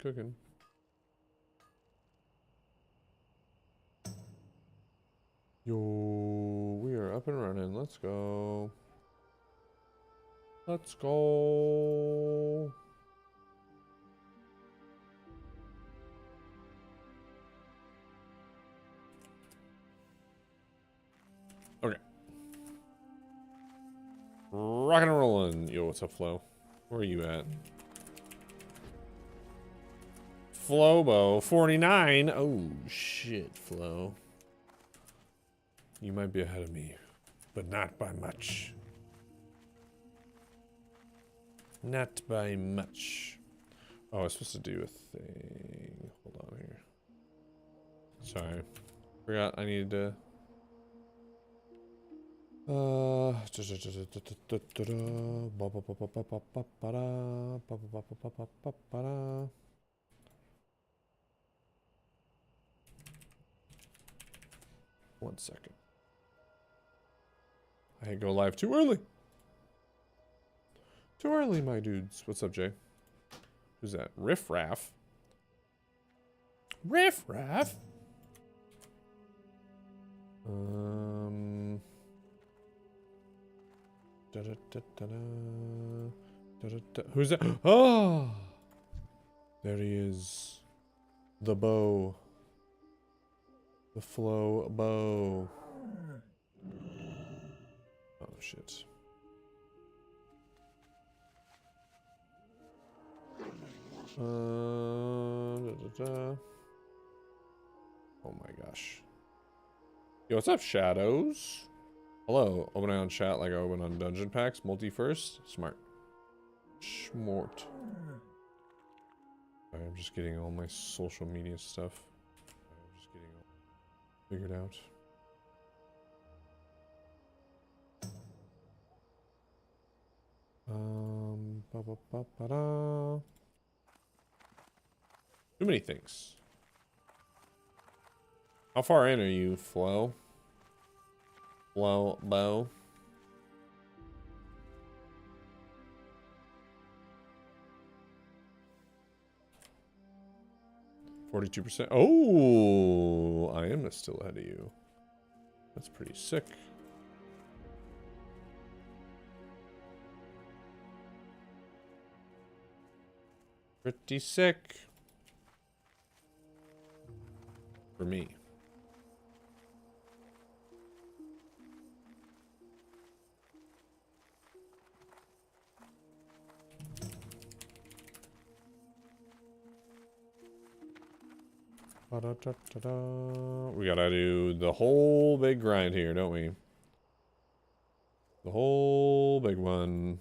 cooking. Yo, we are up and running. Let's go. Let's go. Okay. Rockin' and rollin'. Yo, what's up, Flo? Where are you at? Flobo, 49. Oh, shit, Flo. You might be ahead of me, but not by much. Not by much. Oh, I was supposed to do a thing. Hold on here. Sorry. Forgot I needed to... One second. I go live too early. Too early, my dudes. What's up, Jay? Who's that? Riff Raff. Riff Raff. Who's that? Oh, there he is. The bow. The flow bow. Oh shit. Oh my gosh. Yo, what's up, Shadows? Hello. Opening on chat like I open on dungeon packs. Multi first. Smart. Smart. Sorry, I'm just getting all my social media stuff. I'm just getting all figured out. Too many things. How far in are you, Flo? Flo, bow. %. Oh, I am still ahead of you. That's pretty sick. Pretty sick. For me. We gotta do the whole big grind here, don't we? The whole big one.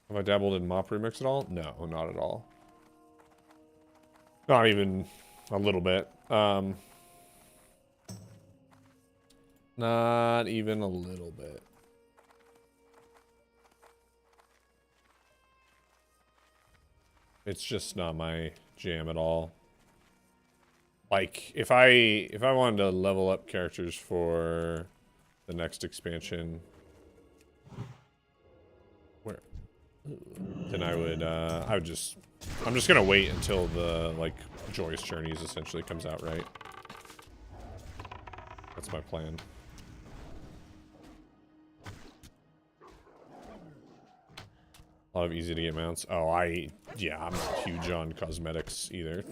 Have I dabbled in mop remix at all? No, not at all. Not even a little bit. Not even a little bit. It's just not my jam at all. Like, if I wanted to level up characters for the next expansion, where? Then I would just, I'm just gonna wait until the, like, Joyous Journeys essentially comes out, right? That's my plan. A lot of easy to get mounts. Oh, yeah, I'm not huge on cosmetics either.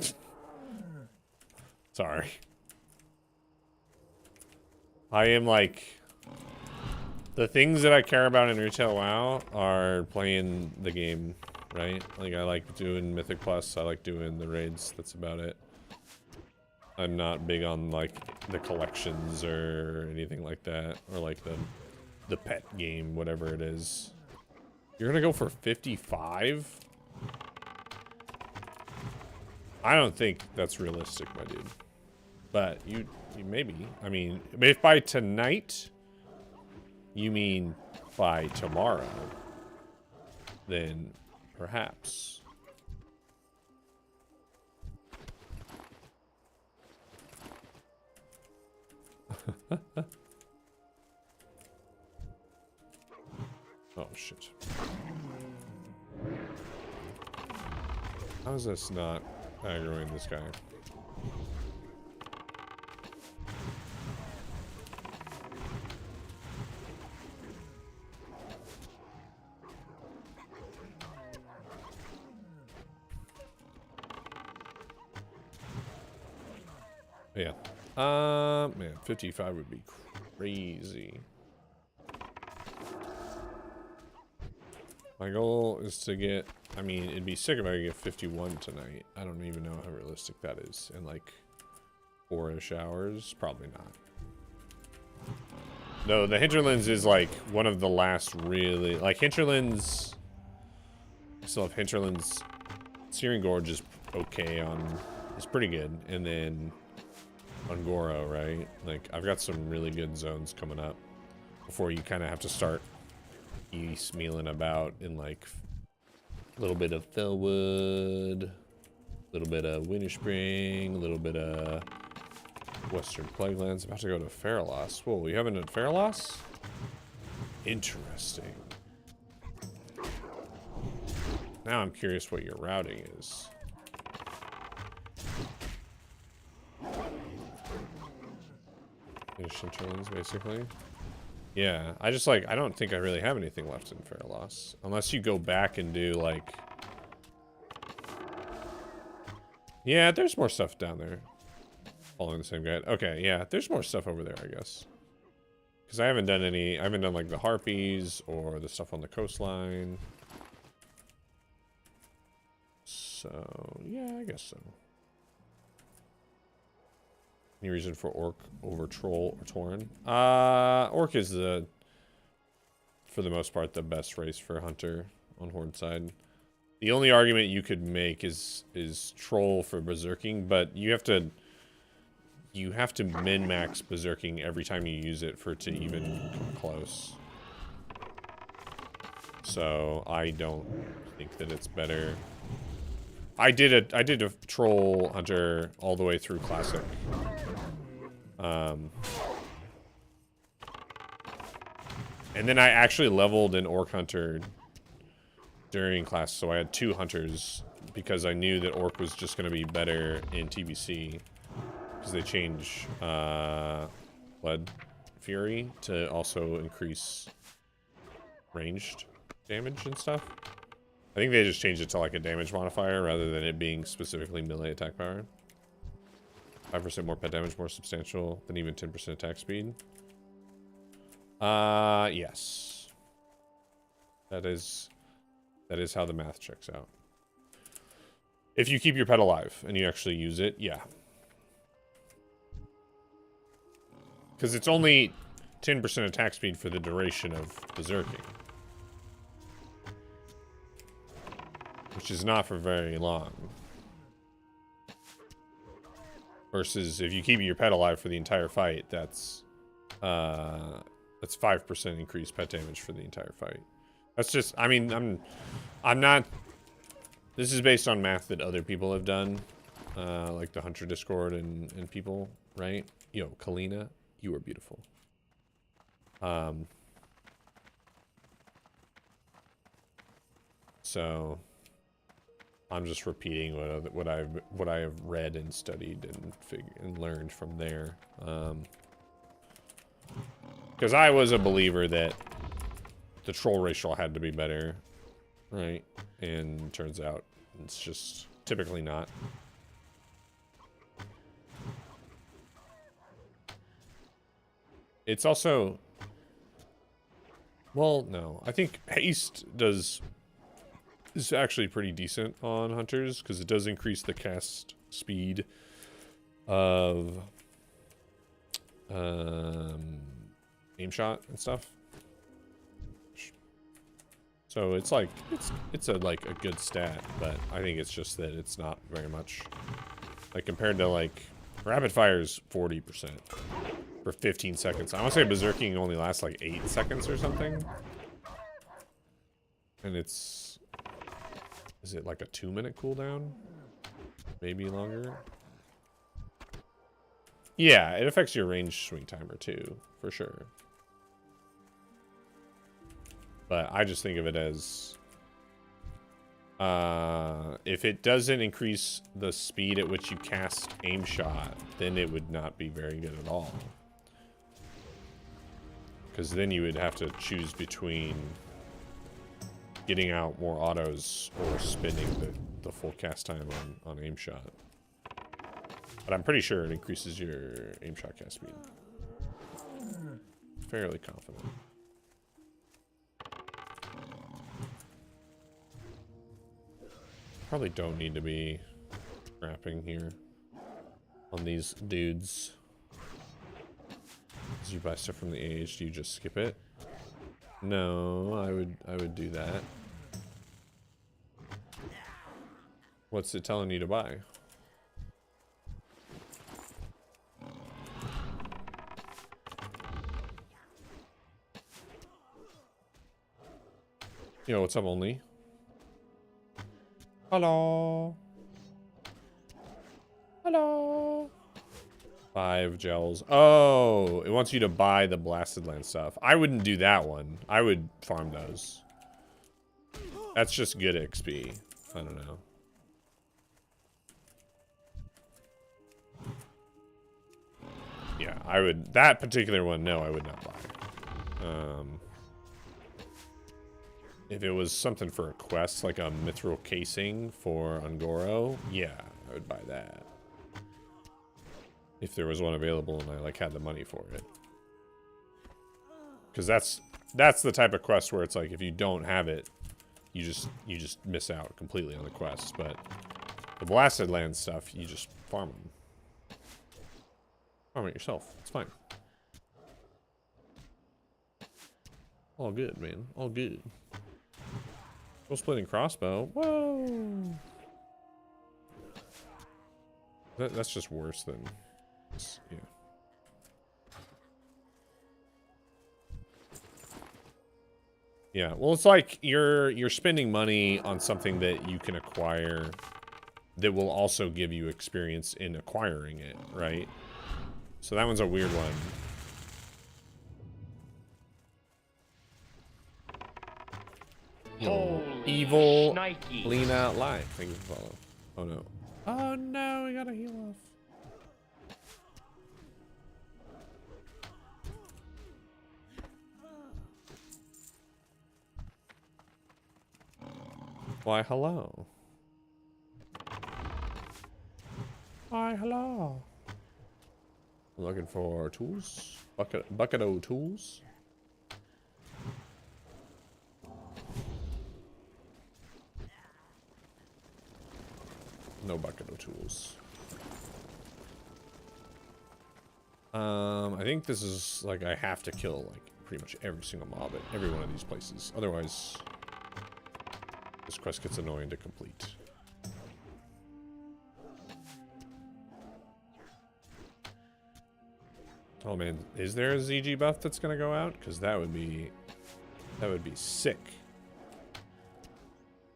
Sorry. I am like, the things that I care about in Retail WoW are playing the game, right? Like, I like doing Mythic Plus, I like doing the raids, that's about it. I'm not big on, like, the collections or anything like that, or like the pet game, whatever it is. You're gonna go for 55? I don't think that's realistic, my dude. But you maybe. I mean, if by tonight you mean by tomorrow, then perhaps. Oh shit. How is this not aggroing this guy? Yeah. Man, 55 would be crazy. My goal is to get, I mean, it'd be sick if I could get 51 tonight. I don't even know how realistic that is in like 4-ish hours. Probably not. No, the Hinterlands is like one of the last really, like Hinterlands, I still have Hinterlands. Searing Gorge is okay on, it's pretty good. And then on Goro, right? Like, I've got some really good zones coming up before you kind of have to start piecemealing about in like a little bit of Fellwood, a little bit of Winterspring, a little bit of Western Plaguelands. About to go to Faralos. Whoa, you haven't done Faralos? Interesting. Now I'm curious what your routing is. Hinterlands, basically. Yeah, I just like, I don't think I really have anything left in Faralos. Unless you go back and do like... Yeah, there's more stuff down there. Following the same guide. Okay, yeah, there's more stuff over there, I guess. Because I haven't done any, I haven't done like the Harpies or the stuff on the coastline. So, yeah, I guess so. Any reason for Orc over Troll or Tauren? Orc is the, for the most part, the best race for Hunter on Horde side. The only argument you could make is Troll for Berserking, but you have to min-max Berserking every time you use it for it to even come close. So I don't think that it's better. I did a Troll Hunter all the way through Classic. And then I actually leveled an Orc Hunter during class, so I had 2 Hunters because I knew that Orc was just going to be better in TBC because they change Blood Fury to also increase ranged damage and stuff. I think they just changed it to like a damage modifier rather than it being specifically melee attack power. 5% more pet damage, more substantial than even 10% attack speed. Yes. That is how the math checks out. If you keep your pet alive and you actually use it, yeah. Because it's only 10% attack speed for the duration of Berserking. Which is not for very long. Versus if you keep your pet alive for the entire fight, that's 5% increased pet damage for the entire fight. That's just, I mean, I'm not, this is based on math that other people have done. Like the Hunter Discord and people, right? Yo, Kalina, you are beautiful. So I'm just repeating what I have read and studied and learned from there. Because I was a believer that the troll racial had to be better, right? And turns out it's just typically not. It's also, well, no, I think haste is actually pretty decent on hunters because it does increase the cast speed of aim shot and stuff. So it's like it's a like a good stat, but I think it's just that it's not very much. Like compared to like rapid fire's 40% for 15 seconds. I want to say berserking only lasts like 8 seconds or something. And it's, is it like a 2-minute cooldown? Maybe longer. Yeah, it affects your range swing timer too, for sure. But I just think of it as If it doesn't increase the speed at which you cast aim shot, then it would not be very good at all. Because then you would have to choose between getting out more autos or spending the full cast time on aim shot. But I'm pretty sure it increases your aim shot cast speed. Fairly confident. Probably don't need to be scrapping here on these dudes. As you buy stuff from the age, do you just skip it? No, I would do that. What's it telling you to buy? Yo, what's up, Only? Hello. Hello. 5 gels. Oh, it wants you to buy the Blasted Land stuff. I wouldn't do that one. I would farm those. That's just good XP. I don't know. Yeah, I would. That particular one, no, I would not buy. If it was something for a quest, like a mithril casing for Ungoro, yeah, I would buy that. If there was one available and I like had the money for it. Because that's the type of quest where it's like if you don't have it, you just miss out completely on the quest. But the Blasted Land stuff, you just farm them. Farm it yourself. It's fine. All good, man. All good. Full splitting crossbow. Whoa. That's just worse than. Yeah. Yeah. Well, it's like you're spending money on something that you can acquire that will also give you experience in acquiring it, right? So that one's a weird one. Holy evil shnikes. lean out live. Thank you for follow. Oh no. Oh no, we gotta heal off. Why hello. Why hello. I'm looking for tools. Bucket o tools. No bucket of tools. I think this is like I have to kill like pretty much every single mob at every one of these places. Otherwise, this quest gets annoying to complete. Oh man, is there a ZG buff that's gonna go out? Because that would be sick.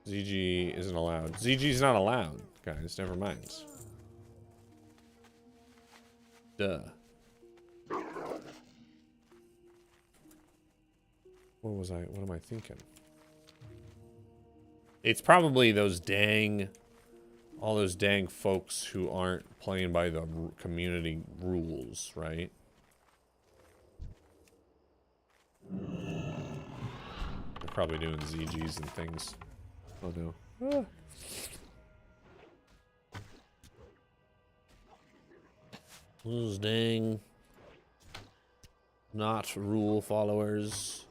ZG isn't allowed. ZG's not allowed, guys. Never mind. Duh. What am I thinking? It's probably those dang, all those dang folks who aren't playing by the community rules, right? They're probably doing ZGs and things. Oh no. Ah. Those dang not rule followers.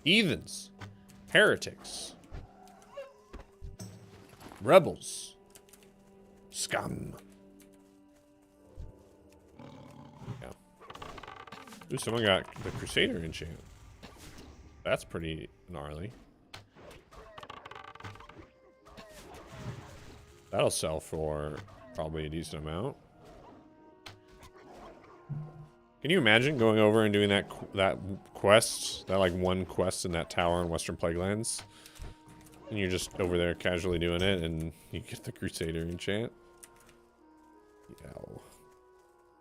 Heathens. Heretics. Rebels. Scum. Yeah. Ooh, someone got the Crusader enchant. That's pretty gnarly. That'll sell for probably a decent amount. Can you imagine going over and doing that quest, that like one quest in that tower in Western Plaguelands, and you're just over there casually doing it, and you get the Crusader enchant? Yo,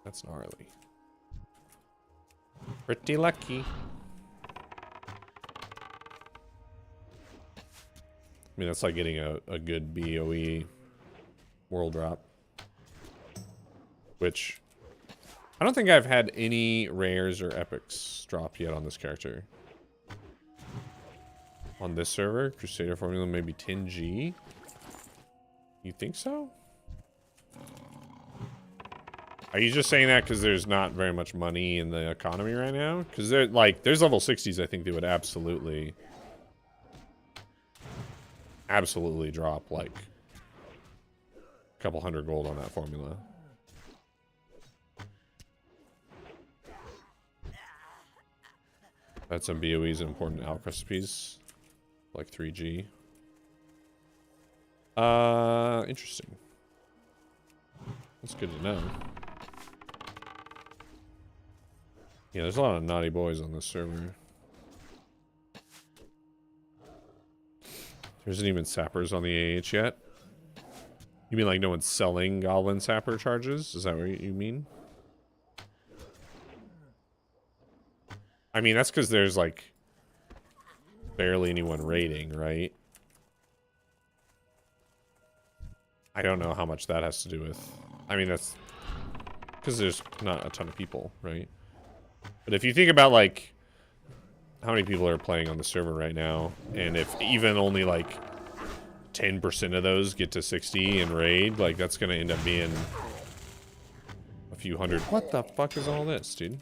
that's gnarly. Pretty lucky. mean, that's like getting a good BOE world drop. Which, I don't think I've had any rares or epics drop yet on this character. On this server, Crusader formula maybe 10G. You think so? Are you just saying that because there's not very much money in the economy right now? Because there's level 60s I think they would absolutely drop like a couple hundred gold on that formula. That's some BOEs and important alch recipes. Like 3G. Interesting. That's good to know. Yeah, there's a lot of naughty boys on this server. There isn't even sappers on the AH yet. You mean like no one's selling goblin sapper charges? Is that what you mean? I mean, that's because there's like barely anyone raiding, right? I don't know how much that has to do with... I mean, that's because there's not a ton of people, right? But if you think about, like, how many people are playing on the server right now, and if even only, like, 10% of those get to 60 and raid, like, that's going to end up being a few hundred. What the fuck is all this, dude?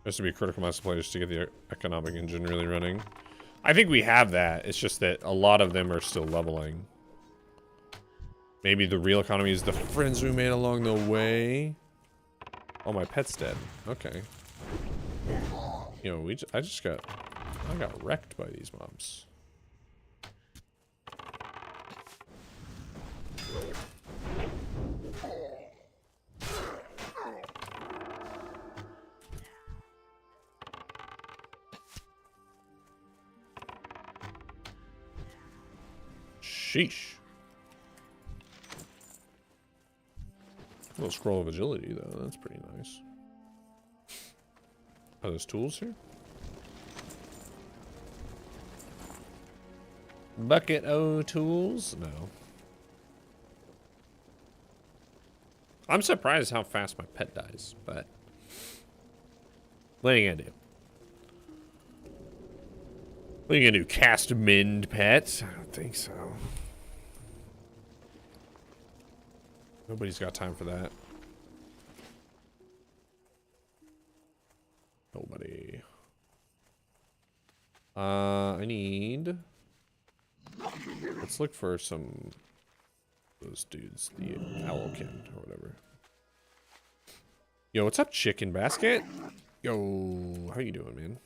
There has to be a critical mass of players to get the economic engine really running. I think we have that. It's just that a lot of them are still leveling. Maybe the real economy is the friends we made along the way. Oh, my pet's dead. Okay. You know, I got wrecked by these mobs. Sheesh. A little scroll of agility, though. That's pretty nice. Are those tools here? Bucket O tools? No. I'm surprised how fast my pet dies, but what are you gonna do? What are you gonna do? Cast mend pets? I don't think so. Nobody's got time for that. Nobody. I need... Let's look for some... those dudes. The Owlkin or whatever. Yo, what's up, Chicken Basket? Yo, how you doing, man?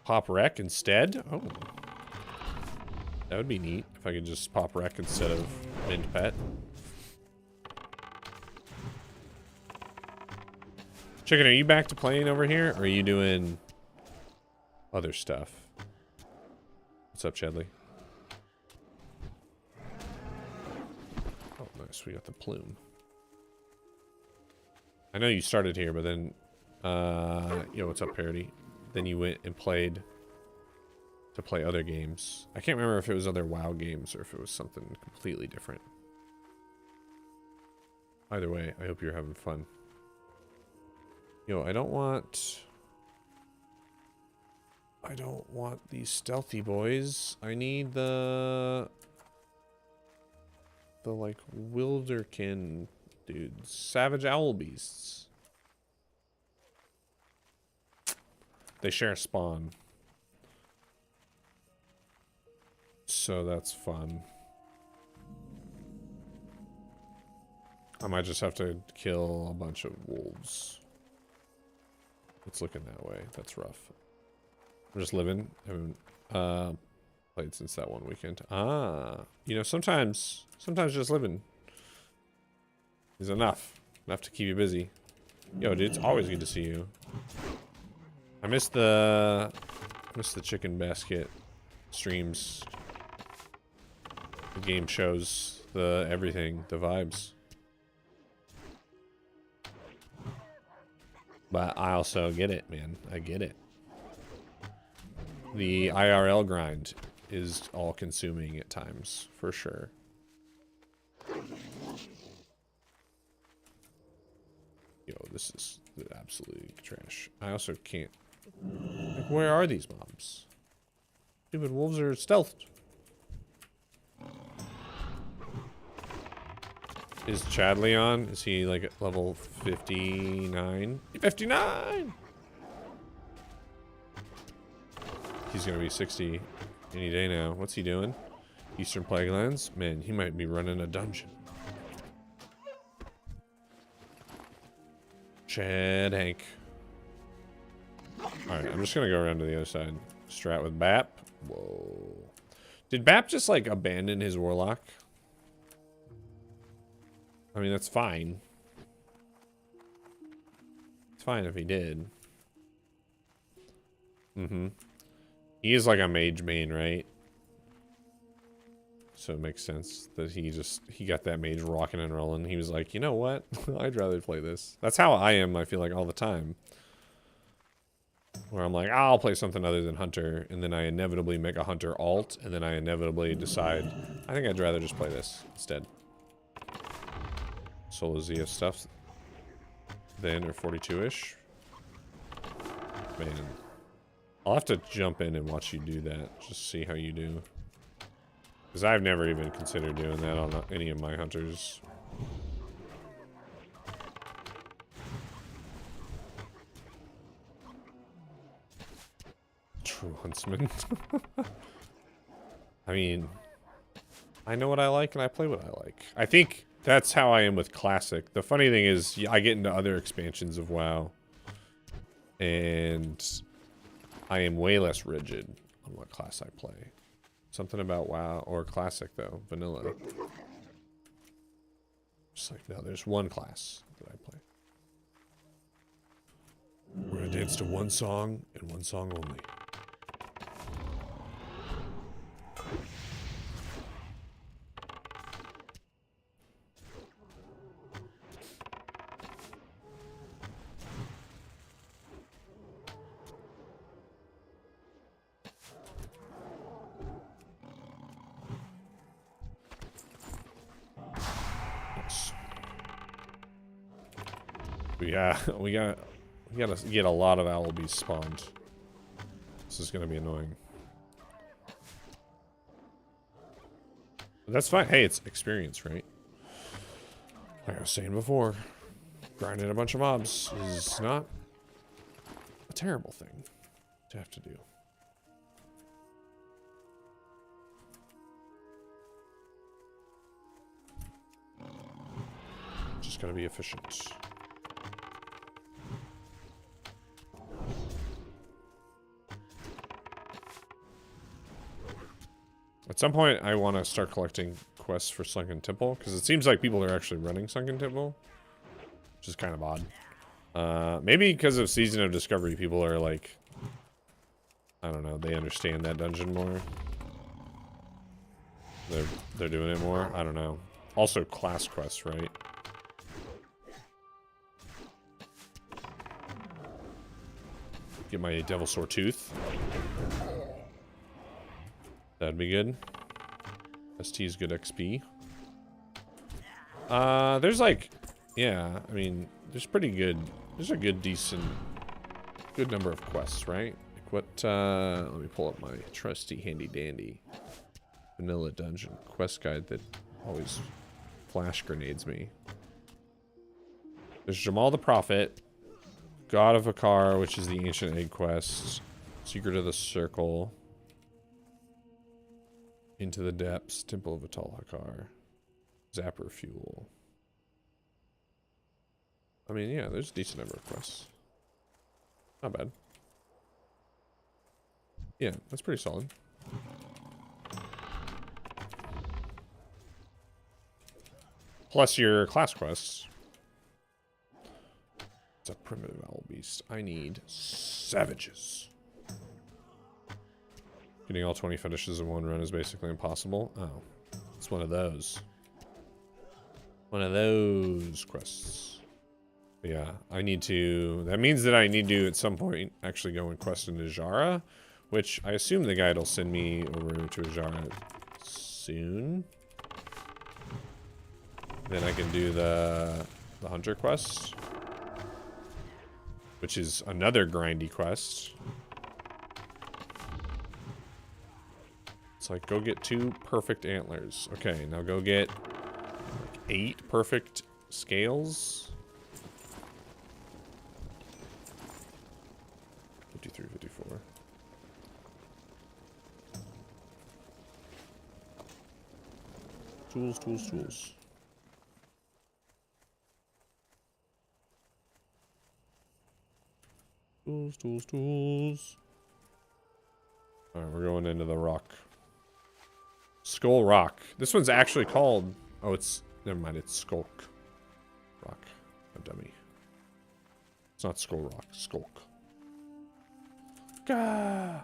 Pop wreck instead? Oh. That would be neat if I could just pop wreck instead of mint pet. Chicken, are you back to playing over here? Or are you doing other stuff? What's up, Chadley? Oh, nice. We got the plume. I know you started here, but then... yo, what's up, Parody? Then you went and played... to play other games. I can't remember if it was other WoW games or if it was something completely different. Either way, I hope you're having fun. Yo, I don't want these stealthy boys. I need the like wilderkin dudes. Savage owl beasts. They share a spawn. So that's fun. I might just have to kill a bunch of wolves. It's looking that way. That's rough. I'm just living. I haven't played since that one weekend. You know, sometimes just living is enough. Enough to keep you busy. Yo, dude, it's always good to see you. I miss the chicken basket streams. The game shows the everything, the vibes. But I also get it, man. I get it. The IRL grind is all-consuming at times, for sure. Yo, this is absolutely trash. I also can't... Like, where are these mobs? Stupid wolves are stealthed. Is Chadley on? Is he like at level 59? 59! He's gonna be 60 any day now. What's he doing? Eastern Plaguelands? Man, he might be running a dungeon. Chad Hank. Alright, I'm just gonna go around to the other side. Strat with Bap. Whoa. Did Bap just like abandon his warlock? I mean, that's fine. It's fine if he did. Mm-hmm. He is like a mage main, right? So it makes sense that he got that mage rocking and rolling. He was like, you know what? I'd rather play this. That's how I am, I feel like, all the time. Where I'm like, I'll play something other than Hunter, and then I inevitably make a Hunter alt, and then I inevitably decide, I think I'd rather just play this instead. Solo Zia stuff. Then, or 42-ish. Man. I'll have to jump in and watch you do that, just see how you do. Because I've never even considered doing that on any of my hunters. True huntsman. I mean, I know what I like and I play what I like. I think that's how I am with Classic. The funny thing is, I get into other expansions of WoW, and I am way less rigid on what class I play. Something about WoW or Classic though, vanilla. Just like, no, there's one class that I play. We're gonna dance to one song and one song only. Yeah, we gotta get a lot of owl bees spawned. This is gonna be annoying. But that's fine. Hey, it's experience, right? Like I was saying before, grinding a bunch of mobs is not a terrible thing to have to do. Just gotta be efficient. At some point, I want to start collecting quests for Sunken Temple, because it seems like people are actually running Sunken Temple, which is kind of odd. Maybe because of Season of Discovery, people are like, I don't know, they understand that dungeon more. They're doing it more. I don't know. Also, class quests, right? Get my Devil Sore Tooth. That'd be good. ST is good XP. There's like, yeah, I mean, there's pretty good, there's a good number of quests, right? Like what, let me pull up my trusty handy dandy vanilla dungeon quest guide that always flash grenades me. There's Jamal the Prophet, God of Akar, which is the Ancient Egg quest, Secret of the Circle, Into the Depths, Temple of Atal Hakar, Zapper Fuel. I mean, yeah, there's a decent number of quests. Not bad. Yeah, that's pretty solid. Plus your class quests. primitive owl beast. I need savages. Getting all 20 fetishes in one run is basically impossible. Oh, it's one of those. One of those quests. But yeah, I need to... That means that I need to, at some point, actually go and quest into Jara, which I assume the guide will send me over to Jara soon. Then I can do the hunter quest, which is another grindy quest. It's like, go get 2 perfect antlers. Okay, now go get like 8 perfect scales. 53, 54. Tools, tools, tools. Tools, tools, tools. Alright, we're going into the rock. Skull Rock. This one's actually called... Oh, it's... Never mind, it's Skulk Rock. A dummy. It's not Skull Rock. Skulk. Gah!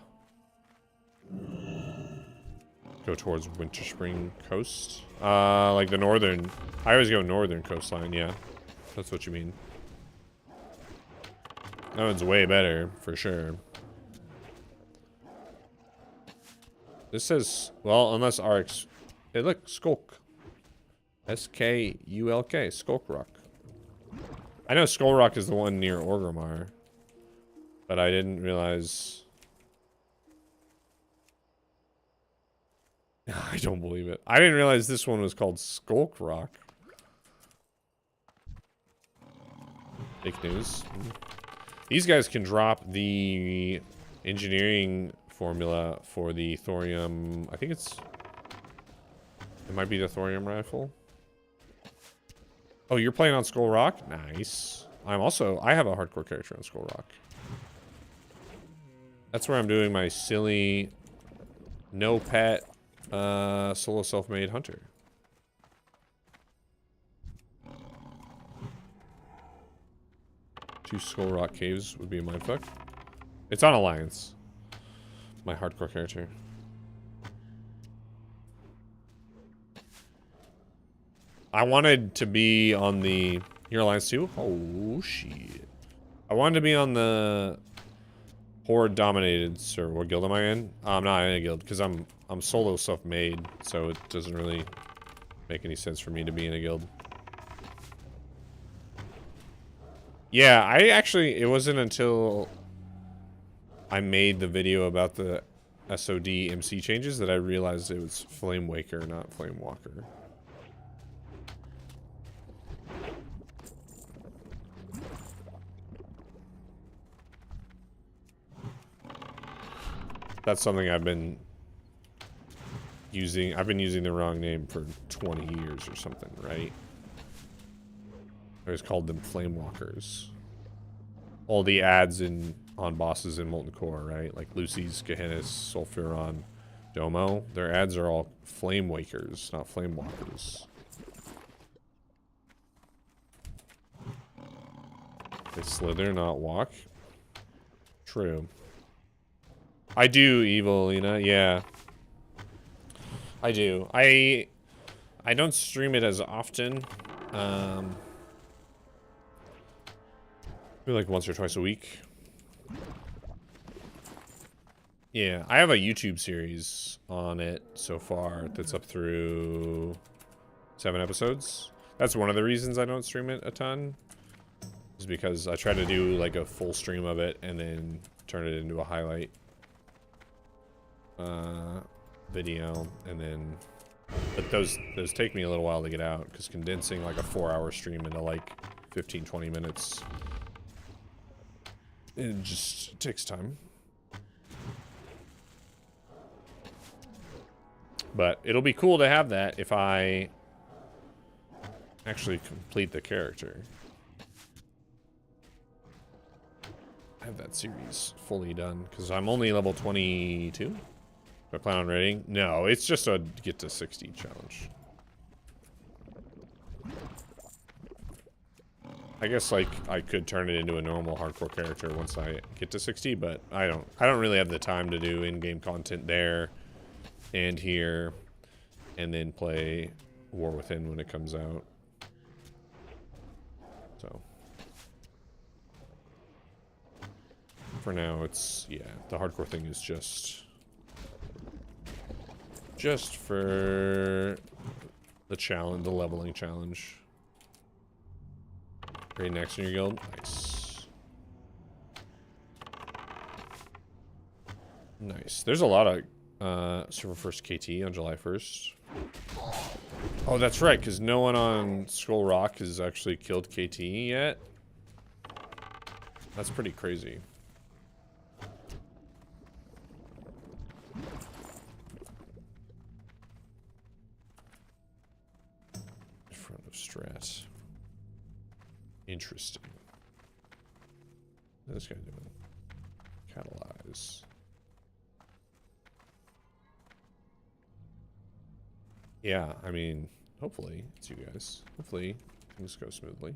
Go towards Winter Spring Coast. Like the northern... I always go northern coastline, yeah. That's what you mean. That one's way better, for sure. This says, well, unless RX... Hey, look, Skulk. S-K-U-L-K, Skulk Rock. I know Skull Rock is the one near Orgrimmar, but I didn't realize... I don't believe it. I didn't realize this one was called Skulk Rock. Fake news. These guys can drop the engineering formula for the thorium. I think it might be the thorium rifle. Oh, you're playing on Skull Rock? Nice. I have a hardcore character on Skull Rock. That's where I'm doing my silly no pet solo self-made hunter. Two Skull Rock caves would be a mindfuck. It's on Alliance. My hardcore character. I wanted to be on the... Your Alliance too? Oh, shit. I wanted to be on the Horde dominated server. What guild am I in? I'm not in a guild because I'm solo self-made, so it doesn't really make any sense for me to be in a guild. Yeah, it wasn't until I made the video about the SOD MC changes that I realized it was Flame Waker, not Flame Walker. That's something I've been using. I've been using the wrong name for 20 years or something, right? I always called them Flame Walkers. All the ads on bosses in Molten Core, right? Like Lucy's, Gehenna's, Sulfuron, Domo. Their ads are all Flame Wakers, not Flame Walkers. They slither, not walk. True. I do, Evilina, yeah. I do. I don't stream it as often. Maybe like once or twice a week. Yeah, I have a YouTube series on it so far that's up through 7 episodes. That's one of the reasons I don't stream it a ton. Is because I try to do like a full stream of it and then turn it into a highlight video, and then but those take me a little while to get out because condensing like a 4-hour stream into like 15-20 minutes, it just takes time. But it'll be cool to have that if I actually complete the character. I have that series fully done because I'm only level 22. Do I plan on raiding? No, it's just a get to 60 challenge. I guess like I could turn it into a normal hardcore character once I get to 60, but I don't really have the time to do in-game content there and here and then play War Within when it comes out. So for now it's, yeah, the hardcore thing is just for the challenge, the leveling challenge. Grade next in your guild. Nice. Nice. There's a lot of server first KT on July 1st. Oh, that's right, because no one on Skull Rock has actually killed KT yet. That's pretty crazy. In front of Strat. Interesting. What's this guy doing? Catalyze. Yeah, I mean, hopefully it's you guys. Hopefully things go smoothly.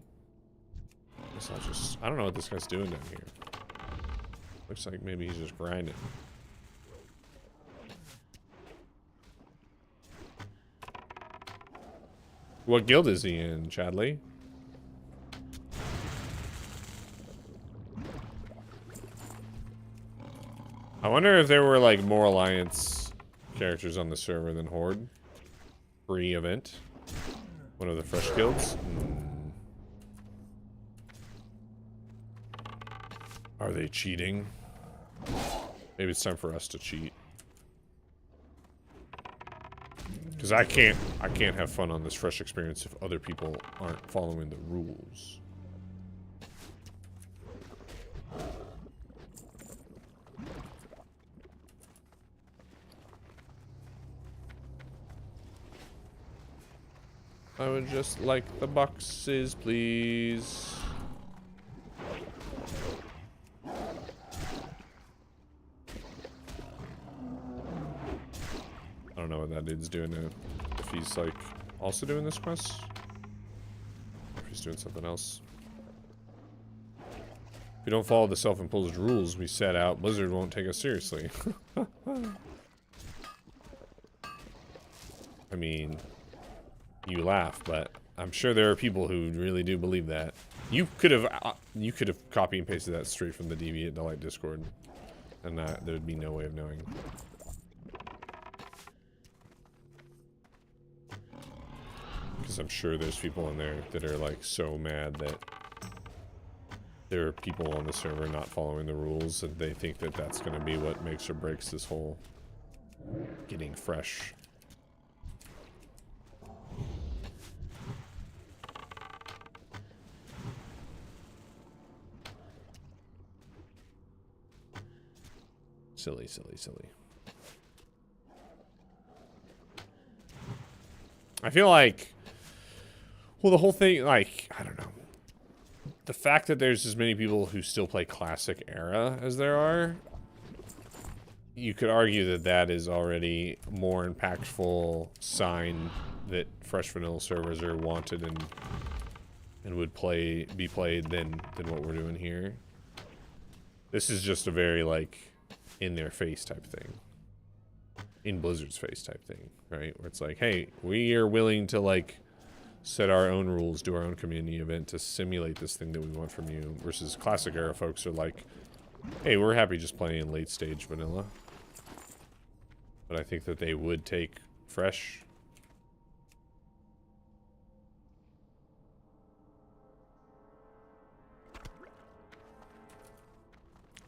Guess I'll just, I don't know what this guy's doing down here. Looks like maybe he's just grinding. What guild is he in, Chadley? I wonder if there were like more Alliance characters on the server than Horde. Pre-event. One of the fresh guilds. Are they cheating? Maybe it's time for us to cheat. Because I can't have fun on this fresh experience if other people aren't following the rules. I would just like the boxes, please. I don't know what that dude's doing now. If he's like also doing this quest, or if he's doing something else. If we don't follow the self-imposed rules we set out, Blizzard won't take us seriously. I mean, you laugh, but I'm sure there are people who really do believe that. You could have copy and pasted that straight from the Deviate Delight Discord, and there would be no way of knowing. Because I'm sure there's people in there that are like so mad that there are people on the server not following the rules, and they think that that's going to be what makes or breaks this whole getting fresh. Silly, silly, silly. I feel like, well, the whole thing, like, I don't know. The fact that there's as many people who still play Classic Era as there are, you could argue that that is already a more impactful sign that fresh vanilla servers are wanted and would be played than what we're doing here. This is just a very, like, in their face type thing. In Blizzard's face type thing, right? Where it's like, hey, we are willing to, like, set our own rules, do our own community event to simulate this thing that we want from you, versus Classic Era folks are like, hey, we're happy just playing late stage vanilla. But I think that they would take fresh.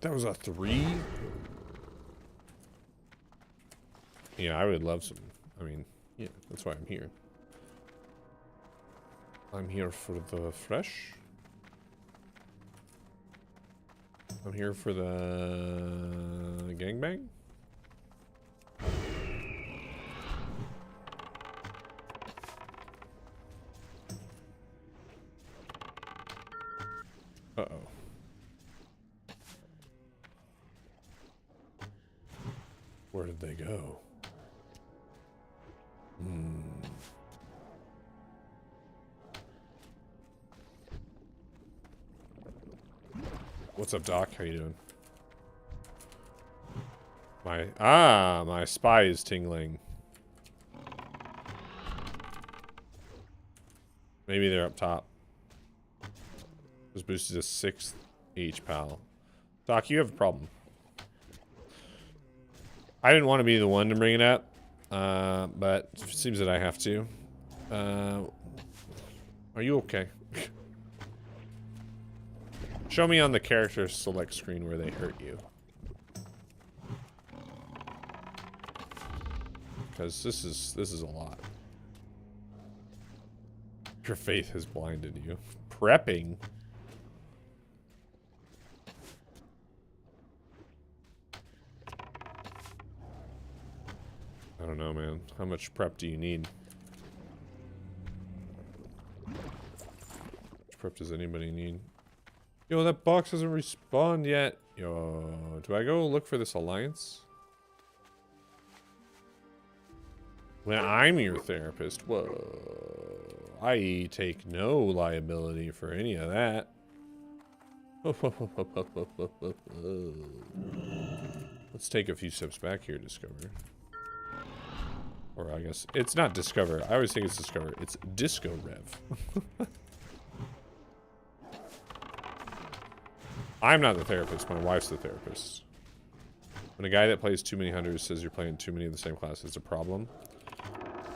That was a 3? Yeah, I would love some. I mean, yeah, that's why I'm here. I'm here for the fresh. I'm here for the gangbang. Uh-oh. Where did they go? What's up, Doc? How you doing? My spy is tingling. Maybe they're up top. This boosted to 6th each, pal. Doc, you have a problem. I didn't want to be the one to bring it up, but it seems that I have to. Are you okay? Show me on the character select screen where they hurt you. Because this is a lot. Your faith has blinded you. Prepping. I don't know, man. How much prep do you need? How much prep does anybody need? Yo, that box hasn't respawned yet. Yo, do I go look for this alliance? When I'm your therapist, whoa. I take no liability for any of that. Let's take a few steps back here, Discover. Or I guess, it's not Discover. I always think it's Discover. It's Disco Rev. I'm not the therapist, my wife's the therapist. When a guy that plays too many hunters says you're playing too many of the same class, it's a problem.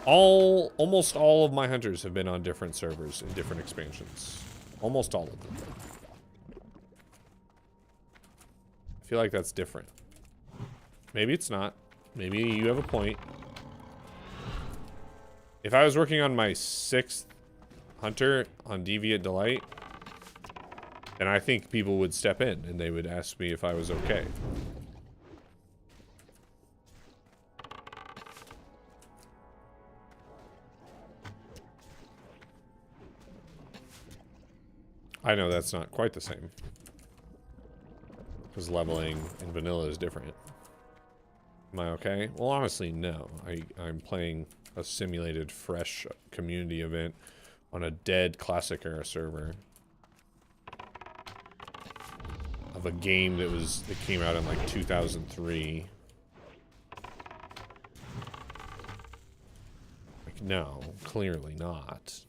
Almost all of my hunters have been on different servers in different expansions. Almost all of them. I feel like that's different. Maybe it's not. Maybe you have a point. If I was working on my 6th hunter on Deviate Delight, then I think people would step in and they would ask me if I was okay. I know that's not quite the same. Because leveling in vanilla is different. Am I okay? Well, honestly, no. I'm playing a simulated fresh community event on a dead classic era server of a game that came out in like 2003. Like, no, clearly not.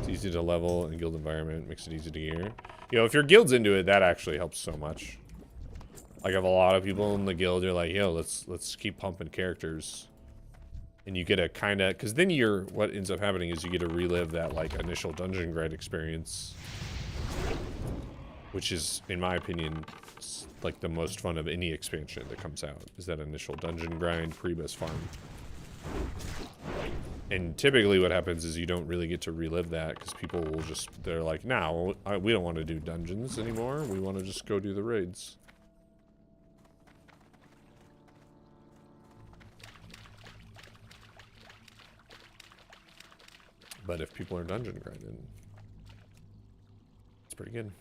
It's easy to level in guild environment, makes it easy to gear. You know, if your guild's into it, that actually helps so much. Like, if a lot of people in the guild are like, yo, let's keep pumping characters. And you get a kind of, because then what ends up happening is you get to relive that, like, initial dungeon grind experience. Which is, in my opinion, like the most fun of any expansion that comes out. Is that initial dungeon grind, pre-boss farm. And typically what happens is you don't really get to relive that because people will just, they're like, no, we don't want to do dungeons anymore. We want to just go do the raids. But if people are dungeon grinding, it's pretty good.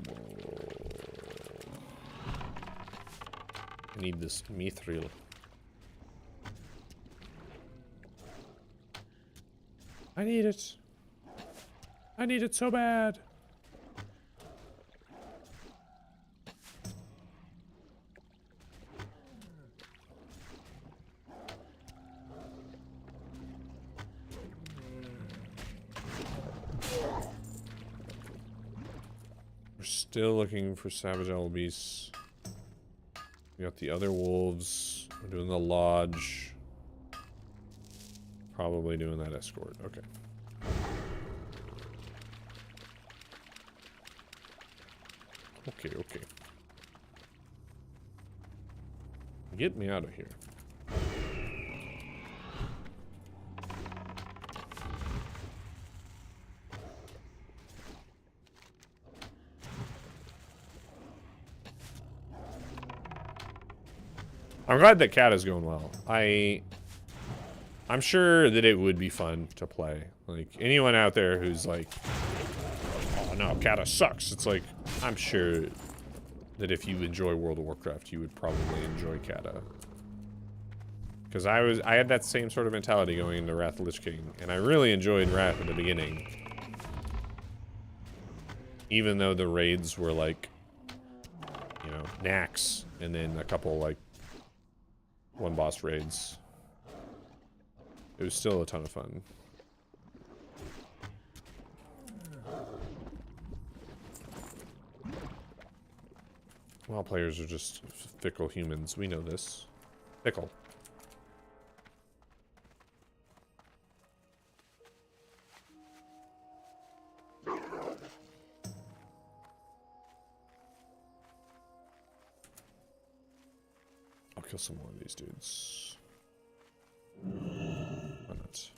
Whoa. I need this mithril. I need it. I need it so bad. We're still looking for savage owl beasts. We got the other wolves. We're doing the lodge. Probably doing that escort. Okay. Okay. Get me out of here. I'm glad that Cat is going well. I'm sure that it would be fun to play. Like, anyone out there who's like, oh no, Kata sucks. It's like, I'm sure that if you enjoy World of Warcraft, you would probably enjoy Kata. Because I had that same sort of mentality going into Wrath of the Lich King, and I really enjoyed Wrath at the beginning. Even though the raids were like, you know, knacks, and then a couple like one boss raids. It was still a ton of fun. Well, players are just fickle humans. We know this. Fickle. I'll kill some more of these dudes. Why not?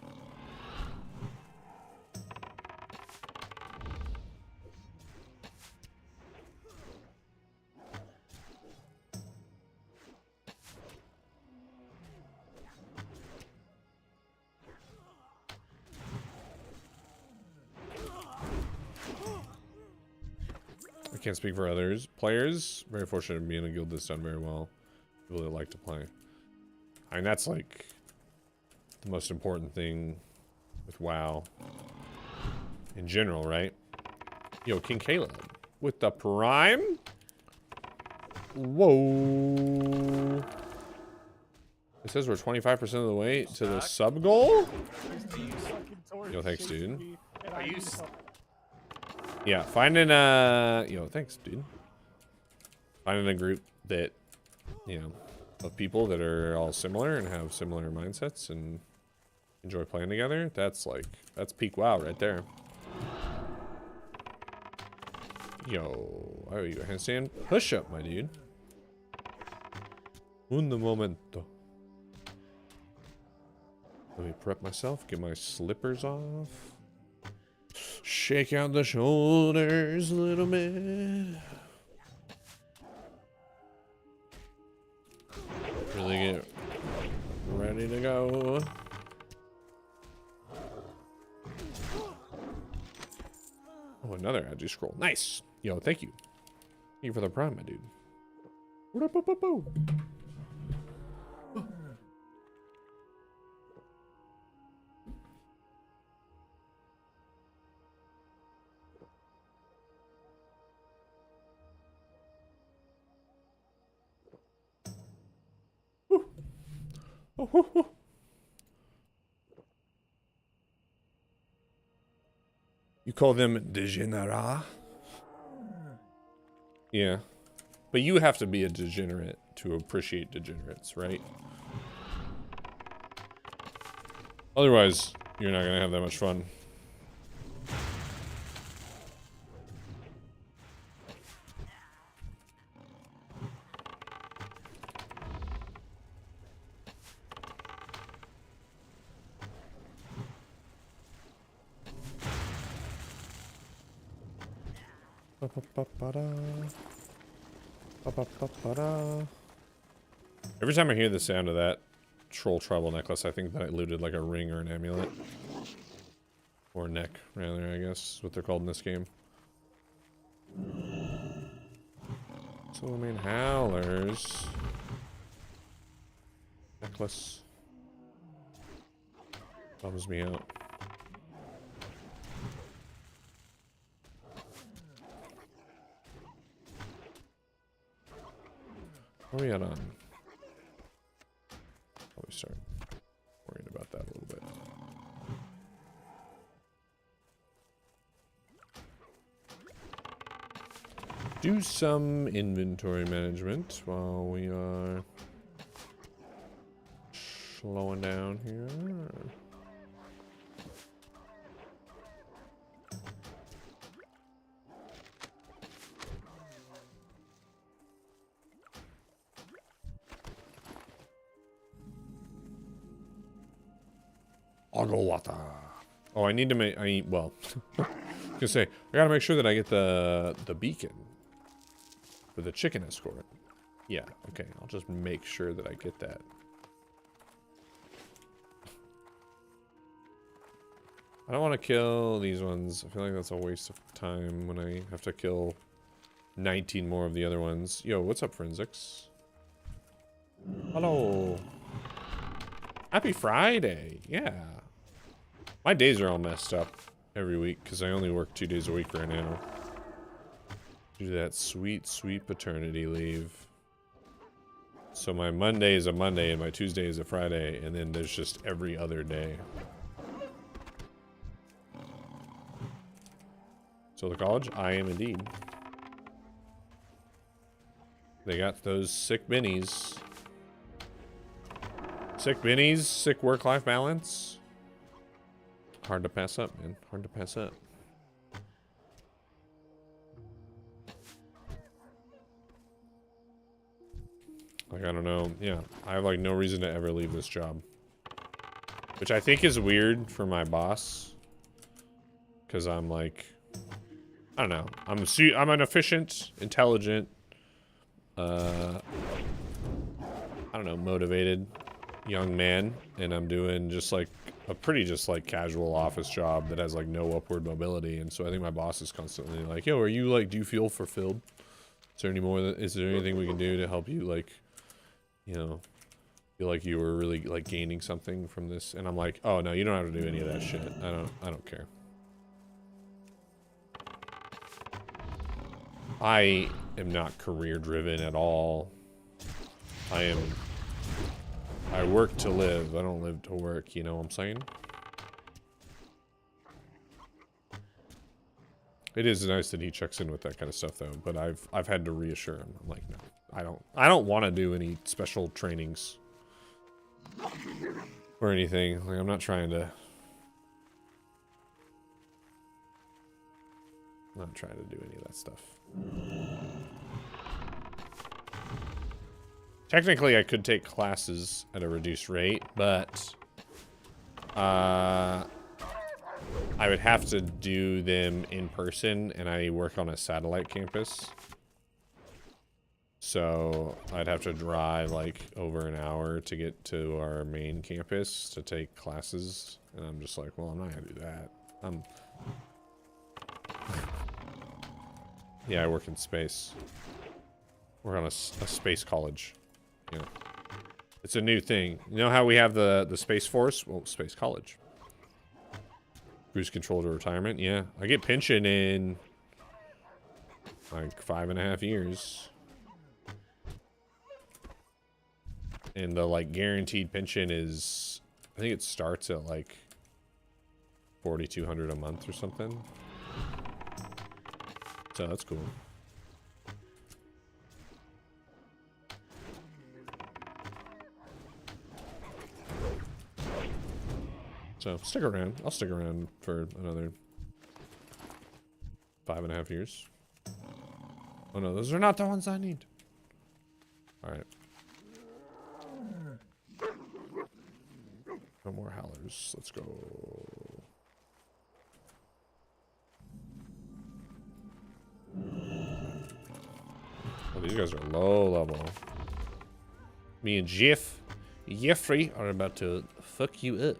I can't speak for others. Players, very fortunate to be in a guild that's done very well. People that like to play. I mean, that's like the most important thing with WoW in general, right? Yo, King Caleb with the Prime. Whoa. It says we're 25% of the way to the sub goal. Yo, thanks, dude. Yeah, finding yo, thanks, dude. Finding a group that, you know, of people that are all similar and have similar mindsets and enjoy playing together. That's like, that's peak WoW right there. Yo, oh, you a handstand push up, my dude. Un momento. Let me prep myself, get my slippers off. Shake out the shoulders a little bit. Really get ready to go. Oh, another Agi scroll. Nice. Yo, thank you. Thank you for the prime, my dude. You call them degenera? Yeah. But you have to be a degenerate to appreciate degenerates, right? Otherwise, you're not gonna have that much fun. Every time I hear the sound of that troll tribal necklace, I think that I looted like a ring or an amulet. Or neck, rather, I guess, is what they're called in this game. So, I mean, howlers. Necklace. Bums me out. Where are we at on? Probably start worrying about that a little bit. Do some inventory management while we are slowing down here. Agolata. Oh, I need to make. Well, I was gonna say I gotta make sure that I get the beacon for the chicken escort. Yeah. Okay. I'll just make sure that I get that. I don't want to kill these ones. I feel like that's a waste of time when I have to kill 19 more of the other ones. Yo, what's up, Forensics? Hello. Happy Friday. Yeah. My days are all messed up every week because I only work 2 days a week right now. Do that sweet, sweet paternity leave. So my Monday is a Monday and my Tuesday is a Friday, and then there's just every other day. So the college, I am indeed. They got those sick minis. Sick minis, sick work-life balance. Hard to pass up, man. Hard to pass up. Like, I don't know. Yeah, I have, like, no reason to ever leave this job. Which I think is weird for my boss. Because I'm, like... I don't know. I'm an efficient, intelligent... I don't know, motivated young man. And I'm doing just, like, a pretty just, like, casual office job that has, like, no upward mobility. And so I think my boss is constantly like, yo, are you, like, do you feel fulfilled? Is there any more, is there anything we can do to help you, like... You know, feel like you were really like gaining something from this, and I'm like, oh no, you don't have to do any of that shit. I don't care. I am not career driven at all. I work to live. I don't live to work, you know what I'm saying? It is nice that he checks in with that kind of stuff though, but I've had to reassure him. I'm like, no. I don't want to do any special trainings or anything. Like, I'm not trying to do any of that stuff. Technically, I could take classes at a reduced rate, but I would have to do them in person, and I work on a satellite campus. So I'd have to drive like over an hour to get to our main campus to take classes. And I'm just like, well, I'm not gonna do that. Yeah, I work in space. We're on a space college. Yeah. It's a new thing. You know how we have the Space Force? Well, Space College. Cruise control to retirement. Yeah, I get pension in like 5.5 years. And the, like, guaranteed pension is, I think it starts at, like, $4,200 a month or something. So that's cool. So stick around. I'll stick around for another 5.5 years. Oh no, those are not the ones I need. All right. No more howlers. Let's go. Oh, these guys are low level. Me and Jeffrey are about to fuck you up.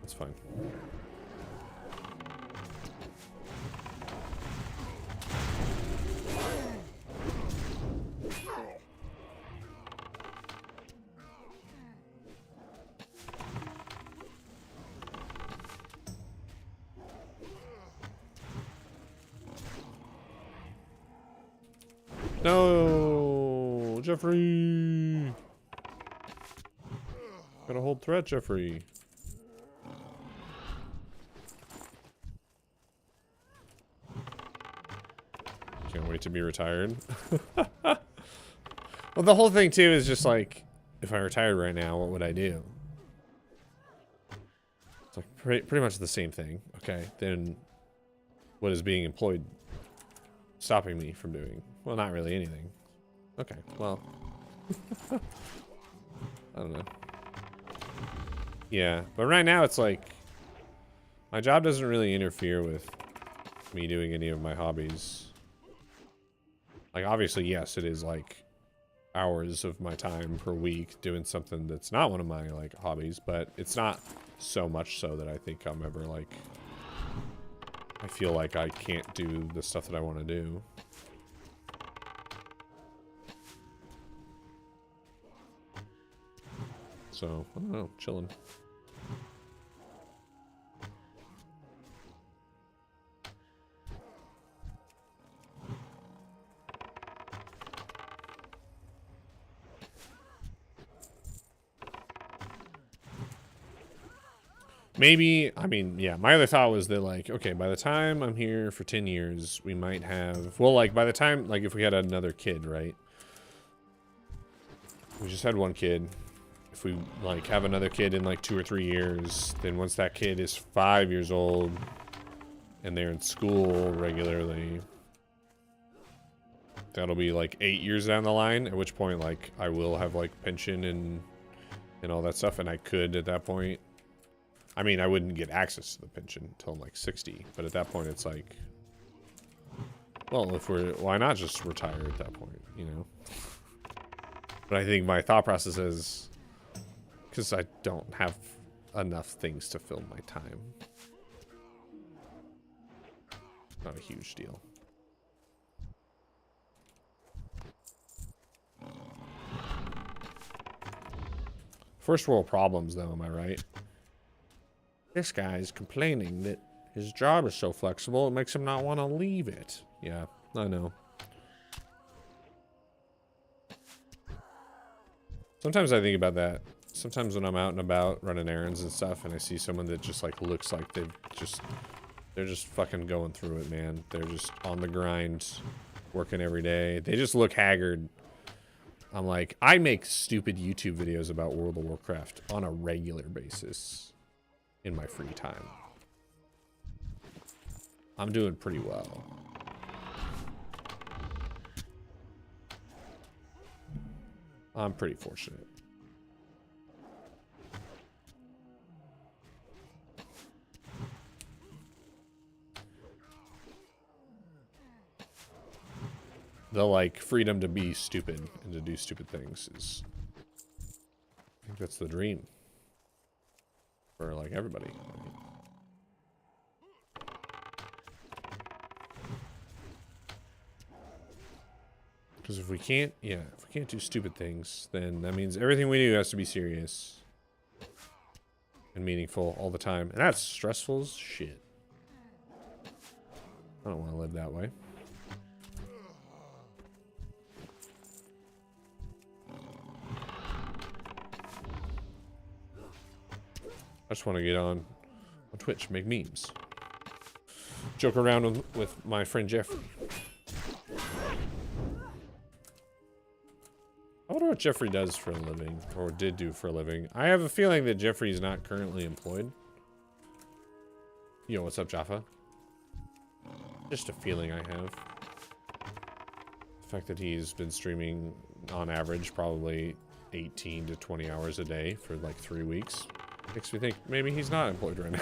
That's fine. No, Jeffrey. Gotta hold threat, Jeffrey. Can't wait to be retired. Well, the whole thing too is just like, if I retired right now, what would I do? It's like pretty much the same thing. Okay, then what is being employed stopping me from doing? Well, not really anything. Okay, well. I don't know. Yeah, but right now it's like, my job doesn't really interfere with me doing any of my hobbies. Like, obviously, yes, it is like hours of my time per week doing something that's not one of my like hobbies, but it's not so much so that I think I'm ever like I feel like I can't do the stuff that I want to do. So, I don't know, chilling. Maybe, I mean, yeah, my other thought was that, like, okay, by the time I'm here for 10 years, we might have, well, like, by the time, like, if we had another kid, right? We just had one kid. If we, like, have another kid in, like, 2 or 3 years, then once that kid is 5 years old and they're in school regularly, that'll be, like, 8 years down the line, at which point, like, I will have, like, pension and all that stuff, and I could, at that point, I mean, I wouldn't get access to the pension until I'm like 60, but at that point it's like, well, if we're, why not just retire at that point, you know? But I think my thought process is, because I don't have enough things to fill my time. Not a huge deal. First world problems, though, am I right? This guy's complaining that his job is so flexible, it makes him not want to leave it. Yeah, I know. Sometimes I think about that. Sometimes when I'm out and about running errands and stuff, and I see someone that just, like, looks like they're just fucking going through it, man. They're just on the grind, working every day. They just look haggard. I'm like, I make stupid YouTube videos about World of Warcraft on a regular basis. In my free time. I'm doing pretty well. I'm pretty fortunate. The, like, freedom to be stupid and to do stupid things is, I think that's the dream. For, like, everybody. Because if we can't, yeah, if we can't do stupid things, then that means everything we do has to be serious. And meaningful all the time. And that's stressful as shit. I don't want to live that way. I just want to get on Twitch, make memes. Joke around with my friend Jeffrey. I wonder what Jeffrey does for a living, or did do for a living. I have a feeling that Jeffrey's not currently employed. Yo, what's up, Jaffa? Just a feeling I have. The fact that he's been streaming, on average, probably 18 to 20 hours a day for like 3 weeks. Makes me think maybe he's not employed right now.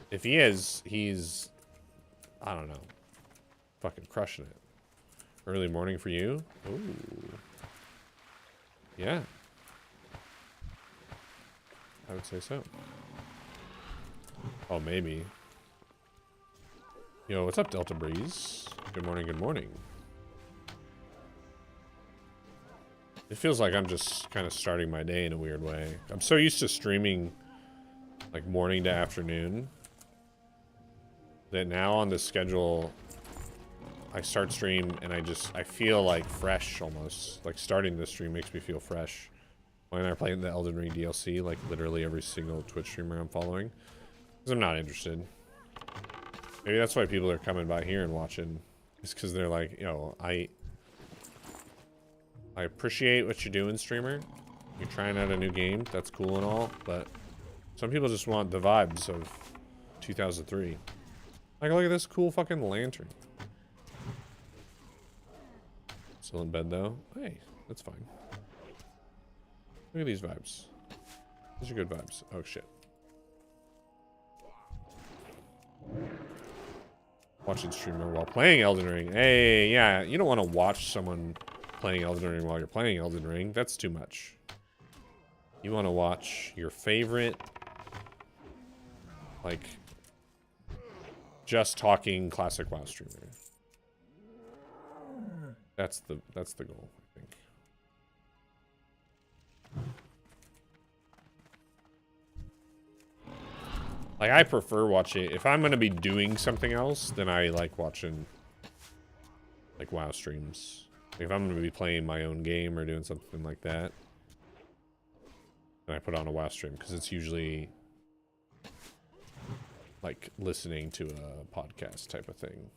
If he is, he's, I don't know, fucking crushing it. Early morning for you? Ooh. Yeah. I would say so. Oh, maybe. Yo, what's up, Delta Breeze? Good morning, good morning. It feels like I'm just kind of starting my day in a weird way. I'm so used to streaming like morning to afternoon that now on the schedule I start stream and I feel like fresh almost. Like starting this stream makes me feel fresh. When I'm playing the Elden Ring DLC, like literally every single Twitch streamer I'm following. Because I'm not interested. Maybe that's why people are coming by here and watching. It's because they're like, yo, I appreciate what you're doing, streamer. You're trying out a new game. That's cool and all. But some people just want the vibes of 2003. Like, look at this cool fucking lantern. Still in bed, though? Hey, that's fine. Look at these vibes. These are good vibes. Oh, shit. Watching streamer while playing Elden Ring. Hey, yeah, you don't want to watch someone playing Elden Ring while you're playing Elden Ring. That's too much. You want to watch your favorite Like, just talking classic WoW streamer. That's the goal, I think. Like, I prefer watching... If I'm gonna be doing something else, then I like watching, like, WoW streams. Like, if I'm gonna be playing my own game or doing something like that, then I put on a WoW stream, because it's usually, like, listening to a podcast type of thing.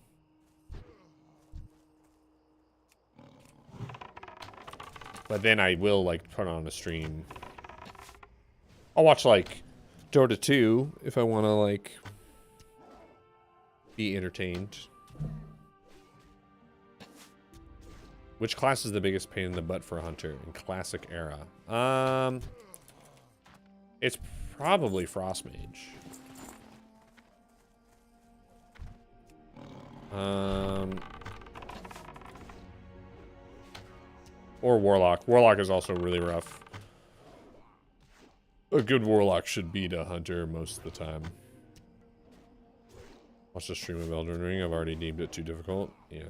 But then I will, like, put on a stream. I'll watch, like, Dota 2 if I want to, like, be entertained. Which class is the biggest pain in the butt for a hunter in classic era? It's probably Frost Mage. Or Warlock. Warlock is also really rough. A good Warlock should beat a Hunter most of the time. Watch the stream of Elden Ring. I've already deemed it too difficult. Yeah.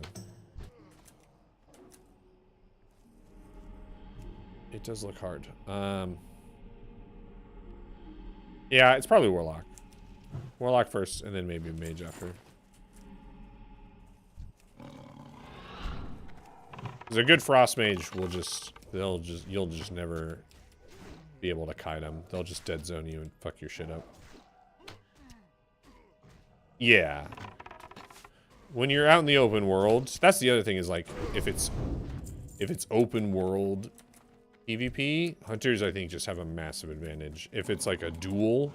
It does look hard. Yeah, it's probably Warlock. Warlock first, and then maybe Mage after. Because a good Frost Mage will just... You'll just never be able to kite them. They'll just dead zone you and fuck your shit up. Yeah. When you're out in the open world, that's the other thing is like, if it's open world PvP, hunters I think just have a massive advantage. If it's like a duel,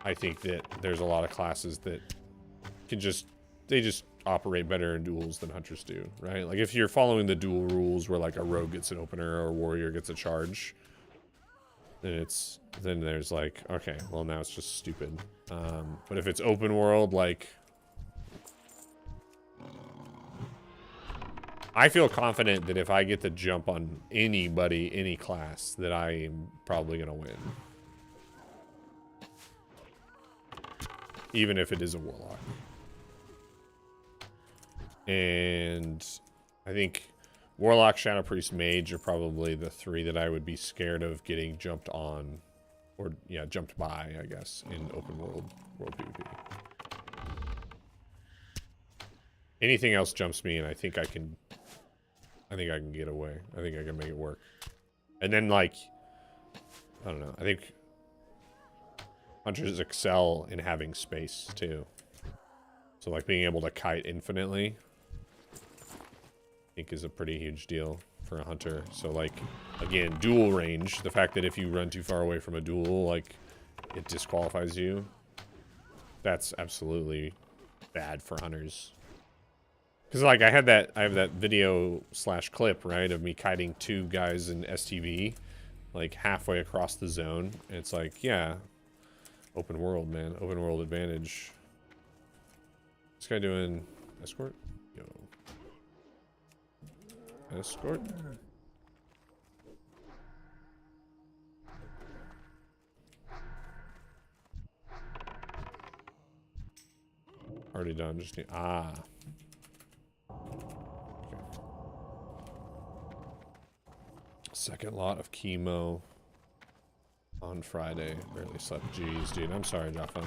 I think that there's a lot of classes that can they just operate better in duels than hunters do, right? Like if you're following the duel rules where like a rogue gets an opener or a warrior gets a charge, then there's like, okay, well now it's just stupid. But if it's open world, like, I feel confident that if I get the jump on anybody, any class, that I am probably gonna win. Even if it is a warlock. And I think Warlock, Shadow Priest, Mage are probably the three that I would be scared of getting jumped on. Or, yeah, jumped by, I guess, in open world PvP. Anything else jumps me, and I think I can get away. I think I can make it work. And then, like, I don't know. I think hunters excel in having space, too. So, like, being able to kite infinitely, I think is a pretty huge deal for a hunter. So like, again, duel range, the fact that if you run too far away from a duel, like, it disqualifies you, that's absolutely bad for hunters. Because like I have that video / clip, right, of me kiting 2 guys in STV like halfway across the zone, and it's like, yeah, open world, man, open world advantage. This guy doing escort? Yo. Escort? Already done, just need, okay. Second lot of chemo on Friday. Barely slept. Jeez, dude, I'm sorry, Jaffa.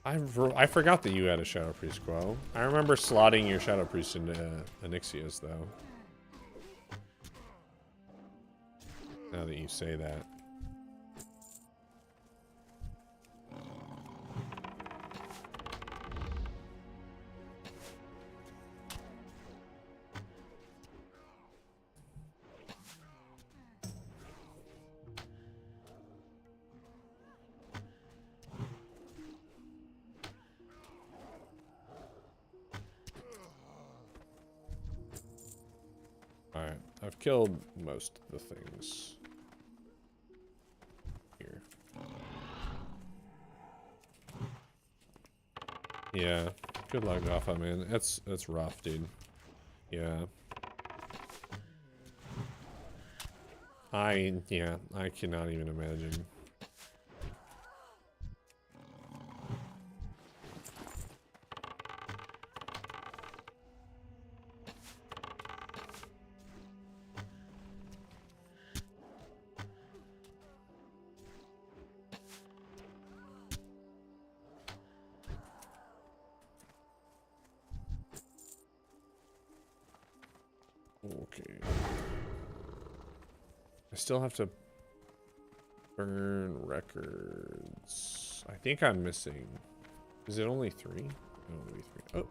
I forgot that you had a Shadow Priest Quo. I remember slotting your Shadow Priest into Anixia's, though. Now that you say that. Alright, I've killed most of the things here. Yeah, good luck, Jaffa, man. That's rough, dude. Yeah. I cannot even imagine. I still have to burn records. I think I'm missing. Is it only 3? No, only 3. Oh.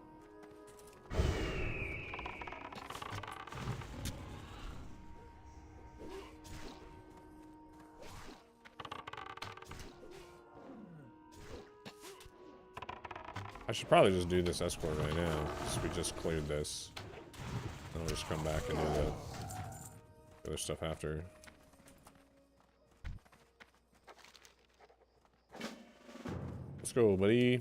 I should probably just do this escort right now, since we just cleared this. And I'll just come back and do the other stuff after. Let's go, buddy.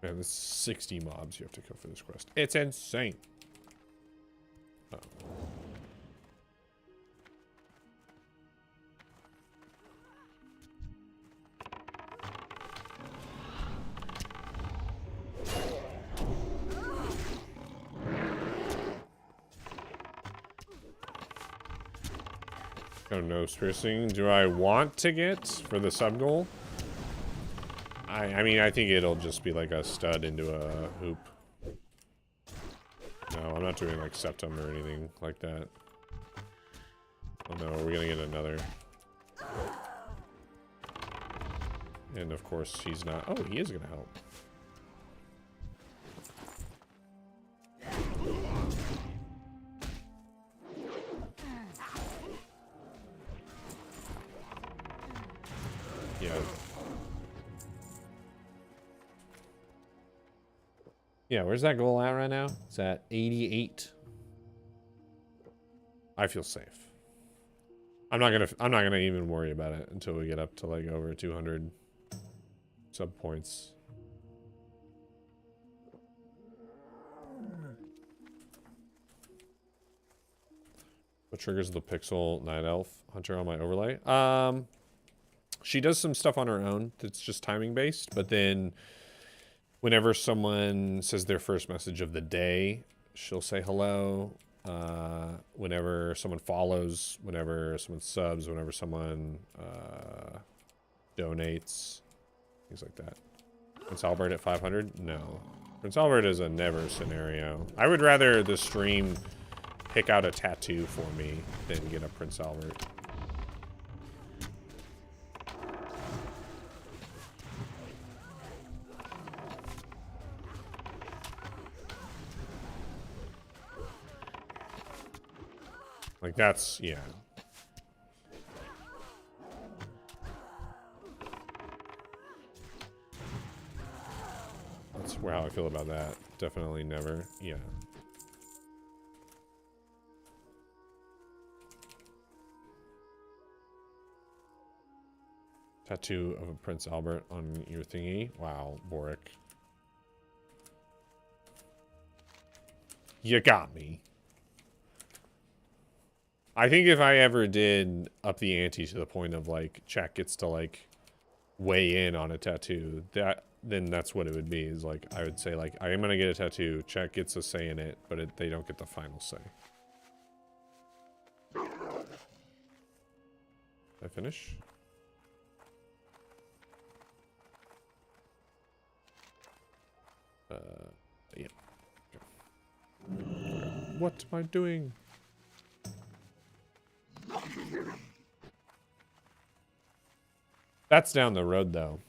Man, there's 60 mobs you have to kill for this quest. It's insane. Oh. Oh, nose piercing. Do I want to get for the sub goal? I mean, I think it'll just be like a stud into a hoop. No, I'm not doing like septum or anything like that. Oh no, we're gonna get another. And of course he's not. Oh, he is gonna help. Yeah. Yeah, where's that goal at right now? It's at 88. I feel safe. I'm not gonna even worry about it until we get up to like over 200 sub points. What triggers the Pixel Night Elf Hunter on my overlay? She does some stuff on her own that's just timing based, but then whenever someone says their first message of the day, she'll say hello. Whenever someone follows, whenever someone subs, whenever someone donates, things like that. Prince Albert at 500? No. Prince Albert is a never scenario. I would rather the stream pick out a tattoo for me than get a Prince Albert. Like that's, yeah. That's how I feel about that. Definitely never, yeah. Tattoo of a Prince Albert on your thingy. Wow, Boric. You got me. I think if I ever did up the ante to the point of like chat gets to like weigh in on a tattoo, then that's what it would be. Is like I would say like I am gonna get a tattoo. Chat gets a say in it, but they don't get the final say. Did I finish? Yeah. Okay. What am I doing? That's down the road though.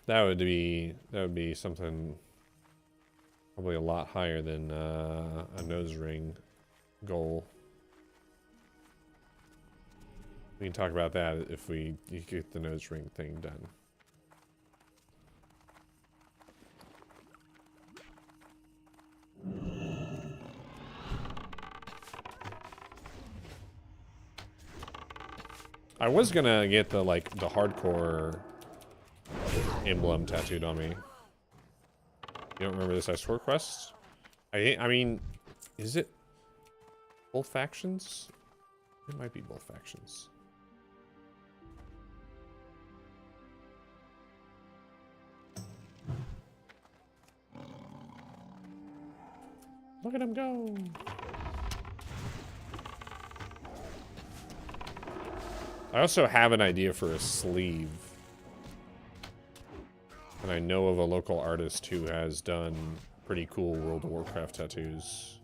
That would be something probably a lot higher than a nose ring goal. We can talk about that if you get the nose ring thing done. I was gonna get the hardcore emblem tattooed on me. You don't remember this escort quest? I mean, is it? Both factions? It might be both factions. Look at him go. I also have an idea for a sleeve. And I know of a local artist who has done pretty cool World of Warcraft tattoos.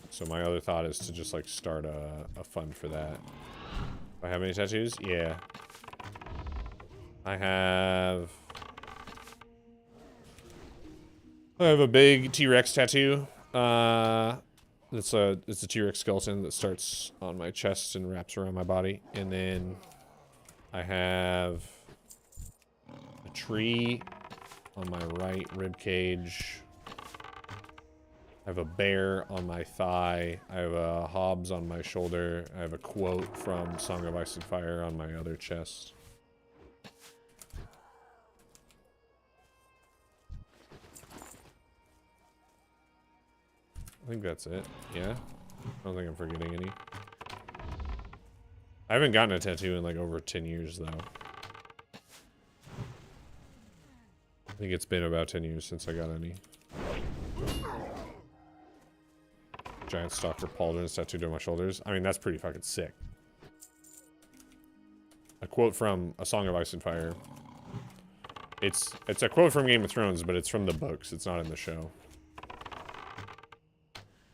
So my other thought is to just like start a fund for that. Do I have any tattoos? Yeah. I have a big T-Rex tattoo. It's a T-Rex skeleton that starts on my chest and wraps around my body. And then I have a tree on my right rib cage. I have a bear on my thigh. I have a Hobbs on my shoulder. I have a quote from Song of Ice and Fire on my other chest. I think that's it. Yeah? I don't think I'm forgetting any. I haven't gotten a tattoo in like over 10 years though. I think it's been about 10 years since I got any. Giant stalker pauldrons tattooed on my shoulders. I mean, that's pretty fucking sick. A quote from A Song of Ice and Fire. It's a quote from Game of Thrones, but it's from the books. It's not in the show.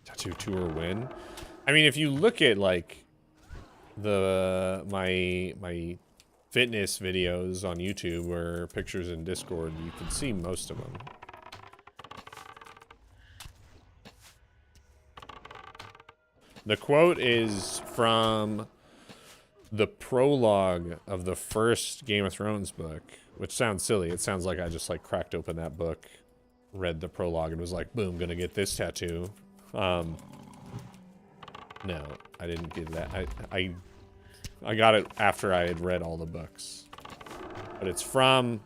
Tattoo tour win. I mean, if you look at like my fitness videos on YouTube or pictures in Discord, you can see most of them. The quote is from the prologue of the first Game of Thrones book, which sounds silly. It sounds like I just like cracked open that book, read the prologue, and was like, boom, gonna get this tattoo. No, I didn't get that. I got it after I had read all the books. But it's from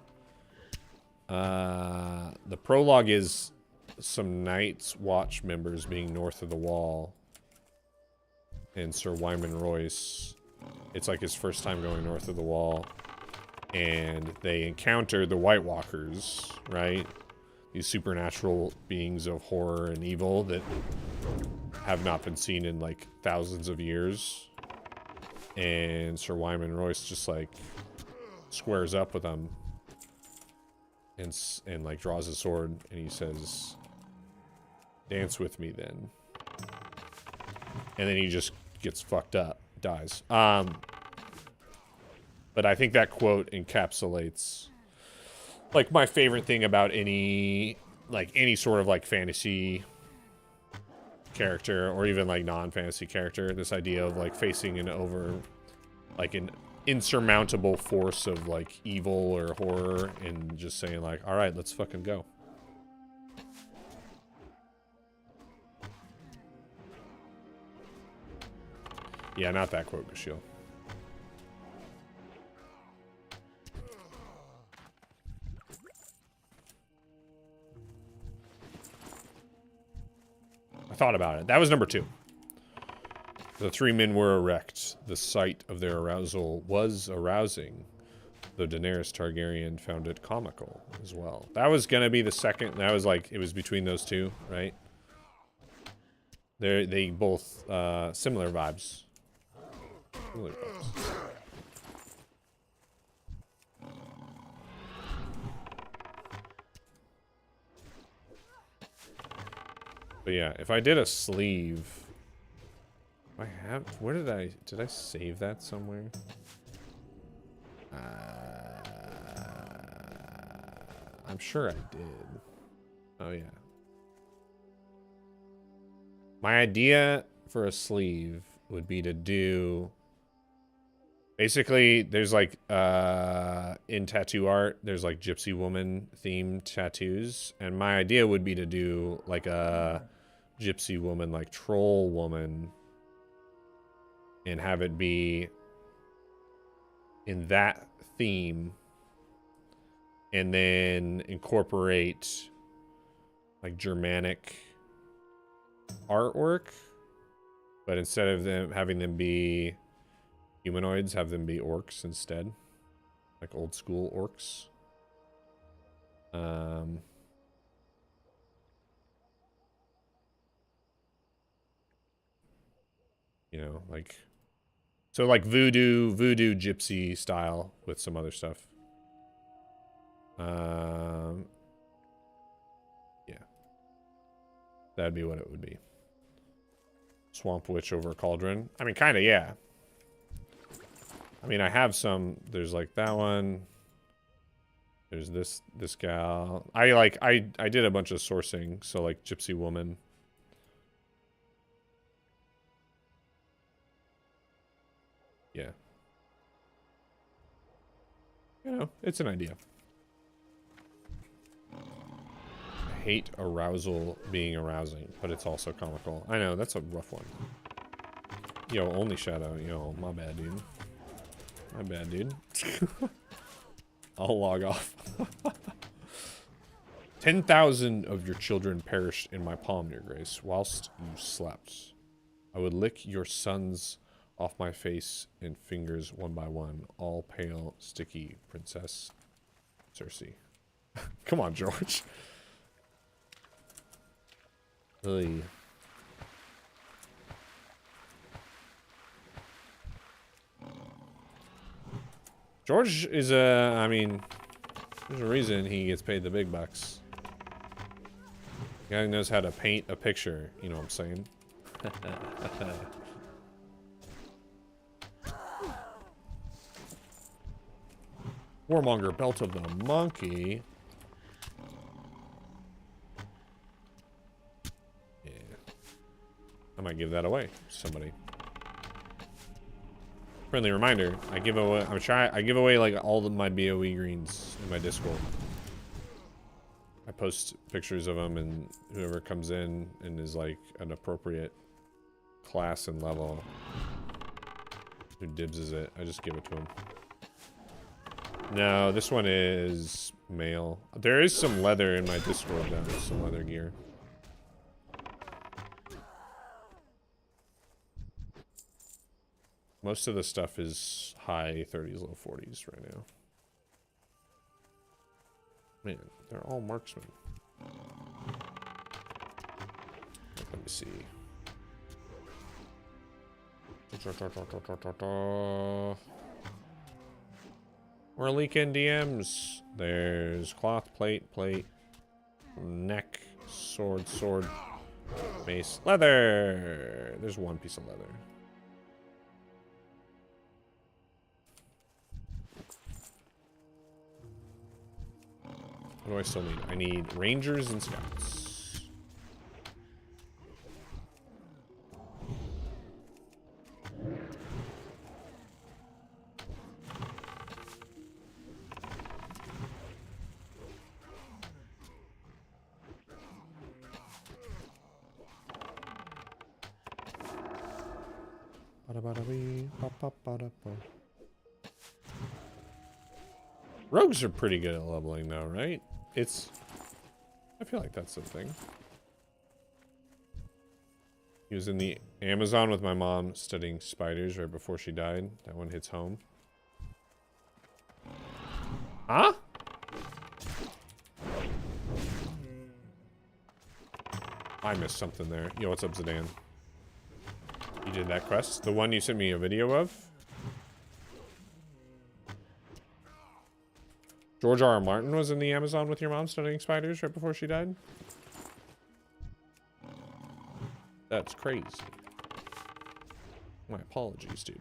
the prologue is some Night's Watch members being north of the wall. And Sir Wyman Royce, it's like his first time going north of the wall. And they encounter the White Walkers, right? These supernatural beings of horror and evil that have not been seen in like thousands of years. And Sir Wyman Royce just like squares up with them and like draws his sword and he says, "Dance with me then." And then he just gets fucked up, dies. But I think that quote encapsulates like my favorite thing about any sort of like fantasy character or even like non-fantasy character. This idea of like facing an insurmountable force of like evil or horror and just saying like, all right, let's fucking go. Yeah, not that quote, Gashil. I thought about it. That was number 2. The 3 men were erect. The sight of their arousal was arousing, though Daenerys Targaryen found it comical as well. That was gonna be the second. That was like, it was between those two, right? They both, similar vibes. Similar vibes. But yeah, if I did a sleeve, where did I save that somewhere? I'm sure I did. Oh yeah. My idea for a sleeve would be to do, basically there's like, in tattoo art, there's like gypsy woman themed tattoos. And my idea would be to do like a gypsy woman, like troll woman, and have it be in that theme, and then incorporate like Germanic artwork, but instead of them having them be humanoids, have them be orcs instead, like old school orcs. You know, like, so like voodoo gypsy style with some other stuff. Yeah, that'd be what it would be. Swamp witch over cauldron. I mean, kind of, yeah. I mean, I have some. There's like that one. There's this gal. I did a bunch of sourcing, so like gypsy woman. Yeah. You know, it's an idea. I hate arousal being arousing, but it's also comical. I know, that's a rough one. Yo, only shadow. Yo, my bad, dude. My bad, dude. I'll log off. 10,000 of your children perished in my palm, your grace, whilst you slept. I would lick your sons off my face and fingers one by one, all pale, sticky, Princess Cersei. Come on, George. Ugh. George is I mean, there's a reason he gets paid the big bucks. The guy knows how to paint a picture, you know what I'm saying? Warmonger, belt of the monkey. Yeah. I might give that away to somebody. Friendly reminder, I give away like all of my BOE greens in my Discord. I post pictures of them, and whoever comes in and is like an appropriate class and level, who dibses it, I just give it to him. No, this one is male. There is some leather in my Discord though, there's some leather gear. Most of the stuff is high 30s, low 40s right now. Man, they're all marksmen. Let me see. We're leaking DMs. There's cloth, plate, neck, sword, mace, leather. There's one piece of leather. What do I still need? I need rangers and scouts. Rogues are pretty good at leveling though, right? I feel like that's the thing. He was in the Amazon with my mom studying spiders right before she died. That one hits home. Huh? I missed something there. Yo, what's up, Zidane? You did that quest? The one you sent me a video of? George R. R. Martin was in the Amazon with your mom studying spiders right before she died? That's crazy. My apologies, dude.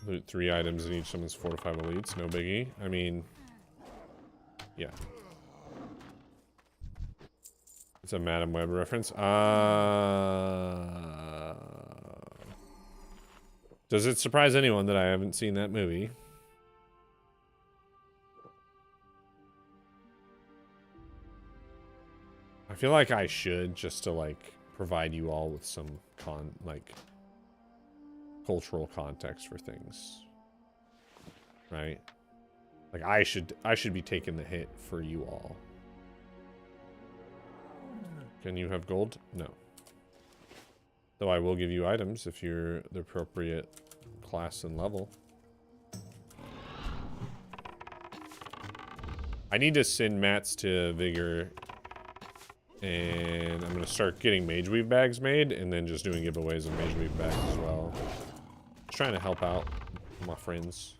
Loot 3 items in each summons 4 to 5 elites. No biggie. I mean, yeah. It's a Madam Web reference. Does it surprise anyone that I haven't seen that movie? I feel like I should, just to like provide you all with some cultural context for things. Right? Like, I should be taking the hit for you all. Can you have gold? No. Though I will give you items if you're the appropriate class and level. I need to send mats to Vigor. And I'm going to start getting Mage Weave bags made, and then just doing giveaways of Mage Weave bags as well. Just trying to help out my friends.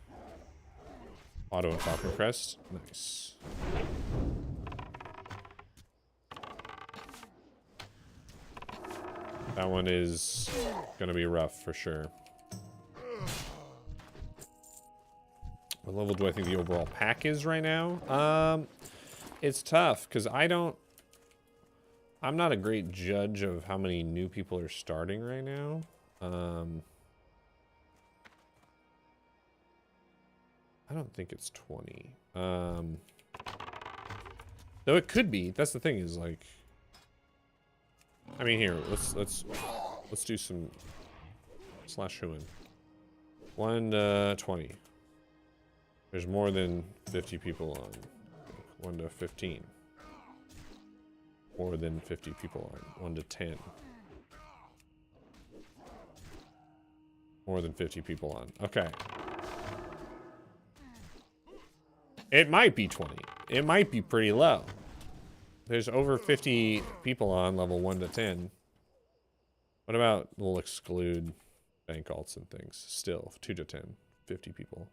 Auto and Falcon Crest. Nice. That one is going to be rough for sure. What level do I think the overall pack is right now? It's tough because I'm not a great judge of how many new people are starting right now. I don't think it's 20. Though it could be. That's the thing is like, I mean, here, let's do some slash whoin. 1 to 20. There's more than 50 people on. 1 to 15. More than 50 people on. 1 to 10. More than 50 people on. Okay. It might be 20. It might be pretty low. There's over 50 people on level 1 to 10. What about, we'll exclude bank alts and things. Still, 2 to 10. 50 people.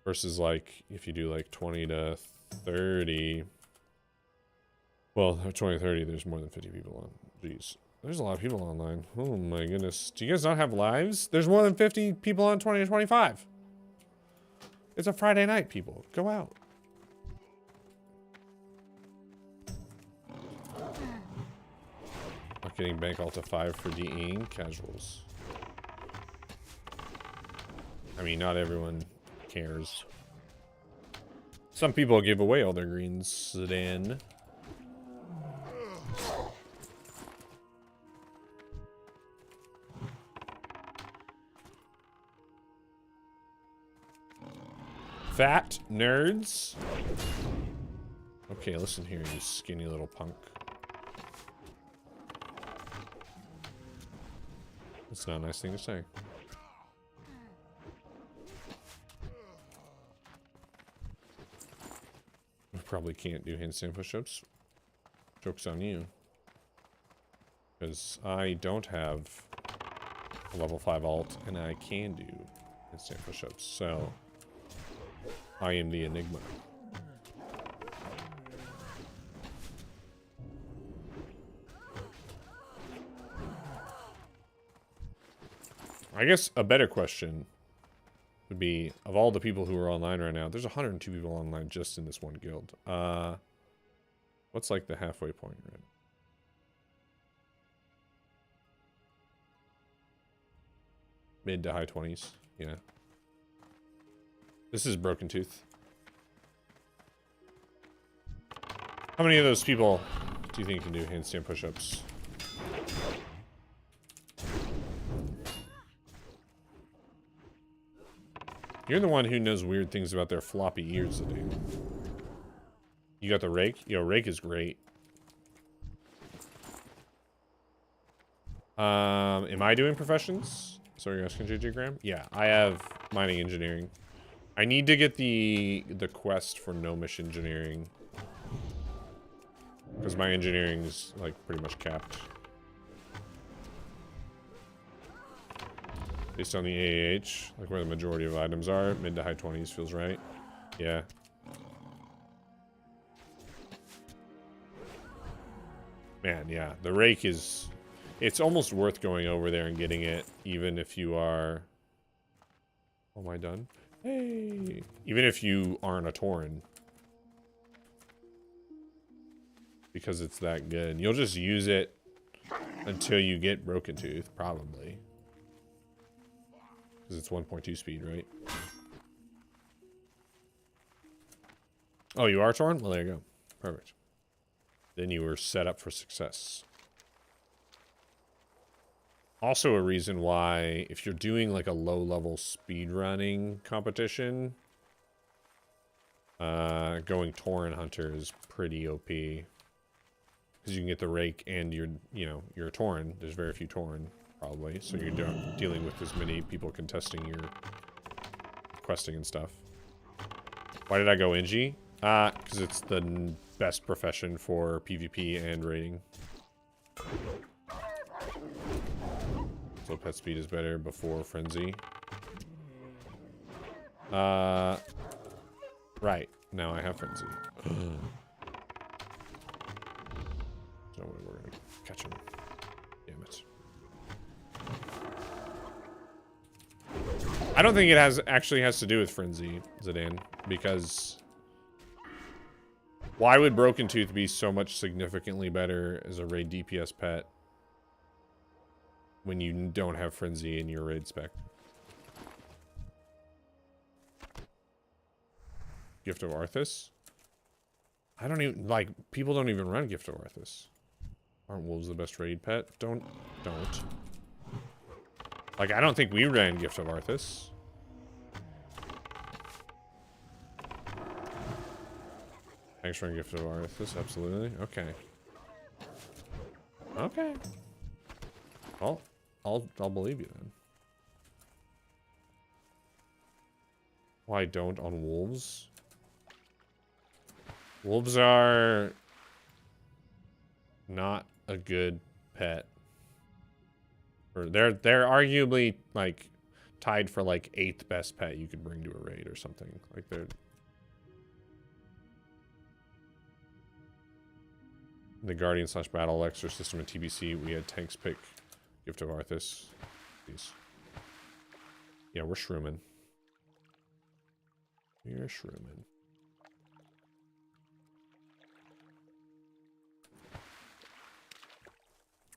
Versus like, if you do like 20 to 30. Well, 20 to 30, there's more than 50 people on. Jeez. There's a lot of people online. Oh my goodness. Do you guys not have lives? There's more than 50 people on 20 to 25. It's a Friday night, people. Go out. Not getting bank alt to 5 for DEing casuals. I mean, not everyone cares. Some people give away all their greens then. Fat nerds. Okay, listen here, you skinny little punk. That's not a nice thing to say. We probably can't do handstand push-ups. Joke's on you. Because I don't have a level 5 alt, and I can do handstand push-ups, so I am the enigma. I guess a better question would be, of all the people who are online right now, there's 102 people online just in this one guild. What's like the halfway point, right? Mid to high 20s, yeah. This is Broken Tooth. How many of those people do you think can do handstand push-ups? You're the one who knows weird things about their floppy ears, dude. You got the rake? Yo, rake is great. Am I doing professions? Sorry, you're asking JJ Graham? Yeah, I have mining engineering. I need to get the quest for gnomish engineering. Because my engineering is, like, pretty much capped. Based on the AAH, like where the majority of items are, mid to high 20s feels right. Yeah. Man, yeah, the rake is... It's almost worth going over there and getting it, even if you are... Oh, am I done? Hey! Even if you aren't a Tauren. Because it's that good. You'll just use it until you get Broken Tooth, probably. Because it's 1.2 speed, right? Oh, you are Tauren? Well, there you go. Perfect. Then you were set up for success. Also a reason why, if you're doing like a low-level speedrunning competition, Going Tauren Hunter is pretty OP. Because you can get the Rake and you're a Tauren. There's very few Tauren, probably. So you're dealing with as many people contesting your questing and stuff. Why did I go Inji? Because it's the best profession for PvP and raiding. So pet speed is better before Frenzy. Right. Now I have Frenzy. No way we're gonna catch him. Damn it. I don't think it actually has to do with Frenzy, Zidane, because why would Broken Tooth be so much significantly better as a raid DPS pet when you don't have Frenzy in your raid spec? Gift of Arthas? I don't even, like, people don't even run Gift of Arthas. Aren't wolves the best raid pet? Don't. Like, I don't think we ran Gift of Arthas. Thanks for Gift of Arthas, absolutely. Okay. Okay. Well, I'll believe you then. Why don't on wolves? Wolves are not a good pet. Or they're arguably like tied for like 8th best pet you could bring to a raid or something. Like they're the Guardian / Battle Elixir system at TBC. We had tanks pick Gift of Arthas. Jeez. Yeah, we're shrooming. We're shrooming.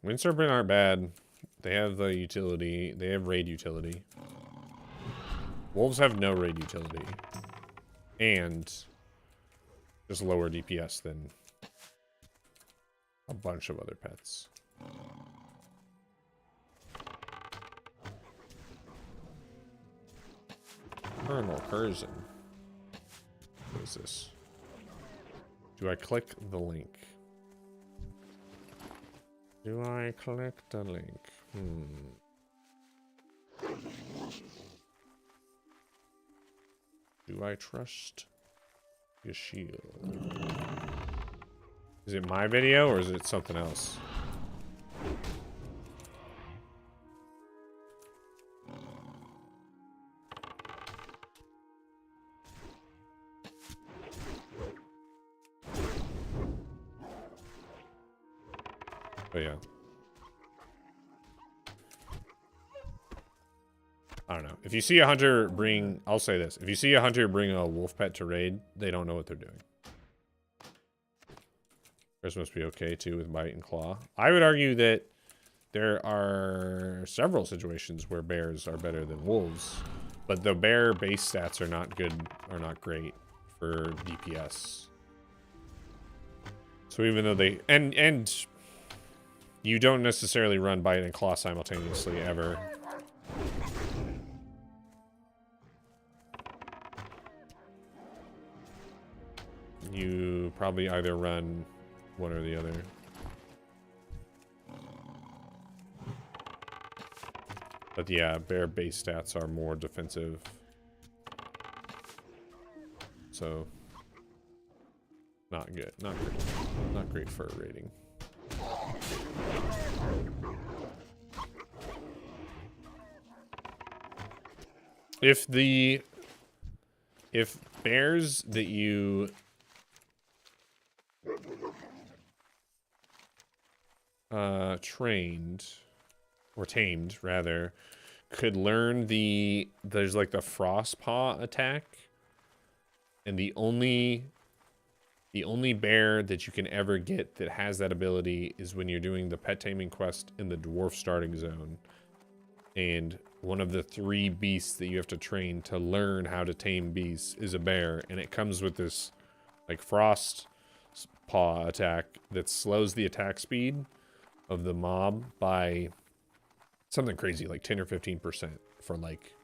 Wind Serpent aren't bad. They have the utility. They have raid utility. Wolves have no raid utility. And just lower DPS than a bunch of other pets. Colonel Curzon. What is this? Do I click the link? Do I click the link? Do I trust your shield? Is it my video or is it something else? But yeah. I don't know. If you see a hunter bring... I'll say this. If you see a hunter bring a wolf pet to raid, they don't know what they're doing. Bears must be okay, too, with bite and claw. I would argue that there are several situations where bears are better than wolves. But the bear base stats are not good, or not great for DPS. So even though they... And you don't necessarily run bite and claw simultaneously, ever. You probably either run one or the other. But yeah, bear base stats are more defensive. So, not good. Not great. Not great for a rating. If bears that you trained or tamed rather could learn there's like the frost paw attack, and the only bear that you can ever get that has that ability is when you're doing the pet taming quest in the dwarf starting zone, and one of the 3 beasts that you have to train to learn how to tame beasts is a bear, and it comes with this like frost paw attack that slows the attack speed of the mob by something crazy, like 10 or 15% for like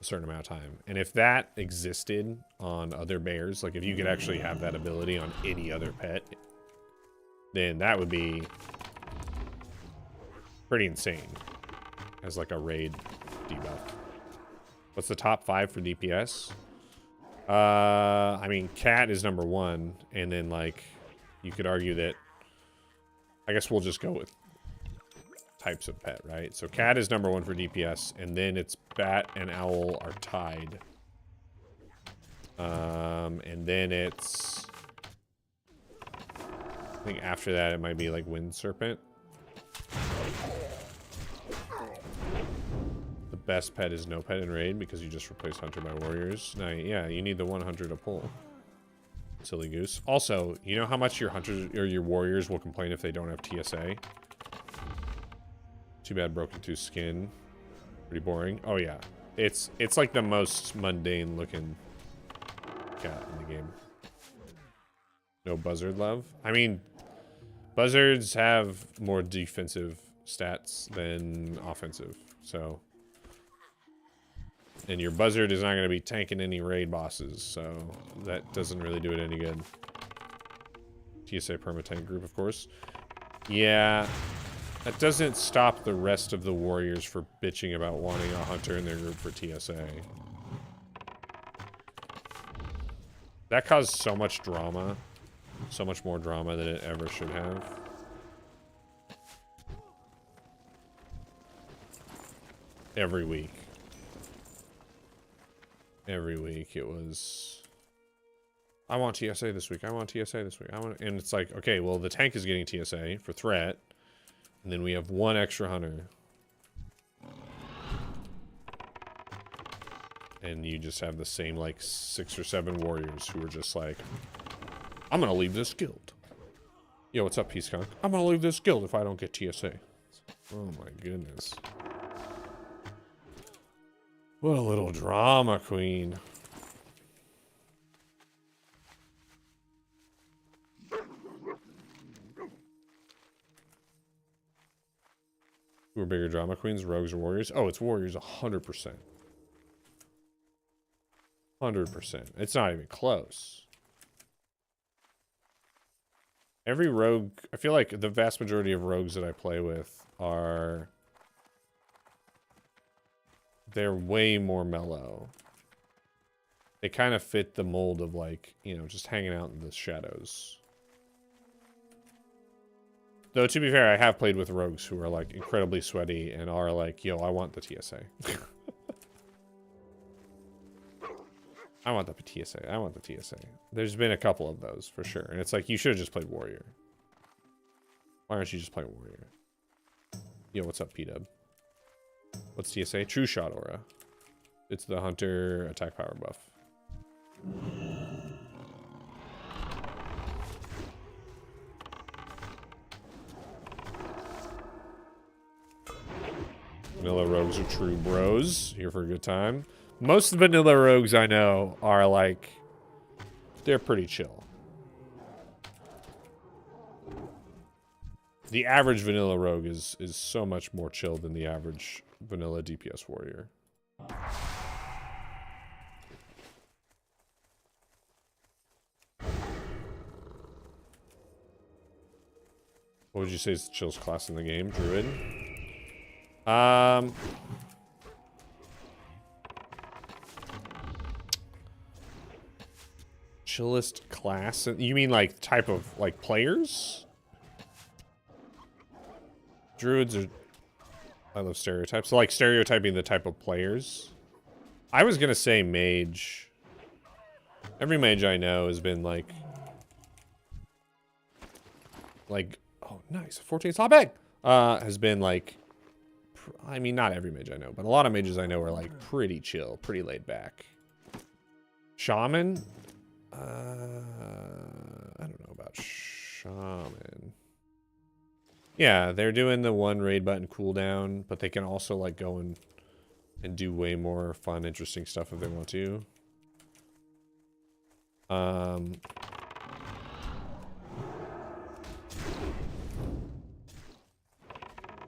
a certain amount of time. And if that existed on other bears, like if you could actually have that ability on any other pet, then that would be pretty insane as like a raid debuff. What's the top 5 for DPS? I mean, cat is number 1, and then like you could argue that, I guess we'll just go with types of pet, right? So cat is number 1 for DPS, and then it's bat and owl are tied. And then it's, I think after that it might be like wind serpent. The best pet is no pet in raid because you just replace hunter by warriors. Now, yeah, you need the 100 to pull. Silly goose. Also, you know how much your hunters or your warriors will complain if they don't have TSA? Too bad broken tooth skin. Pretty boring. Oh yeah, it's like the most mundane looking cat in the game. No buzzard love. I mean, buzzards have more defensive stats than offensive, so. And your buzzard is not going to be tanking any raid bosses, so that doesn't really do it any good. TSA permatank group, of course. Yeah, that doesn't stop the rest of the warriors for bitching about wanting a hunter in their group for TSA. That caused so much drama. So much more drama than it ever should have. Every week. Every week it was, I want TSA this week, I want TSA this week, I want, and it's like, okay, well the tank is getting TSA for threat, and then we have 1 extra hunter. And you just have the same like 6 or 7 warriors who are just like, I'm gonna leave this guild. Yo, what's up, Peace Conk? I'm gonna leave this guild if I don't get TSA. Oh my goodness. What a little drama queen. Who are bigger drama queens, rogues or warriors? Oh, it's warriors 100%. 100%. It's not even close. Every rogue, I feel like the vast majority of rogues that I play with are, they're way more mellow. They kind of fit the mold of like, you know, just hanging out in the shadows. Though to be fair, I have played with rogues who are like incredibly sweaty and are like, yo, I want the TSA. I want the TSA. I want the TSA. There's been a couple of those for sure. And it's like, you should have just played warrior. Why aren't you just playing warrior? Yo, what's up, P-Dub? What's TSA? True shot aura. It's the hunter attack power buff. Vanilla rogues are true bros. Here for a good time. Most vanilla rogues I know are like, they're pretty chill. The average vanilla rogue is so much more chill than the average vanilla DPS warrior. What would you say is the chillest class in the game? Druid? Chillest class? You mean like type of like players? Druids are, I love stereotypes. So like stereotyping the type of players. I was gonna say mage. Every mage I know has been like, oh nice, 14 slot bag. Has been like, I mean not every mage I know, but a lot of mages I know are like pretty chill, pretty laid back. Shaman? I don't know about shaman. Yeah, they're doing the 1 raid button cooldown, but they can also like go and do way more fun, interesting stuff if they want to.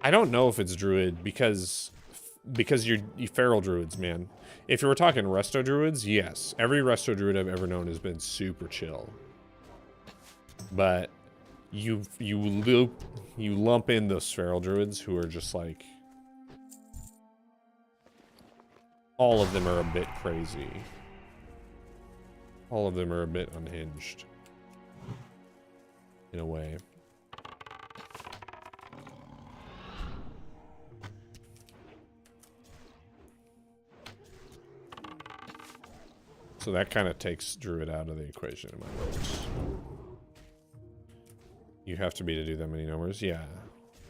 I don't know if it's druid because because you feral druids, man. If you were talking resto druids, yes. Every resto druid I've ever known has been super chill. But you lump in those feral druids who are just like, all of them are a bit crazy. All of them are a bit unhinged. In a way. So that kind of takes druid out of the equation in my words. You have to be to do that many numbers? Yeah.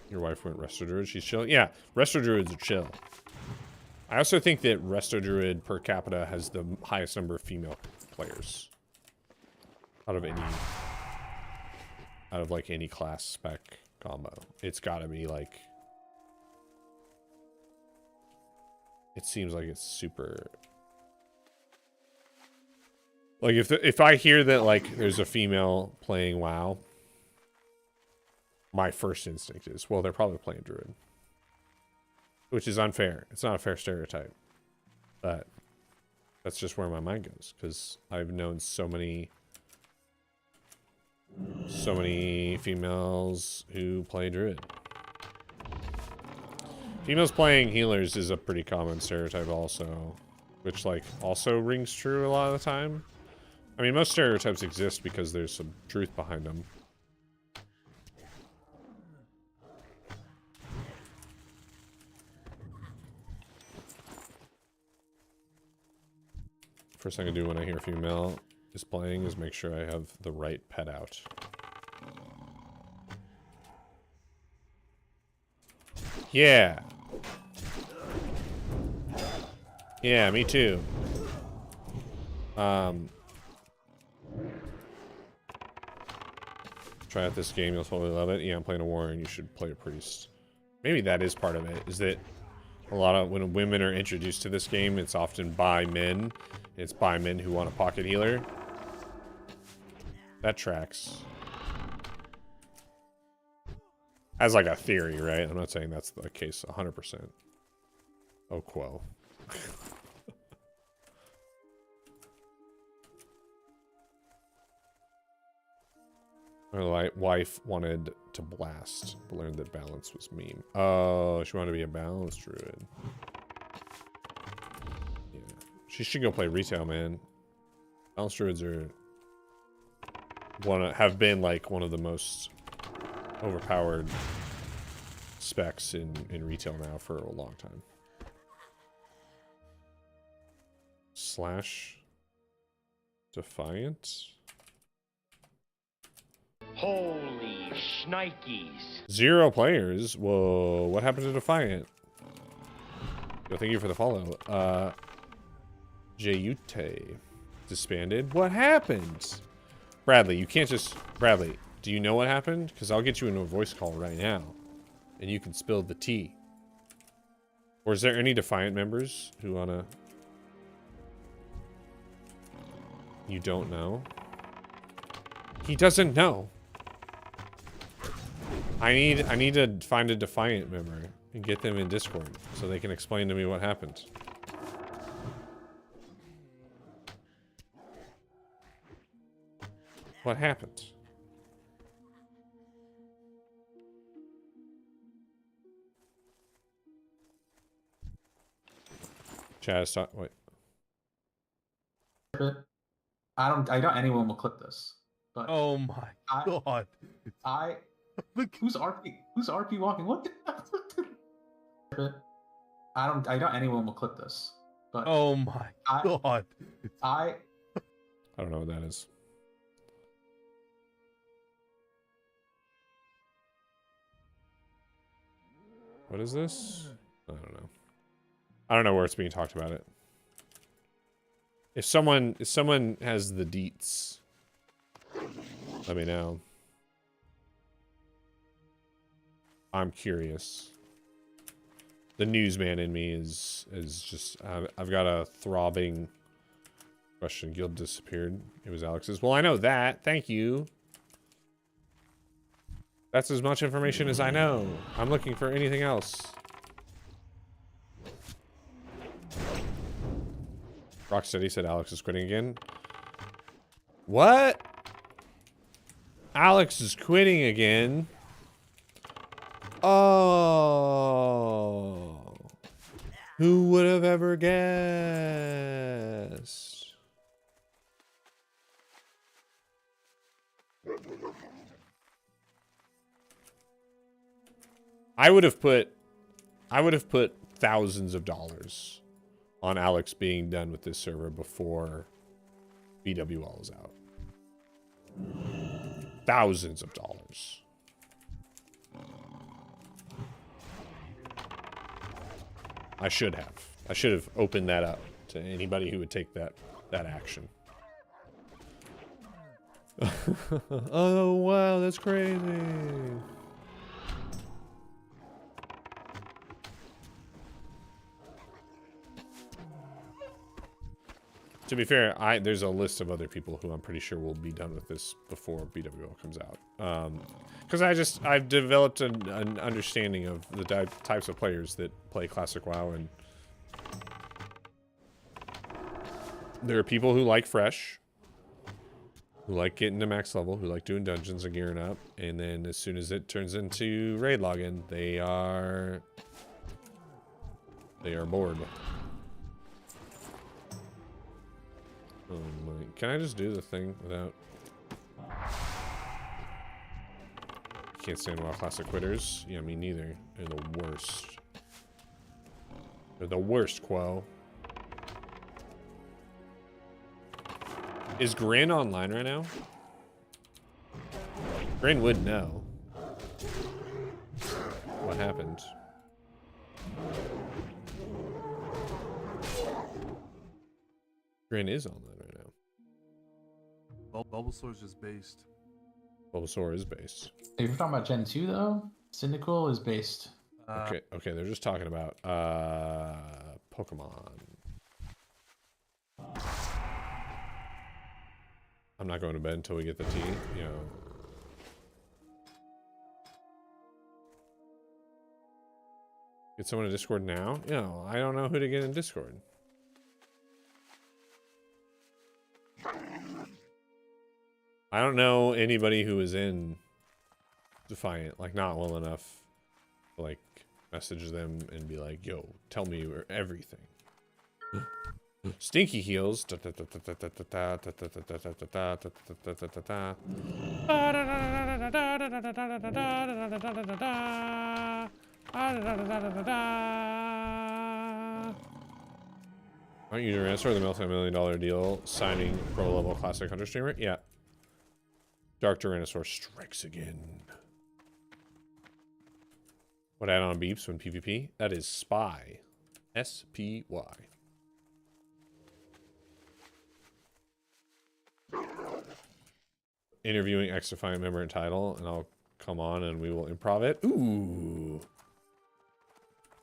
Your wife went resto druid, she's chill? Yeah, resto druids are chill. I also think that resto druid per capita has the highest number of female players. Out of like any class spec combo. It's gotta be like, it seems like it's super, like if I hear that like there's a female playing WoW, my first instinct is, well, they're probably playing druid. Which is unfair. It's not a fair stereotype. But that's just where my mind goes, because I've known so many females who play druid. Females playing healers is a pretty common stereotype also, which like also rings true a lot of the time. I mean, most stereotypes exist because there's some truth behind them. First thing I do when I hear female is playing is make sure I have the right pet out. Yeah. Yeah, me too. Try out this game, you'll totally love it. Yeah, I'm playing a warrior and you should play a priest. Maybe that is part of it, is that a lot of when women are introduced to this game, it's often by men. It's by men who want a pocket healer. That tracks. As like a theory, right? I'm not saying that's the case 100%. Oh, quo. My wife wanted to blast, but learned that balance was meme. Oh, she wanted to be a balanced druid. Yeah. She should go play retail, man. Balanced druids are have been like one of the most overpowered specs in retail now for a long time. Slash Defiant. Holy shnikes. 0 players. Whoa, what happened to Defiant? Yo, thank you for the follow. Jayute disbanded. What happened? Bradley, you can't just... Bradley, do you know what happened? Because I'll get you into a voice call right now. And you can spill the tea. Or is there any Defiant members who wanna... You don't know? He doesn't know. I need to find a Defiant member and get them in Discord so they can explain to me what happened. What happened? Chad, stop. Wait. I doubt anyone will clip this. But oh my god! Who's RP? Who's RP walking? What? I doubt anyone will clip this. But oh my god! I don't know what that is. What is this? I don't know. I don't know where it's being talked about it. If someone has the deets, let me know. I'm curious. The newsman in me is just I've got a throbbing question. Guild disappeared. It was Alex's. Well, I know that. Thank you. That's as much information as I know. I'm looking for anything else. Rocksteady said Alex is quitting again. What? Alex is quitting again. Oh. Who would have ever guessed? I would have put thousands of dollars on Alex being done with this server before BWL is out. Thousands of dollars. I should have. I should have opened that up to anybody who would take that action. Oh wow, that's crazy. To be fair, there's a list of other people who I'm pretty sure will be done with this before BWL comes out. Because I've developed an understanding of the types of players that play Classic WoW, and there are people who like fresh, who like getting to max level, who like doing dungeons and gearing up, and then as soon as it turns into raid login, they are bored. Oh my, can I just do the thing without... Can't stand WoW Classic quitters. Yeah, me neither. They're the worst. They're the worst, Quo. Is Grin online right now? Grin would know. What happened? Grin is online right now. Bulbasaur's just based. Bulbasaur is based. If you're talking about Gen 2 though, Cyndaquil is based. Okay, they're just talking about Pokemon. I'm not going to bed until we get the tea, you know. Get someone to Discord now? No, I don't know who to get in Discord. I don't know anybody who is in Defiant, like not well enough to like message them and be like, yo, tell me everything. Stinky heels. Aren't you Tyrannosaur, the multi-million-dollar deal signing pro-level classic hunter streamer? Yeah. Dark Tyrannosaur strikes again. What add-on beeps when PvP? That is Spy. S-P-Y. Interviewing X-Defiant member and title, and I'll come on and we will improv it. Ooh.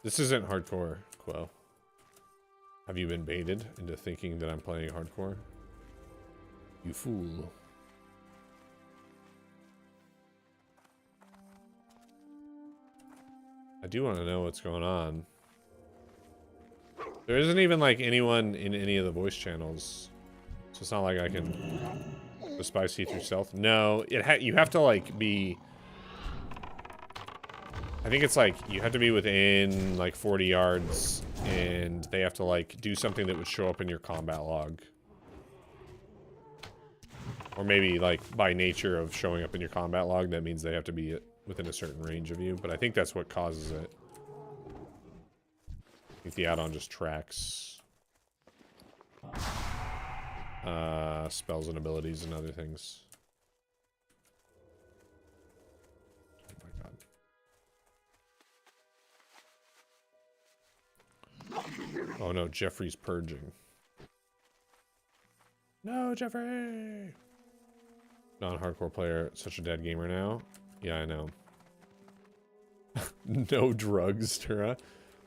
This isn't hardcore, Quo. Have you been baited into thinking that I'm playing hardcore? You fool. I do want to know what's going on. There isn't even like anyone in any of the voice channels. So it's not like I can spy see through stealth. No, you have to like be... I think it's like you have to be within like 40 yards and they have to like do something that would show up in your combat log. Or maybe like by nature of showing up in your combat log, that means they have to be within a certain range of you, but I think that's what causes it. I think the add-on just tracks spells and abilities and other things. Oh my god. Oh no, Jeffrey's purging. No, Jeffrey! Non-hardcore player, such a dead gamer now. Yeah, I know. No drugs, Tura.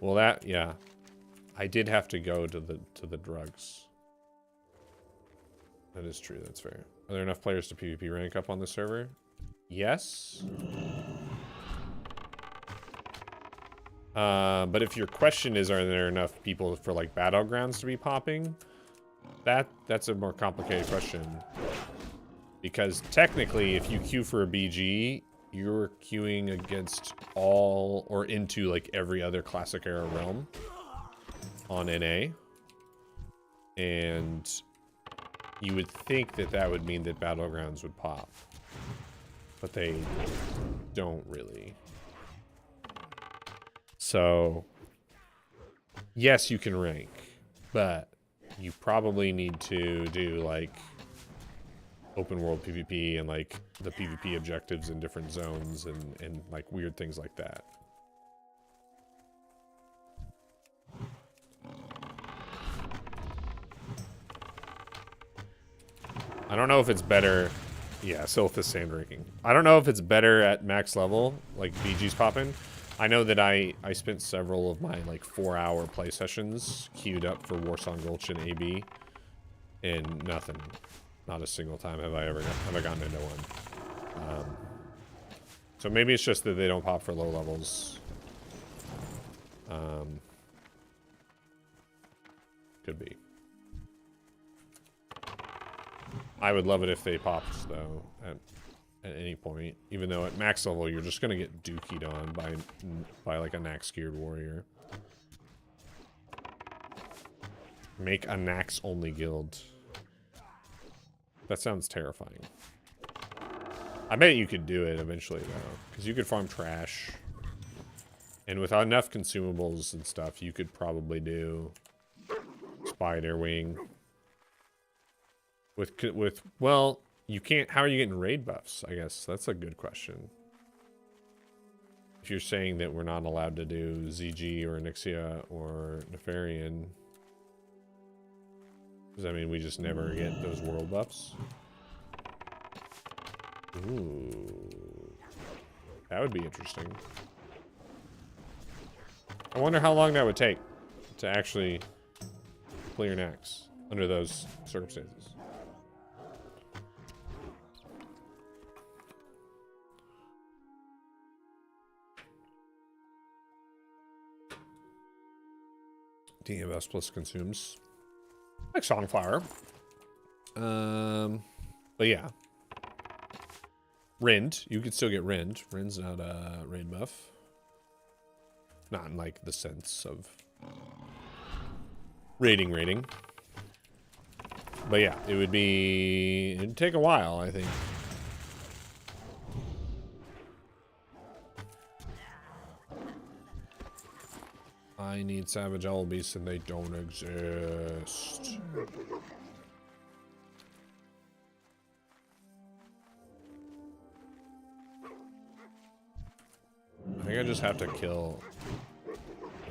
Well, that, yeah. I did have to go to the drugs. That is true, that's fair. Are there enough players to PvP rank up on the server? Yes. But if your question is, are there enough people for like battlegrounds to be popping? That's a more complicated question. Because technically, if you queue for a BG, you're queuing against all or into like every other classic era realm on NA. And you would think that that would mean that Battlegrounds would pop. But they don't really. So, yes, you can rank, but you probably need to do like open world PvP and like the PvP objectives in different zones and like weird things like that. I don't know if it's better. Yeah, Sylphus sand raking. I don't know if it's better at max level, like BG's popping. I know that I spent several of my like 4-hour play sessions queued up for Warsong Gulch and AB, and nothing. Not a single time have I gotten into one. So maybe it's just that they don't pop for low levels. Could be. I would love it if they popped though at any point. Even though at max level you're just gonna get dookied on by like a Nax geared warrior. Make a Nax only guild. That sounds terrifying. I bet you could do it eventually though, because you could farm trash, and with enough consumables and stuff, you could probably do Spider Wing. With well, you can't. How are you getting raid buffs? I guess that's a good question. If you're saying that we're not allowed to do ZG or Onyxia or Nefarian. Does that mean we just never get those world buffs? Ooh. That would be interesting. I wonder how long that would take to actually clear Nax under those circumstances. DMS plus consumes. Like Songflower. But yeah. Rend. You could still get Rend. Rend's not a raid buff. Not in like the sense of rating. But yeah, it'd take a while, I think. I need Savage Owl Beasts and they don't exist. I think I just have to kill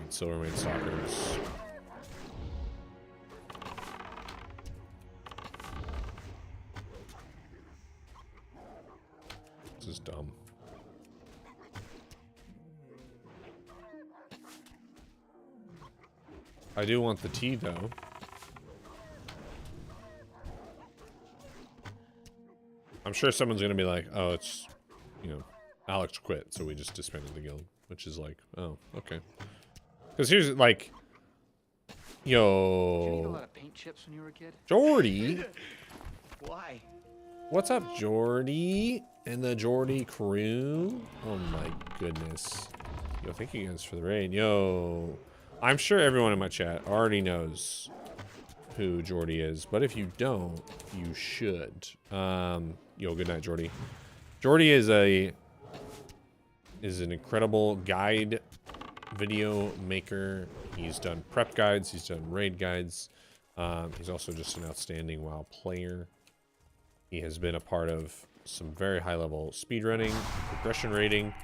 Silvermane Stalkers. This is dumb. I do want the tea, though. I'm sure someone's gonna be like, oh, it's, you know, Alex quit, so we just disbanded the guild. Which is like, oh, okay. Because here's, like, yo... Did you eat a lot of paint chips when you were a kid? Jordy! Why? What's up, Jordy? And the Jordy crew? Oh my goodness. Yo, thank you guys for the raid. Yo... I'm sure everyone in my chat already knows who Jordy is, but if you don't, you should. Yo, good night, Jordy. Jordy is an incredible guide video maker. He's done prep guides, he's done raid guides. He's also just an outstanding WoW player. He has been a part of some very high-level speedrunning, progression rating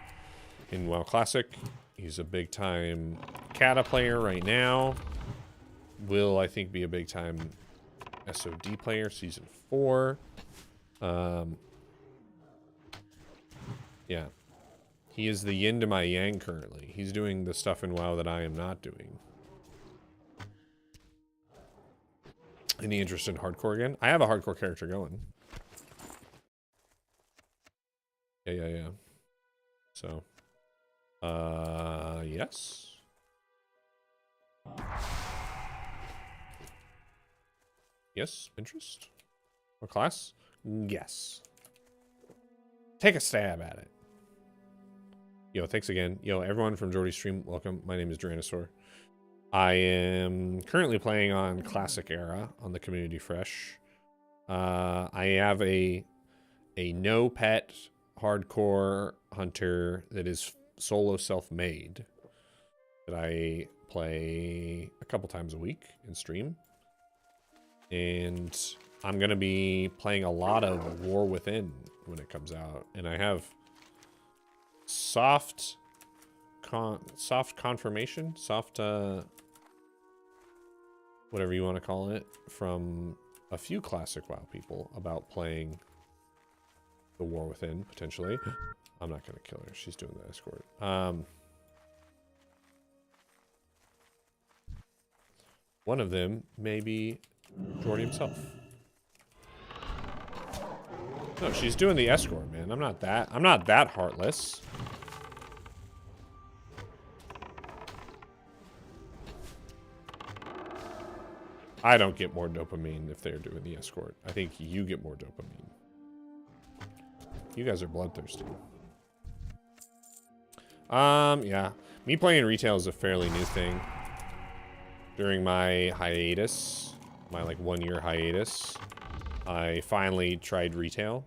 in WoW Classic. He's a big-time Kata player right now. Will, I think, be a big-time SOD player, Season 4. Yeah. He is the yin to my yang currently. He's doing the stuff in WoW that I am not doing. Any interest in hardcore again? I have a hardcore character going. Yeah. So... yes. Yes, interest? Or class? Yes. Take a stab at it. Yo, thanks again. Yo, everyone from Jordy's stream, welcome. My name is Duranosaur. I am currently playing on Classic Era on the Community Fresh. I have a no pet hardcore hunter that is solo self-made that I play a couple times a week in stream. And I'm going to be playing a lot of War Within when it comes out. And I have soft confirmation, whatever you want to call it, from a few classic WoW people about playing the War Within, potentially. I'm not going to kill her. She's doing the escort. One of them may be Jordy himself. No, she's doing the escort, man. I'm not that heartless. I don't get more dopamine if they're doing the escort. I think you get more dopamine. You guys are bloodthirsty. Yeah. Me playing retail is a fairly new thing. During my hiatus, my like 1-year hiatus, I finally tried retail.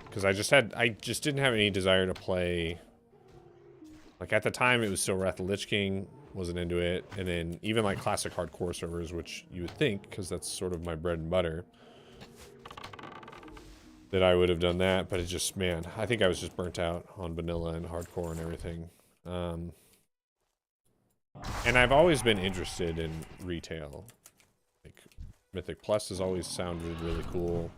Because I just didn't have any desire to play. Like at the time it was still Wrath of the Lich King, wasn't into it. And then even like classic hardcore servers, which you would think, because that's sort of my bread and butter, that I would have done that, but it just, man, I think I was just burnt out on vanilla and hardcore and everything. And I've always been interested in retail. Like, Mythic Plus has always sounded really cool.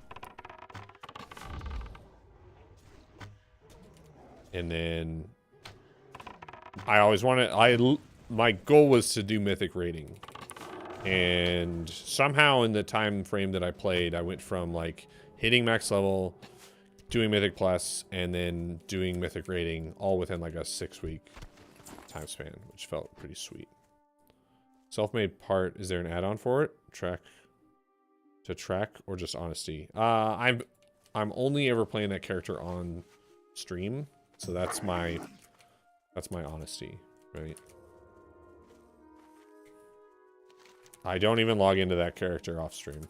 And then I always wanted, my goal was to do Mythic rating. And somehow in the time frame that I played, I went from like hitting max level, doing Mythic Plus, and then doing Mythic rating all within like a 6-week time span, which felt pretty sweet. Self-made part, is there an add-on for it? Track or just honesty? I'm only ever playing that character on stream, so that's my honesty, right? I don't even log into that character off stream.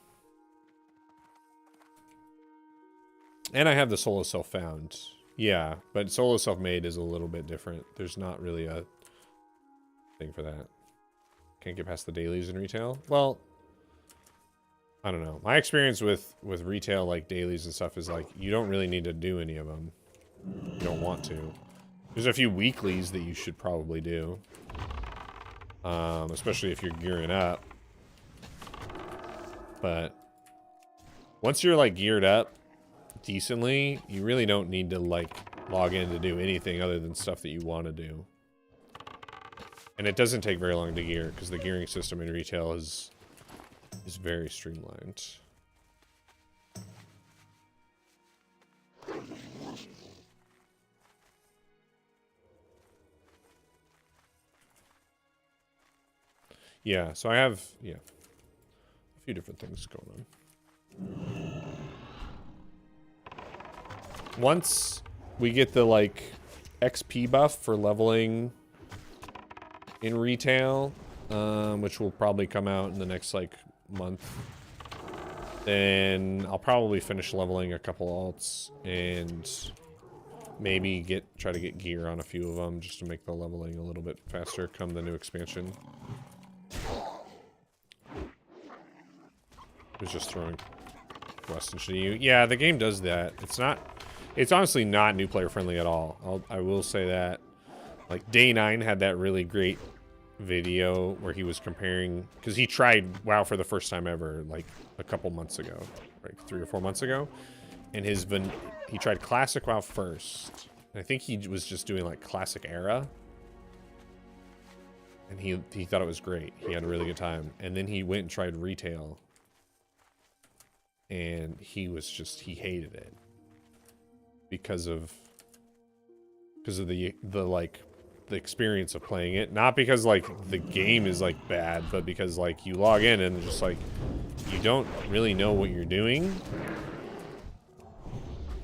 And I have the solo self-found. Yeah, but solo self-made is a little bit different. There's not really a thing for that. Can't get past the dailies in retail? Well, I don't know. My experience with retail, like dailies and stuff, is like, you don't really need to do any of them. You don't want to. There's a few weeklies that you should probably do. Especially if you're gearing up. But once you're like geared up decently, you really don't need to like log in to do anything other than stuff that you want to do. And it doesn't take very long to gear because the gearing system in retail is very streamlined. Yeah, so I have, yeah, a few different things going on. Once we get the, like, XP buff for leveling in retail, which will probably come out in the next, like, month, then I'll probably finish leveling a couple alts and maybe try to get gear on a few of them just to make the leveling a little bit faster come the new expansion. I was just throwing questions to you. Yeah, the game does that. It's honestly not new player friendly at all. I will say that. Like, Day 9 had that really great video where he was comparing, because he tried WoW for the first time ever, like a couple months ago, like 3 or 4 months ago, and he tried classic WoW first. And I think he was just doing like classic era, and he thought it was great. He had a really good time, and then he went and tried retail, and he hated it because of the experience of playing it, not because like the game is like bad, but because like you log in and just like you don't really know what you're doing.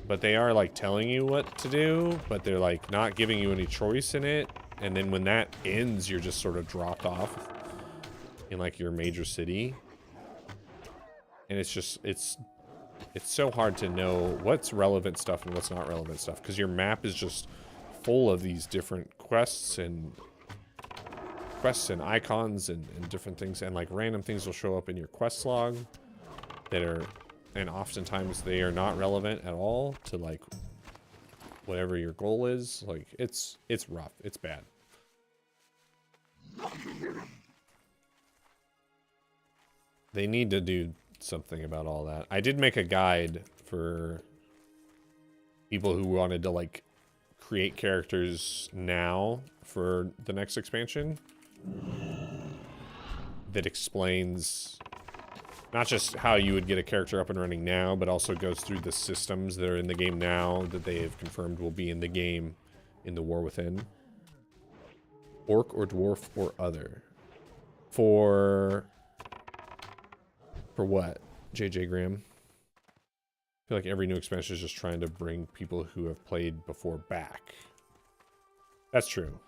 But they are like telling you what to do, but they're like not giving you any choice in it. And then when that ends, you're just sort of dropped off in like your major city. And it's just, it's so hard to know what's relevant stuff and what's not relevant stuff, because your map is just full of these different quests and icons and different things, and like random things will show up in your quest log that are, and oftentimes they are not relevant at all to like whatever your goal is. Like it's rough, it's bad. They need to do something about all that. I did make a guide for people who wanted to like create characters now for the next expansion that explains not just how you would get a character up and running now, but also goes through the systems that are in the game now that they have confirmed will be in the game in the War Within. Orc or dwarf or other. For what? JJ Graham? I feel like every new expansion is just trying to bring people who have played before back. That's true.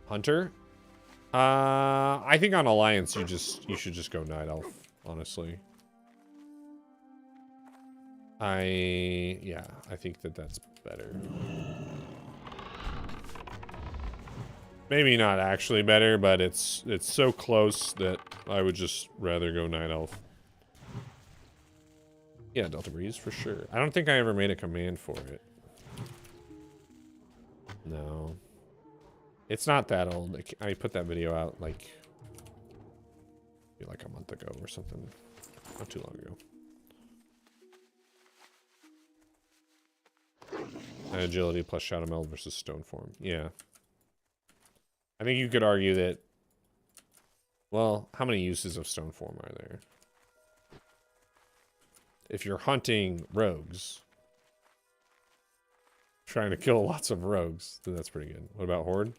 Hunter? I think on Alliance you should just go Night Elf, honestly. Yeah, I think that's better. Maybe not actually better, but it's so close that I would just rather go Night Elf. Yeah, Delta Breeze for sure. I don't think I ever made a command for it. No. It's not that old. I put that video out like a month ago or something. Not too long ago. Agility plus Shadow Meld versus Stone Form. Yeah. I think you could argue that, well, how many uses of Stone Form are there? If you're hunting rogues, trying to kill lots of rogues, then that's pretty good. What about Horde?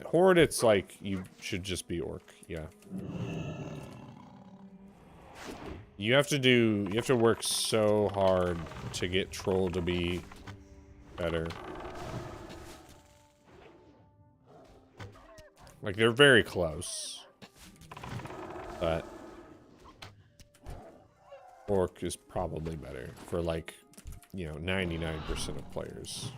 Horde, it's like you should just be Orc, yeah. You have to work so hard to get Troll to be better. Like, they're very close. But Orc is probably better for, like, you know, 99% of players.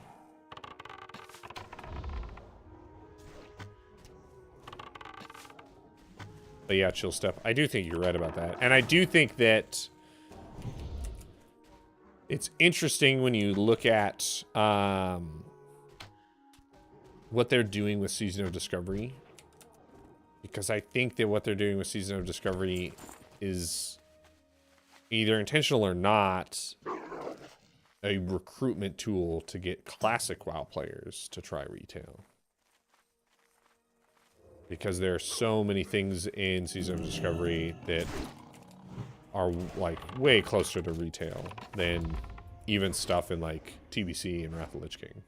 But yeah, Chill Step. I do think you're right about that. And I do think that it's interesting when you look at what they're doing with Season of Discovery. Because I think that what they're doing with Season of Discovery is either intentional or not a recruitment tool to get classic WoW players to try retail. Because there are so many things in Season of Discovery that are like way closer to retail than even stuff in like TBC and Wrath of Lich King.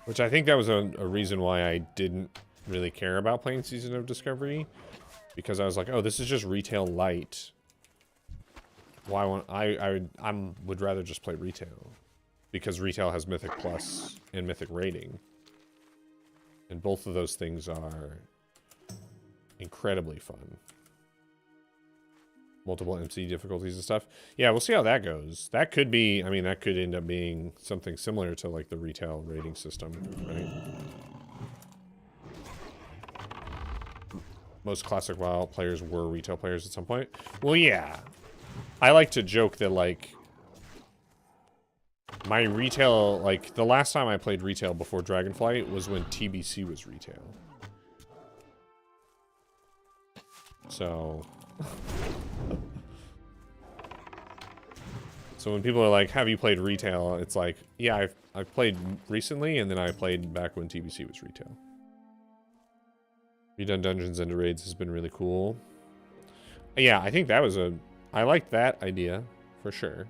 Which I think that was a reason why I didn't really care about playing Season of Discovery, because I was like, oh, this is just retail light. Why would rather just play retail, because retail has Mythic Plus and Mythic Rating, and both of those things are incredibly fun. Multiple MC difficulties and stuff. Yeah, we'll see how that goes. That could be, I mean, that could end up being something similar to like the retail rating system, right? Most classic WoW players were retail players at some point. Well, yeah. I like to joke that, like, my retail, like, the last time I played retail before Dragonflight was when TBC was retail. So... So when people are like, have you played retail? It's like, yeah, I've played recently, and then I played back when TBC was retail. Redone Dungeons and Raids has been really cool. Yeah, I think that was I liked that idea, for sure.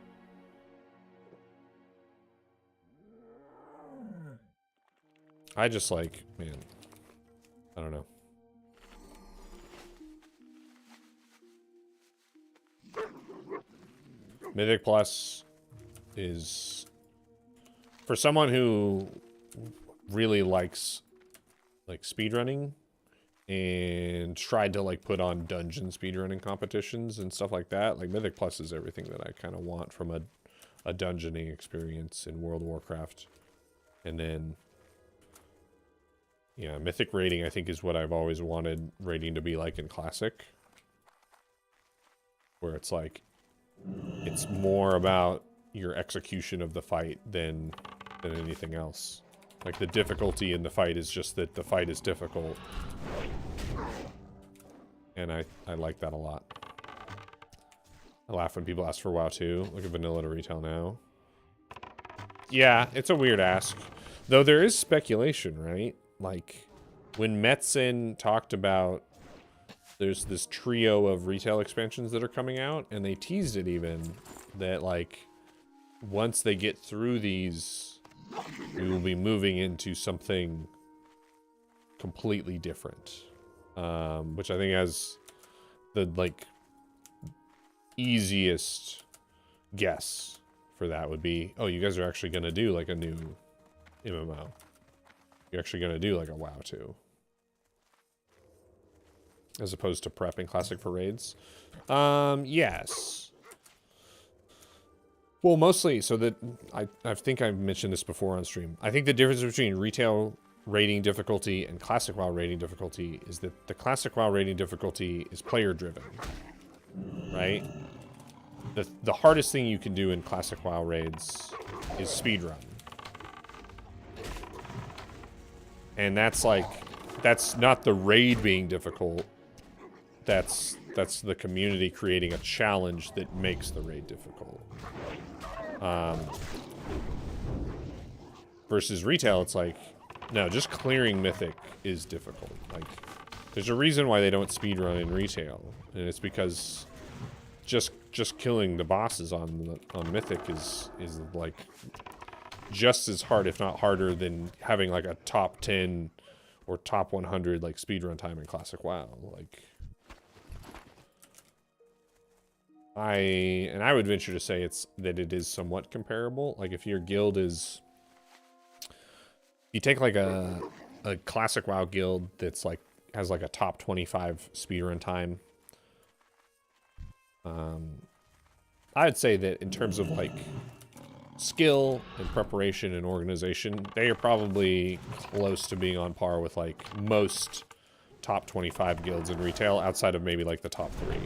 I just like, man, I don't know. Mythic Plus is, for someone who really likes like speedrunning and tried to like put on dungeon speedrunning competitions and stuff like that, like Mythic Plus is everything that I kind of want from a dungeoning experience in World of Warcraft. And then, yeah, Mythic rating I think is what I've always wanted rating to be like in Classic. Where it's like, it's more about your execution of the fight than anything else. Like the difficulty in the fight is just that the fight is difficult. And I like that a lot. I laugh when people ask for WoW 2. Look at vanilla to retail now. Yeah, it's a weird ask. Though there is speculation, right? Like, when Metzen talked about there's this trio of retail expansions that are coming out, and they teased it even, that, like, once they get through these, we will be moving into something completely different. Which I think has the, like, easiest guess for that would be, oh, you guys are actually going to do, like, a new MMO. You're actually going to do, like, a WoW 2. As opposed to prepping Classic for raids. Yes. Well, mostly, so that, I think I've mentioned this before on stream. I think the difference between retail rating difficulty and Classic WoW rating difficulty is that the Classic WoW rating difficulty is player-driven. Right? The hardest thing you can do in Classic WoW raids is speedrun. And that's like, that's not the raid being difficult. That's the community creating a challenge that makes the raid difficult. Versus retail, it's like, no, just clearing Mythic is difficult. Like, there's a reason why they don't speedrun in retail, and it's because just killing the bosses on Mythic is like just as hard, if not harder, than having like a top 10 or top 100 like speedrun time in Classic WoW. Like, I would venture to say that it is somewhat comparable. Like, if your guild is, you take like a Classic WoW guild that's like has like a top 25 speedrun time. I'd say that in terms of like skill and preparation and organization, they are probably close to being on par with like most top 25 guilds in retail, outside of maybe like the top 3.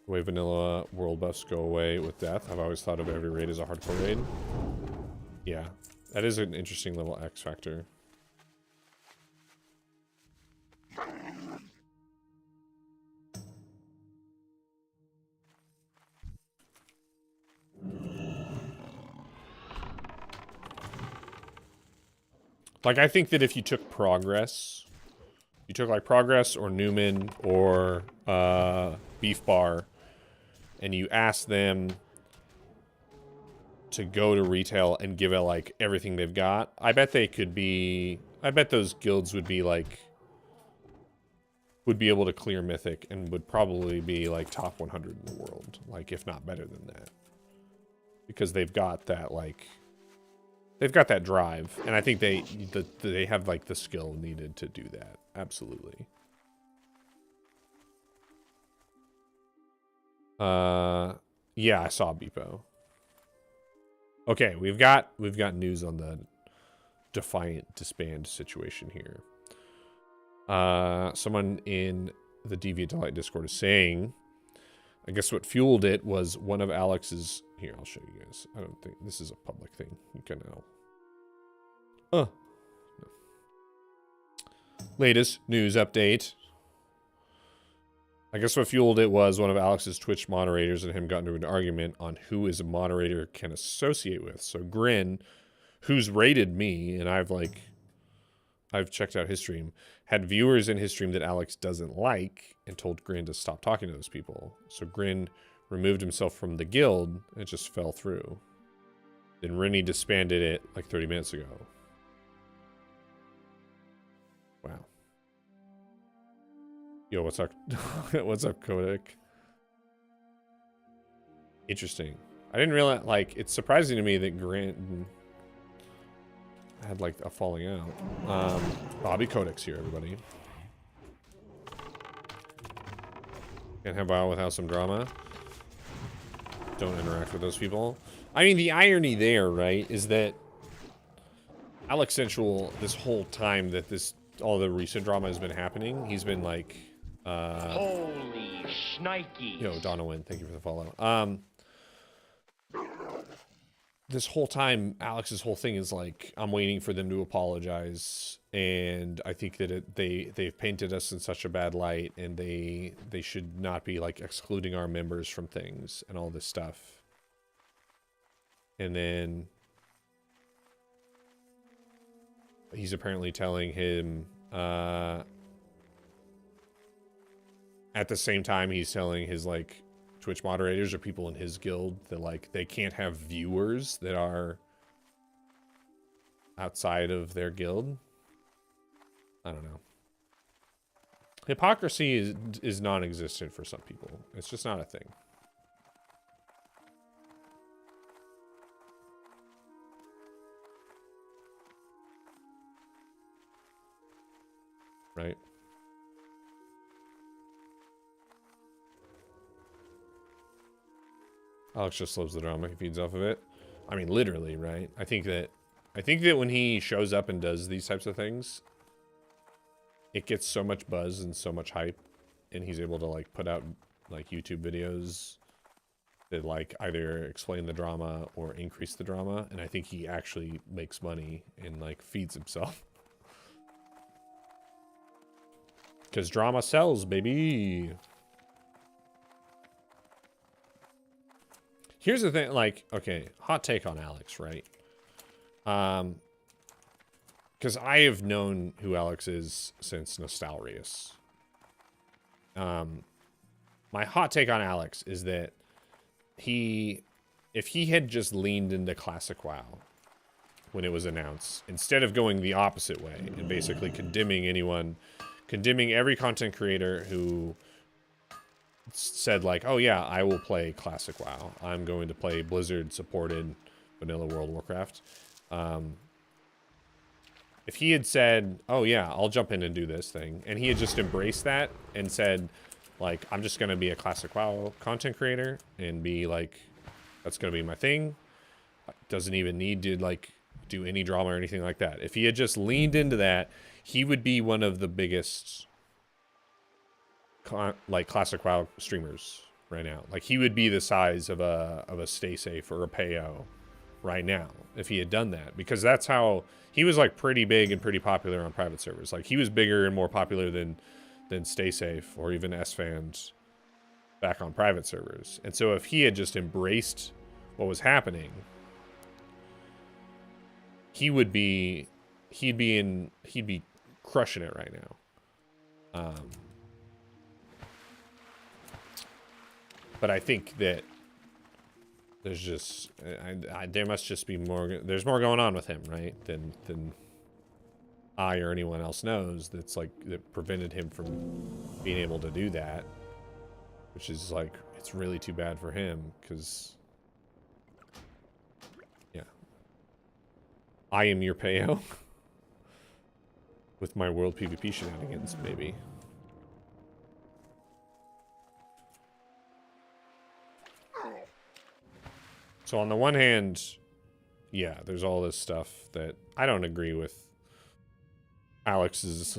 The way vanilla world buffs go away with death. I've always thought of every raid as a hardcore raid. Yeah, that is an interesting little X factor. Like, I think that if you took Progress, you took like Progress or Newman or Beef Bar, and you asked them to go to retail and give it like everything they've got, I bet they could be, I bet those guilds would be like, would be able to clear Mythic and would probably be like top 100 in the world, like if not better than that. Because they've got that like, they've got that drive, and I think they have like the skill needed to do that. Absolutely. Yeah, I saw Beepo. Okay, we've got news on the Defiant disband situation here. Someone in the Deviate Delight Discord is saying, I guess what fueled it was one of Alex's... Here, I'll show you guys. I don't think... This is a public thing. You can know. No. Latest news update. I guess what fueled it was one of Alex's Twitch moderators and him got into an argument on who is a moderator can associate with. So Grin, who's rated me, and I've checked out his stream, had viewers in his stream that Alex doesn't like and told Grin to stop talking to those people. So Grin removed himself from the guild and it just fell through. Then Rennie disbanded it like 30 minutes ago. Wow. Yo, what's up? What's up, Kodak? Interesting. I didn't realize, like, it's surprising to me that Grant had, like, a falling out. Bobby Kodak's here, everybody. Can't have WoW without some drama. Don't interact with those people. I mean, the irony there, right, is that Alex Sensual, this whole time that all the recent drama has been happening, he's been like, Holy shnikes. yo, Donovan, thank you for the follow. This whole time, Alex's whole thing is like, I'm waiting for them to apologize, and I think that they've painted us in such a bad light, and they should not be like excluding our members from things and all this stuff. And then he's apparently telling him, at the same time, he's telling his like Twitch moderators or people in his guild that like they can't have viewers that are outside of their guild. I don't know. Hypocrisy is non-existent for some people. It's just not a thing. Right? Alex just loves the drama. He feeds off of it. I mean, literally, right? I think that when he shows up and does these types of things, it gets so much buzz and so much hype, and he's able to like put out like YouTube videos that like either explain the drama or increase the drama, and I think he actually makes money and like feeds himself. Because drama sells, baby. Here's the thing, like, okay, hot take on Alex, right? Because I have known who Alex is since Nostalrius. My hot take on Alex is that if he had just leaned into Classic WoW when it was announced, instead of going the opposite way and basically condemning every content creator who said like, oh yeah, I will play Classic WoW. I'm going to play Blizzard supported vanilla World of Warcraft. If he had said, oh yeah, I'll jump in and do this thing, and he had just embraced that and said, like, I'm just going to be a Classic WoW content creator and be like, that's going to be my thing. Doesn't even need to like do any drama or anything like that. If he had just leaned into that, he would be one of the biggest like Classic WoW streamers right now. Like he would be the size of a Stay Safe or a Payo right now if he had done that, because that's how he was like pretty big and pretty popular on private servers. Like he was bigger and more popular than Stay Safe or even S-Fans back on private servers. And so if he had just embraced what was happening, he'd be crushing it right now. But I think that there's just there must just be more. There's more going on with him, right? Than I or anyone else knows. That's like that prevented him from being able to do that, which is like it's really too bad for him because yeah, I am your payo with my world PvP shenanigans, maybe. So on the one hand, yeah, there's all this stuff that I don't agree with Alex's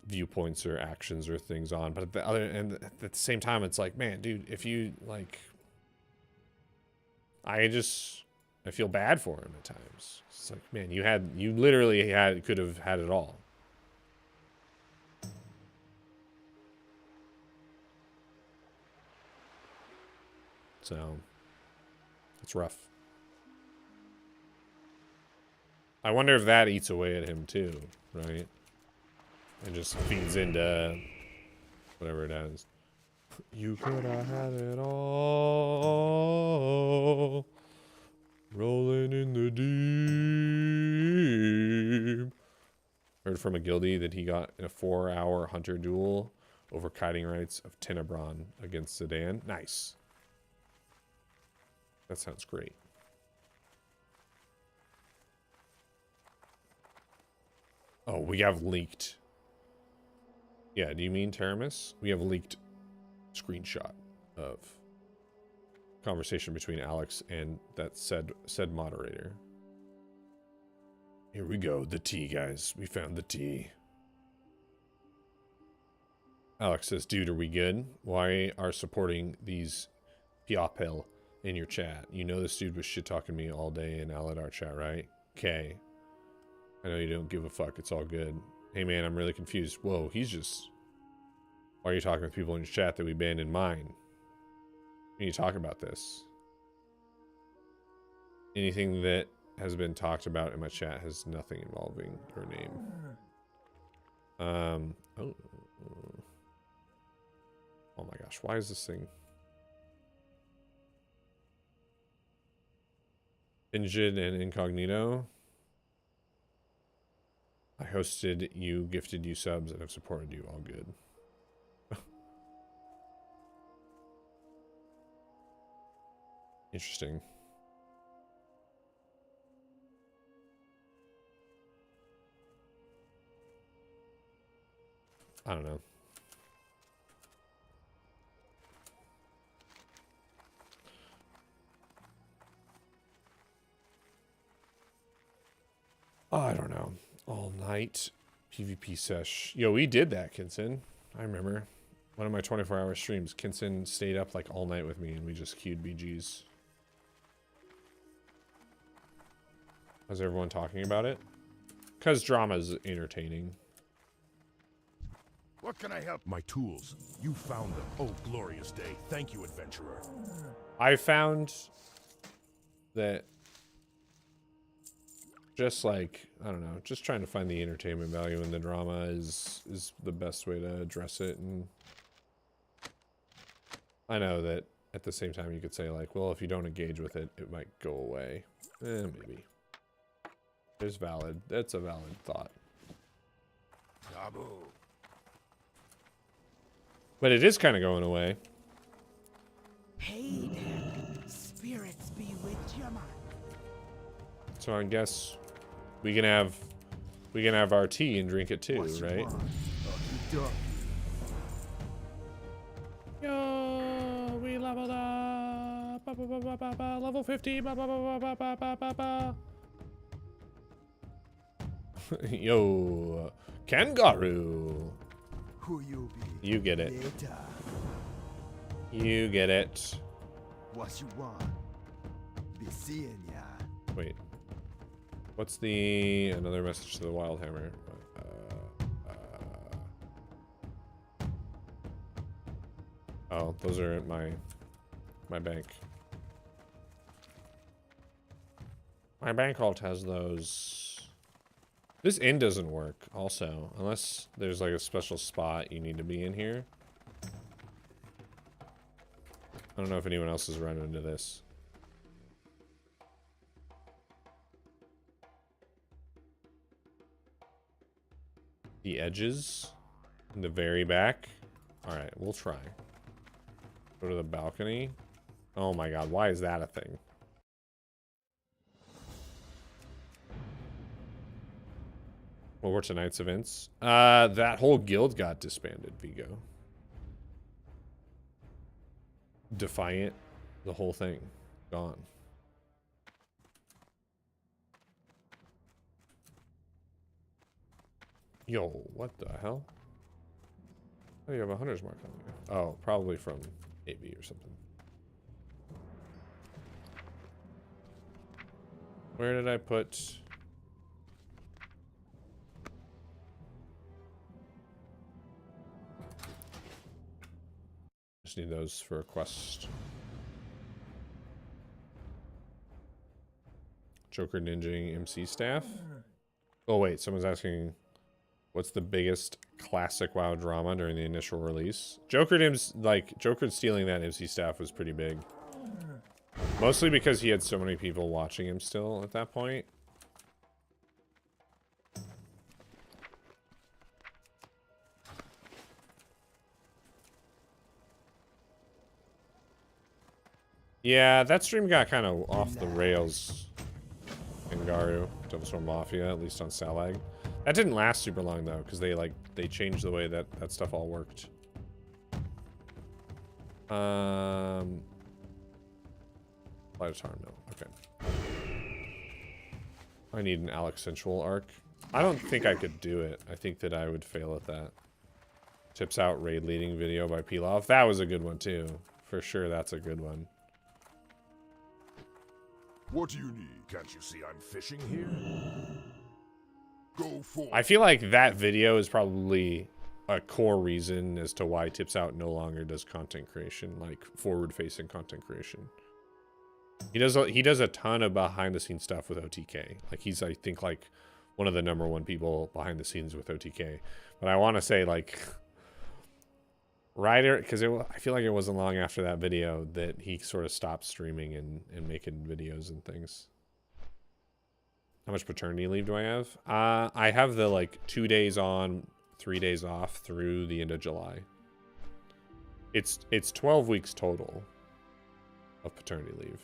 viewpoints or actions or things on, but at the same time, it's like, man, dude, if you like, I feel bad for him at times. It's like, man, you literally could have had it all. So it's rough. I wonder if that eats away at him too, right? And just feeds into whatever it is. You could have had it all. Rolling in the deep. Heard from a guildie that he got in a 4-hour hunter duel over kiting rights of Tenebron against Sedan. Nice. That sounds great. Oh, we have leaked. Yeah, do you mean Teramis? We have leaked screenshot of conversation between Alex and that said moderator. Here we go, the tea, guys. We found the tea. Alex says, dude, are we good? Why are supporting these Piopel in your chat? You know this dude was shit-talking me all day in Aladar chat, right? Okay. I know you don't give a fuck. It's all good. Hey, man, I'm really confused. Whoa, he's just... Why are you talking with people in your chat that we banned in mine? We need to talk about this. Anything that has been talked about in my chat has nothing involving your name. Oh my gosh, why is this thing? Injid and Incognito. I hosted you, gifted you subs, and have supported you. All good. Interesting. I don't know. I don't know. All night PvP sesh. Yo, we did that, Kinson. I remember. One of my 24-hour streams, Kinson stayed up like all night with me and we just queued BGs. How's everyone talking about it? Because drama's entertaining. What can I help? My tools. You found them. Oh, glorious day. Thank you, adventurer. I found that just like, I don't know, just trying to find the entertainment value in the drama is the best way to address it. And I know that at the same time you could say like, well, if you don't engage with it, it might go away. Maybe. It's valid. That's a valid thought. Yabu. But it is kind of going away. Hey there, spirits be with you, man. So I guess we can have our tea and drink it too, right? Yo, we leveled up. Level 50. Yo, Kangaroo. Who you be? You get it. Later. You get it. What you want? Be seeing ya. Wait. What's the another message to the Wildhammer? Oh, those are at my bank. My bank alt has those. This inn doesn't work also, unless there's like a special spot you need to be in here. I don't know if anyone else has run into this. The edges in the very back. All right, we'll try. Go to the balcony. Oh my god, why is that a thing? What were tonight's events? That whole guild got disbanded, Vigo. Defiant, the whole thing, gone. Yo, what the hell? Oh, you have a hunter's mark on you. Oh, probably from AB or something. Where did I put... Just need those for a quest. Joker ninjing MC staff. Oh wait, someone's asking, what's the biggest classic WoW drama during the initial release? Joker stealing that MC staff was pretty big. Mostly because he had so many people watching him still at that point. Yeah, that stream got kind of off the rails. Angaru, Devilstorm Mafia, at least on Salag. That didn't last super long though, because they changed the way that stuff all worked. Light of Tar Mill. Okay. I need an Alex Central arc. I don't think I could do it. I think that I would fail at that. Tips out raid leading video by Pilaf. That was a good one too. For sure, that's a good one. What do you need? Can't you see I'm fishing here? Go for it. I feel like that video is probably a core reason as to why Tips Out no longer does content creation, like forward-facing content creation. He does a ton of behind-the-scenes stuff with OTK. Like he's, I think, like one of the #1 people behind the scenes with OTK. But I want to say, like, Ryder, because I feel like it wasn't long after that video that he sort of stopped streaming and making videos and things. How much paternity leave do I have? I have the like 2 days on, 3 days off through the end of July. It's 12 weeks total of paternity leave.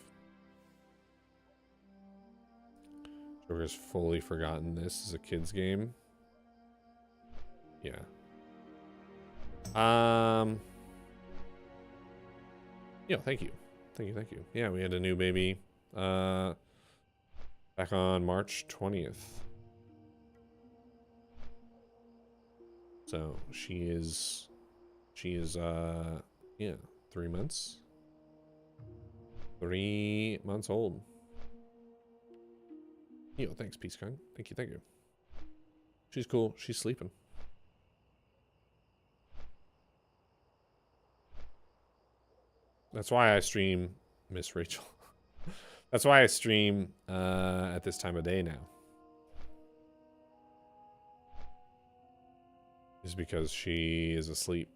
Joker's fully forgotten this is a kid's game. Yeah. Yo, thank you. Thank you. Yeah, we had a new baby back on March 20th. So she is yeah, 3 months. 3 months old. Yo, thanks, Peace Kong. Thank you. She's cool. She's sleeping. That's why I stream Miss Rachel. That's why I stream at this time of day now. Is because she is asleep.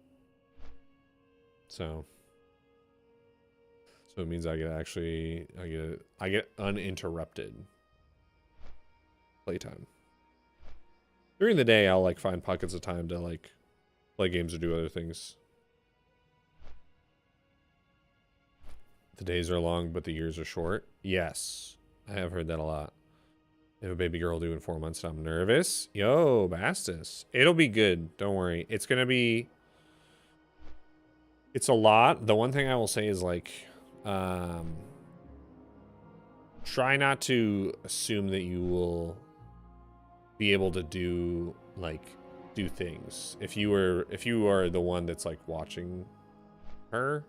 So it means I get uninterrupted playtime. During the day, I'll like find pockets of time to like play games or do other things. The days are long, but the years are short. Yes, I have heard that a lot. I have a baby girl due in 4 months and I'm nervous. Yo, Bastus. It'll be good. Don't worry. It's going to be... It's a lot. The one thing I will say is like... try not to assume that you will be able to do things. If you are the one that's like watching her...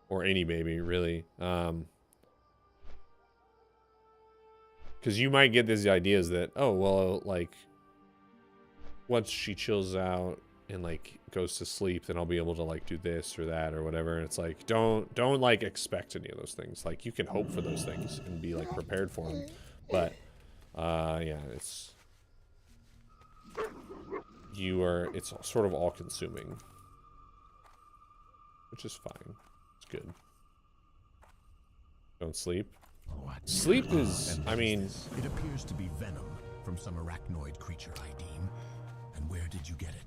Or any baby, really. Because you might get these ideas that, oh, well, like, once she chills out and, like, goes to sleep, then I'll be able to, like, do this or that or whatever. And it's like, don't like, expect any of those things. Like, you can hope for those things and be, like, prepared for them. But, yeah, it's sort of all-consuming. Which is fine. Good. Don't sleep. What? Sleep is, I mean... It appears to be venom from some arachnoid creature, I deem. And where did you get it?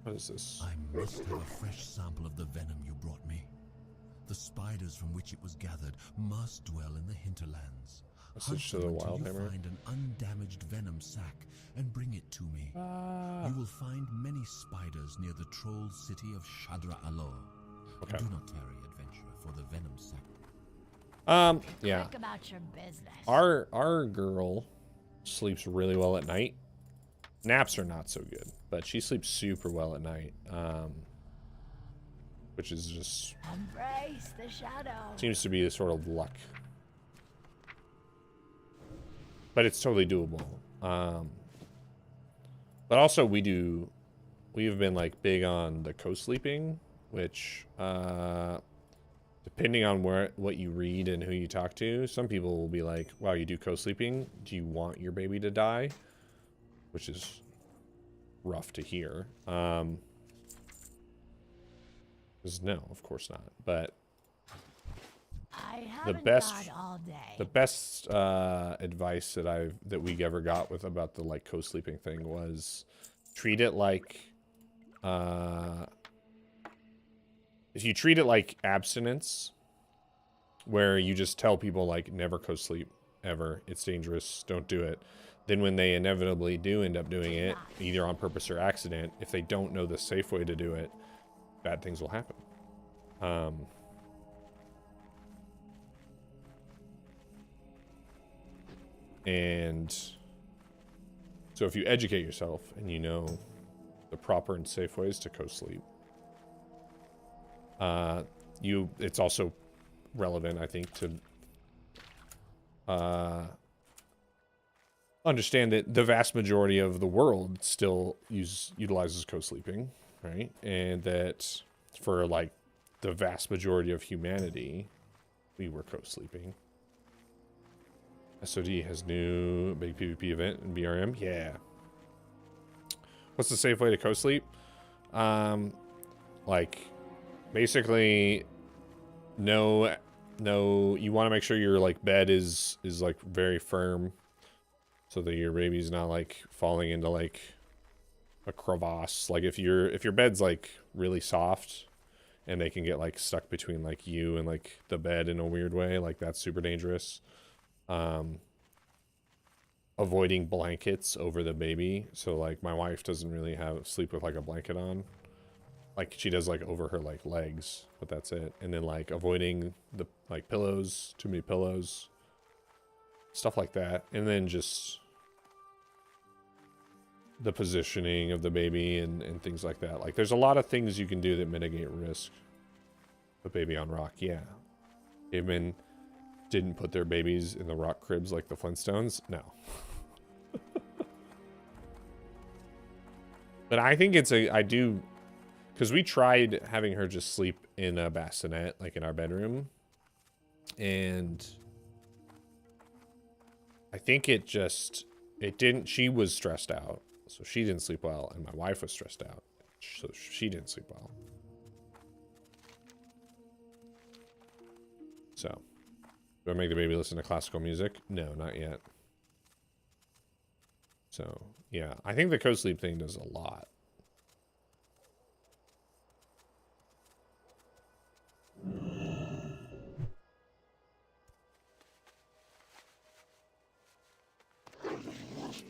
What is this? I must have a fresh sample of the venom you brought me. The spiders from which it was gathered must dwell in the hinterlands. Message to the Wildhammer. Find an undamaged venom sac and bring it to me. You will find many spiders near the troll city of Shadra Alo. Okay. Do not tarry, adventurer, for the venom sac. Yeah. Talk about your business. Our girl sleeps really well at night. Naps are not so good, but she sleeps super well at night. Which is just Embrace the shadow. seems to be the sort of luck. But it's totally doable. But also we've been like big on the co-sleeping, which depending on what you read and who you talk to, some people will be like, wow, you do co-sleeping, do you want your baby to die? Which is rough to hear. Because no, of course not. But haven't best got all day. the best advice that we ever got with about the like co-sleeping thing was treat it like if you treat it like abstinence, where you just tell people like never co-sleep ever, it's dangerous, don't do it. Then when they inevitably do end up doing it, either on purpose or accident, if they don't know the safe way to do it, bad things will happen. And so if you educate yourself and you know the proper and safe ways to co-sleep, it's also relevant, I think, to understand that the vast majority of the world still utilizes co-sleeping, right? And that for like the vast majority of humanity, we were co-sleeping. SOD has new big PvP event in BRM. Yeah. What's the safe way to co-sleep? Like, basically, no, you want to make sure your like bed is like very firm, so that your baby's not like falling into like a crevasse. Like if your bed's like really soft, and they can get like stuck between like you and like the bed in a weird way, like that's super dangerous. Avoiding blankets over the baby. So like my wife doesn't really sleep with like a blanket on. Like she does like over her like legs, but that's it. And then like avoiding the like pillows, too many pillows, stuff like that. And then just the positioning of the baby and things like that. Like there's a lot of things you can do that mitigate risk. The baby on rock, yeah. Cavemen didn't put their babies in the rock cribs like the Flintstones? No. But I think because we tried having her just sleep in a bassinet, like in our bedroom. And I think it didn't, she was stressed out. So she didn't sleep well, and my wife was stressed out. So she didn't sleep well. So. Do I make the baby listen to classical music? No, not yet. So, yeah. I think the co-sleep thing does a lot.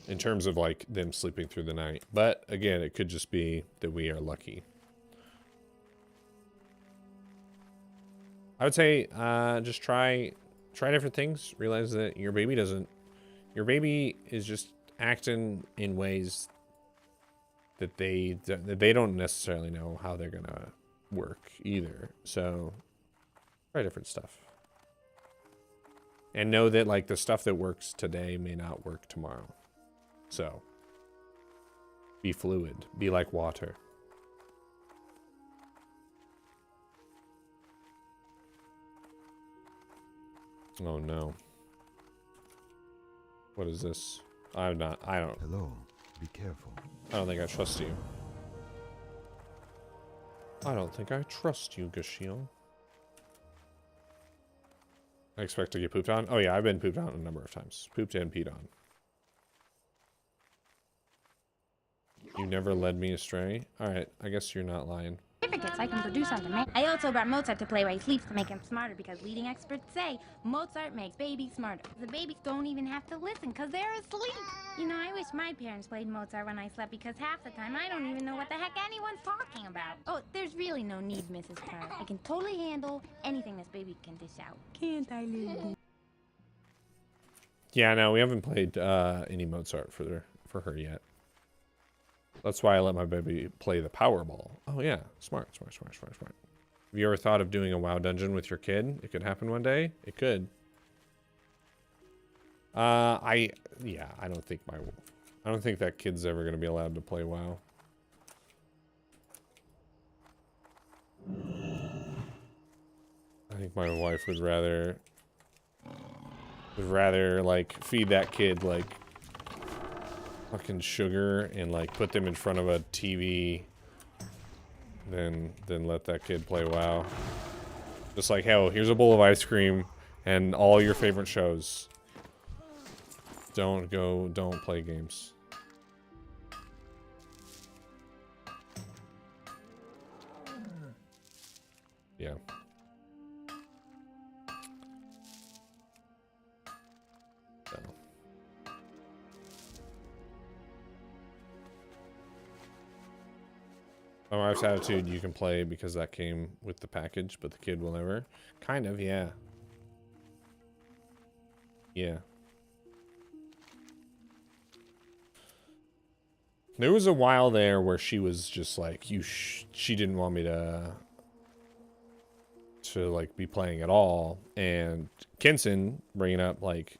In terms of, like, them sleeping through the night. But, again, it could just be that we are lucky. I would say, just try different things. Realize that your baby is just acting in ways that they don't necessarily know how they're gonna work either. So try different stuff. And know that like the stuff that works today may not work tomorrow. So be fluid. Be like water. Oh no. What is this? Hello, be careful. I don't think I trust you. I don't think I trust you, Gashio. I expect to get pooped on? Oh yeah, I've been pooped on a number of times. Pooped and peed on. You never led me astray? Alright, I guess you're not lying. Certificates I can produce on demand. I also brought Mozart to play while he sleeps to make him smarter because leading experts say Mozart makes babies smarter. The babies don't even have to listen because they're asleep. You know, I wish my parents played Mozart when I slept because half the time I don't even know what the heck anyone's talking about. Oh, there's really no need, Mrs. Carr. I can totally handle anything this baby can dish out. Can't I, Lily? Yeah, no, we haven't played any Mozart for her yet. That's why I let my baby play the Powerball. Oh yeah, smart. Have you ever thought of doing a WoW dungeon with your kid? It could happen one day. It could. I don't think that kid's ever gonna be allowed to play WoW. I think my wife would rather like feed that kid like fucking sugar and like put them in front of a TV than let that kid play WoW. Just like, hell, here's a bowl of ice cream, And all your favorite shows. Don't play games. Yeah. So. My wife's attitude, you can play because that came with the package, but the kid will never. Kind of, yeah. Yeah. There was a while there where she was just like, she didn't want me to like be playing at all. And Kinson bringing up like,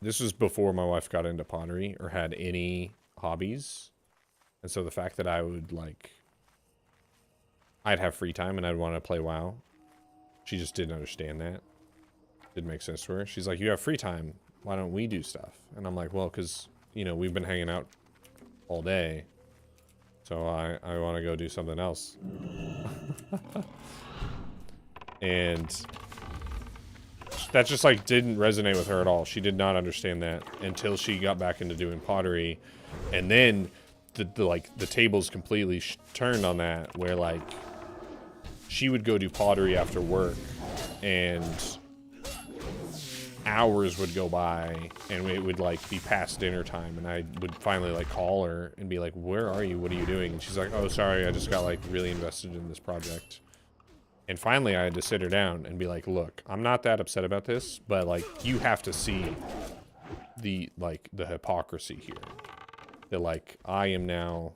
this was before my wife got into pottery or had any hobbies. And so the fact that I would like, I'd have free time and I'd want to play WoW. She just didn't understand that. Didn't make sense to her. She's like, you have free time. Why don't we do stuff? And I'm like, well, because, you know, we've been hanging out all day. So I want to go do something else. And that just like didn't resonate with her at all. She did not understand that until she got back into doing pottery. And then the tables completely turned on that, where like she would go do pottery after work and hours would go by and it would like be past dinner time, and I would finally like call her and be like, where are you? What are you doing? And she's like, oh, sorry, I just got like really invested in this project. And finally I had to sit her down and be like, look, I'm not that upset about this, but like you have to see the hypocrisy here. That like I am now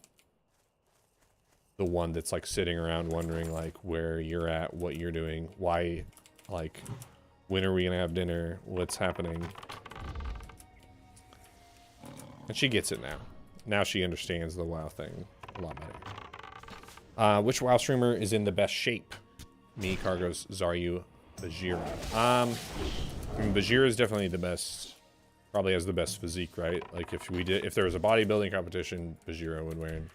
the one that's like sitting around wondering like where you're at, what you're doing, why, like when are we gonna have dinner, what's happening. And she gets it now. Now she understands the WoW thing a lot better. Which WoW streamer is in the best shape? Me, Cargos, Zaryu, Bajira. I mean, Bajira is definitely the best. Probably has the best physique, right? Like if there was a bodybuilding competition, Bajira would win.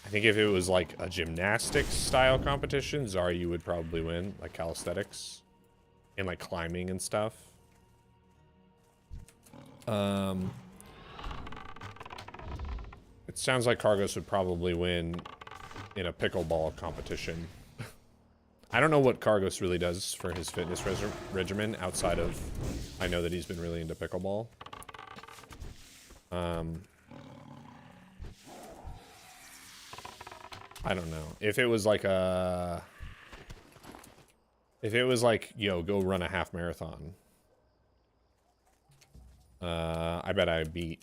I think if it was like a gymnastics style competition, Zaryu would probably win, like calisthenics and like climbing and stuff. It sounds like Cargos would probably win in a pickleball competition. I don't know what Cargos really does for his fitness regimen outside of, I know that he's been really into pickleball. I don't know. If it was like yo, go run a half marathon. I bet I beat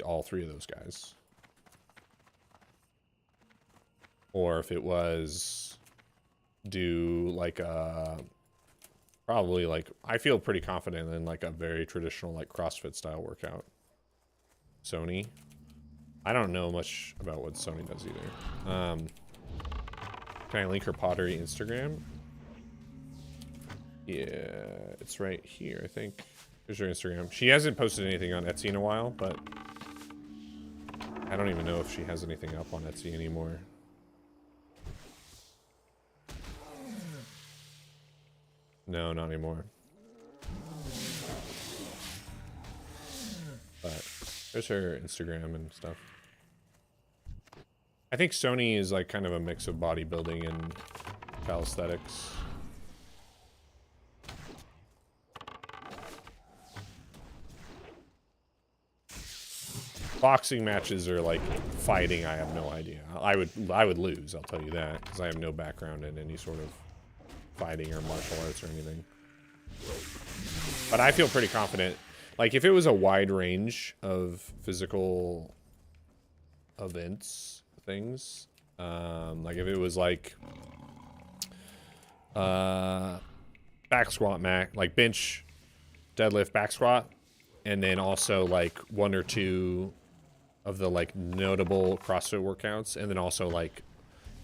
all three of those guys. Or if it was do like probably like, I feel pretty confident in like a very traditional like CrossFit style workout. Sony. I don't know much about what Sony does either. Can I link her pottery Instagram? Yeah, it's right here, I think. Here's her Instagram. She hasn't posted anything on Etsy in a while, but I don't even know if she has anything up on Etsy anymore. No, not anymore. But there's her Instagram and stuff. I think Sony is like kind of a mix of bodybuilding and calisthenics. Boxing matches are like fighting. I have no idea. I would lose. I'll tell you that, because I have no background in any sort of fighting or martial arts or anything. But I feel pretty confident. Like if it was a wide range of physical events, things, like if it was like back squat, like bench, deadlift, back squat, and then also like one or two of the like notable CrossFit workouts, and then also like,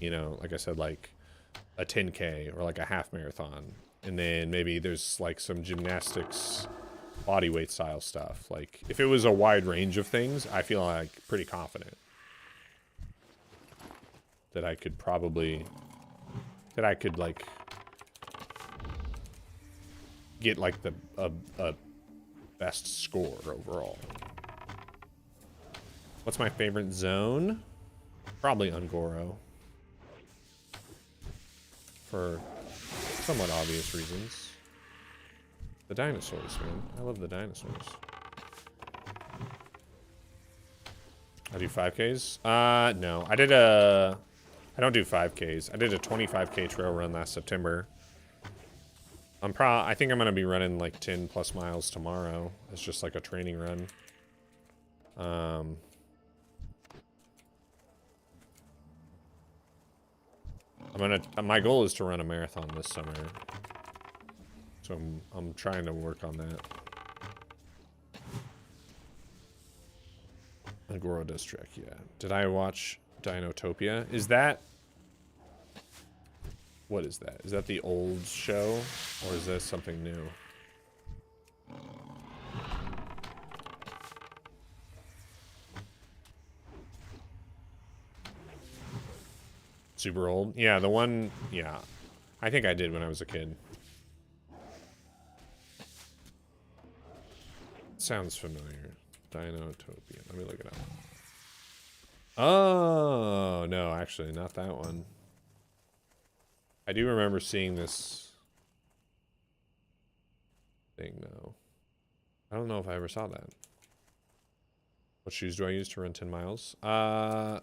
you know, like I said, like a 10K or like a half marathon, and then maybe there's like some gymnastics, body weight style stuff. Like if it was a wide range of things, I feel like pretty confident that I could like get like a best score overall. What's my favorite zone? Probably Ungoro. For somewhat obvious reasons. The dinosaurs, man. I love the dinosaurs. I do 5Ks? No. I don't do 5Ks. I did a 25K trail run last September. I think I'm gonna be running like 10 plus miles tomorrow. It's just like a training run. My goal is to run a marathon this summer. So I'm trying to work on that. Agora does track, yeah. Did I watch Dinotopia? Is that... What is that? Is that the old show? Or is this something new? Super old? Yeah, the one... Yeah. I think I did when I was a kid. Sounds familiar. Dinotopia. Let me look it up. Oh, no, actually, not that one. I do remember seeing this thing, though. I don't know if I ever saw that. What shoes do I use to run 10 miles? I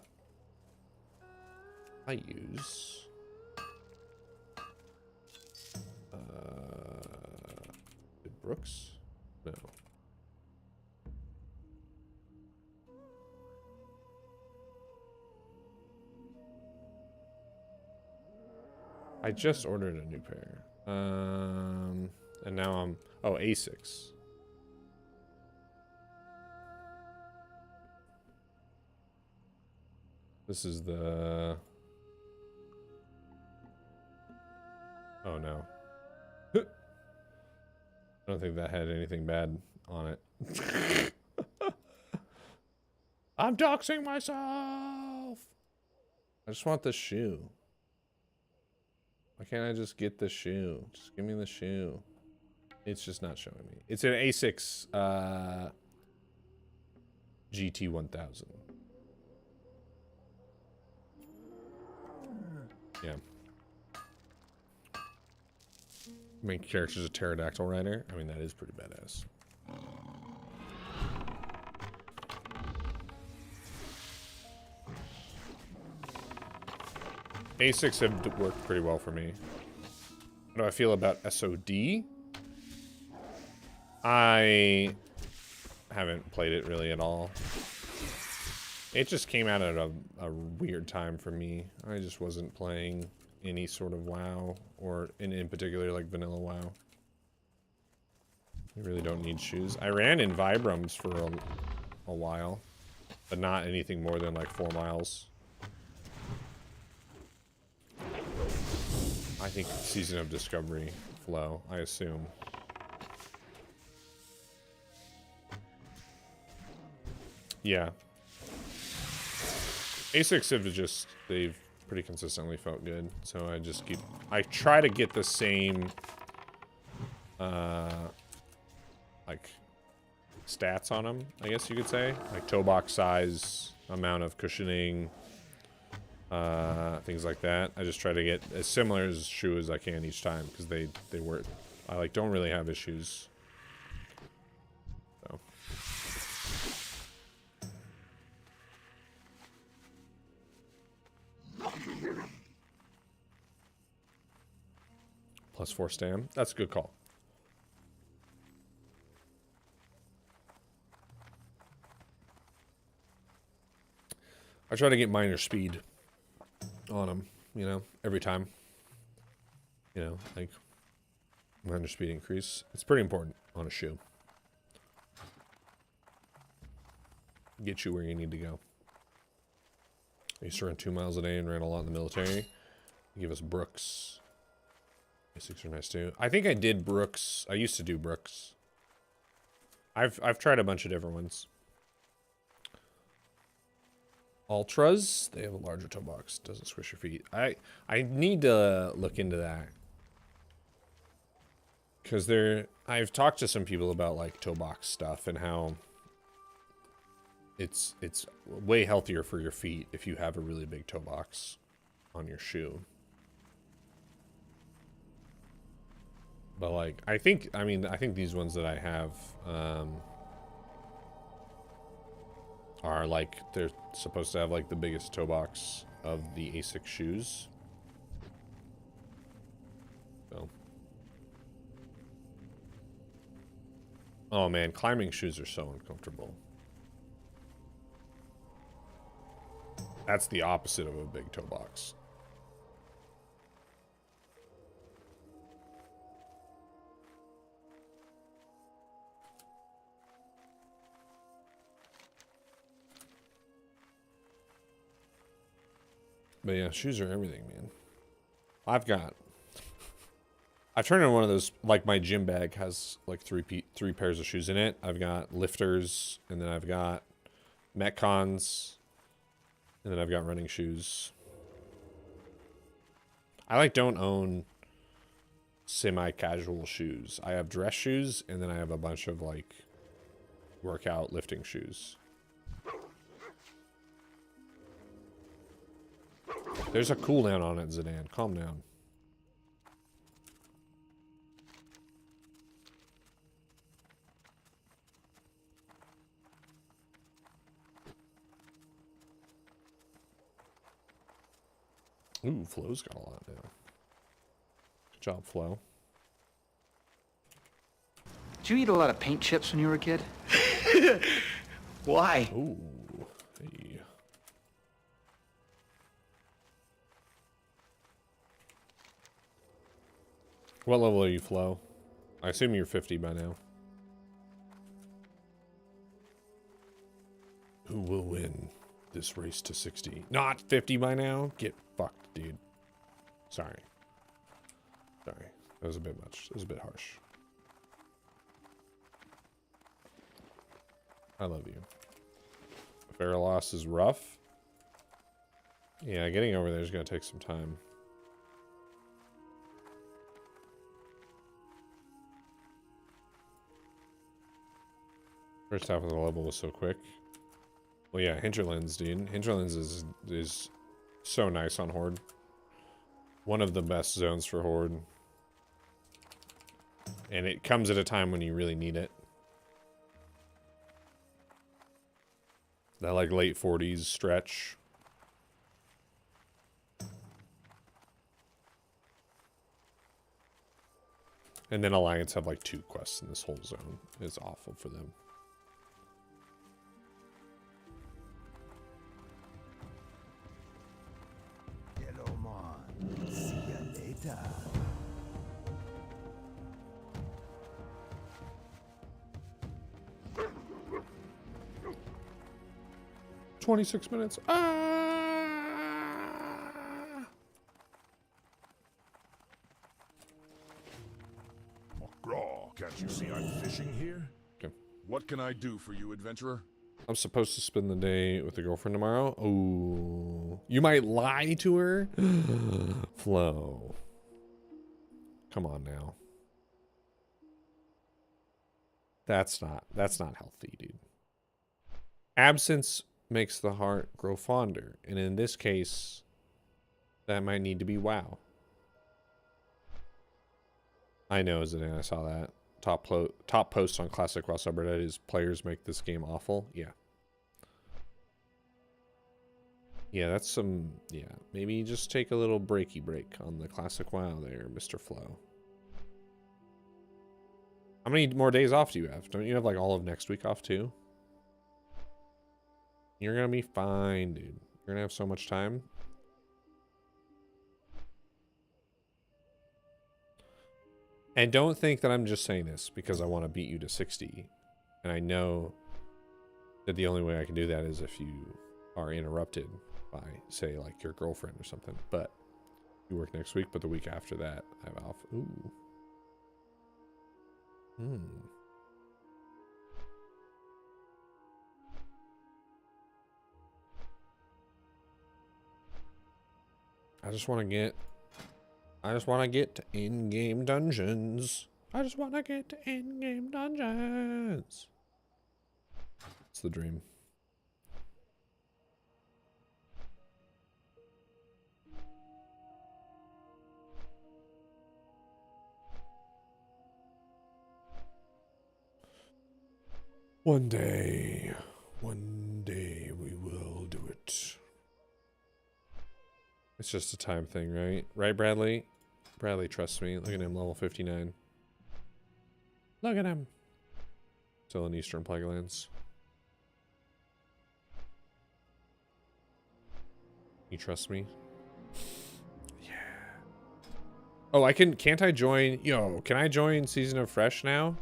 use... Brooks? No. I just ordered a new pair. And now I'm... Oh, Asics. This is the... Oh, no. I don't think that had anything bad on it. I'm doxing myself! I just want the shoe. Why can't I just get the shoe? Just give me the shoe. It's just not showing me. It's an Asics GT1000. Yeah. Main character's a pterodactyl rider. I mean, that is pretty badass. Asics have worked pretty well for me. How do I feel about SOD? I haven't played it really at all. It just came out at a weird time for me. I just wasn't playing any sort of WoW, or in particular like vanilla WoW. You really don't need shoes. I ran in Vibrams for a while, but not anything more than like 4 miles. I think Season of Discovery flow, I assume. Yeah. Asics have just, they've pretty consistently felt good, so I try to get the same, like, stats on them, I guess you could say. Like toe box size, amount of cushioning, things like that. I just try to get as similar as shoe as I can each time, because they work. I like don't really have issues. So. +4 stam. That's a good call. I try to get minor speed on them, you know, every time. You know, like minor speed increase. It's pretty important on a shoe. Get you where you need to go. I used to run 2 miles a day and ran a lot in the military. Give us Brooks. Asics are nice too. I think I did Brooks. I used to do Brooks. I've tried a bunch of different ones. Ultras, they have a larger toe box. Doesn't squish your feet. I need to look into that. Because I've talked to some people about like toe box stuff and how it's way healthier for your feet if you have a really big toe box on your shoe. But like, I think these ones that I have are like, they're supposed to have like the biggest toe box of the ASIC shoes. So. Oh man, climbing shoes are so uncomfortable. That's the opposite of a big toe box. But yeah, shoes are everything, man. I've turned in one of those, like my gym bag has like three pairs of shoes in it. I've got lifters, and then I've got Metcons, and then I've got running shoes. I like don't own semi-casual shoes. I have dress shoes, and then I have a bunch of like workout lifting shoes. There's a cooldown on it, Zidane. Calm down. Ooh, Flo's got a lot now. Good job, Flo. Did you eat a lot of paint chips when you were a kid? Why? Ooh, hey. What level are you, Flo? I assume you're 50 by now. Who will win this race to 60? Not 50 by now? Get fucked, dude. Sorry. Sorry. That was a bit much. That was a bit harsh. I love you. Feral loss is rough. Yeah, getting over there is going to take some time. First half of the level was so quick. Well, yeah, Hinterlands, dude. Hinterlands is so nice on Horde. One of the best zones for Horde. And it comes at a time when you really need it. That like late 40s stretch. And then Alliance have like 2 quests in this whole zone. It's awful for them. Hello, man. See ya later. "26 minutes. Ah! Graw, can't you see I'm fishing here? Okay. What can I do for you, adventurer? I'm supposed to spend the day with a girlfriend tomorrow. Oh, you might lie to her? Flo. Come on now. That's not healthy, dude. Absence makes the heart grow fonder. And in this case, that might need to be WoW. I know, Zidane, I saw that. Top post on Classic WoW subreddit is players make this game awful. Yeah. Yeah, that's some... Yeah, maybe just take a little breaky break on the Classic WoW there, Mr. Flo. How many more days off do you have? Don't you have like all of next week off too? You're gonna be fine, dude. You're gonna have so much time. And don't think that I'm just saying this because I want to beat you to 60. And I know that the only way I can do that is if you are interrupted by, say, like your girlfriend or something. But you work next week, but the week after that, I have off. Ooh. I just want to get to in-game dungeons. I just want to get to in-game dungeons. It's the dream. One day we will do it. It's just a time thing, right? Right, Bradley? Bradley trusts me. Look at him, level 59. Look at him. Still in Eastern Plaguelands. You trust me? Yeah. Oh, can't I join? Yo, can I join Season of Fresh now?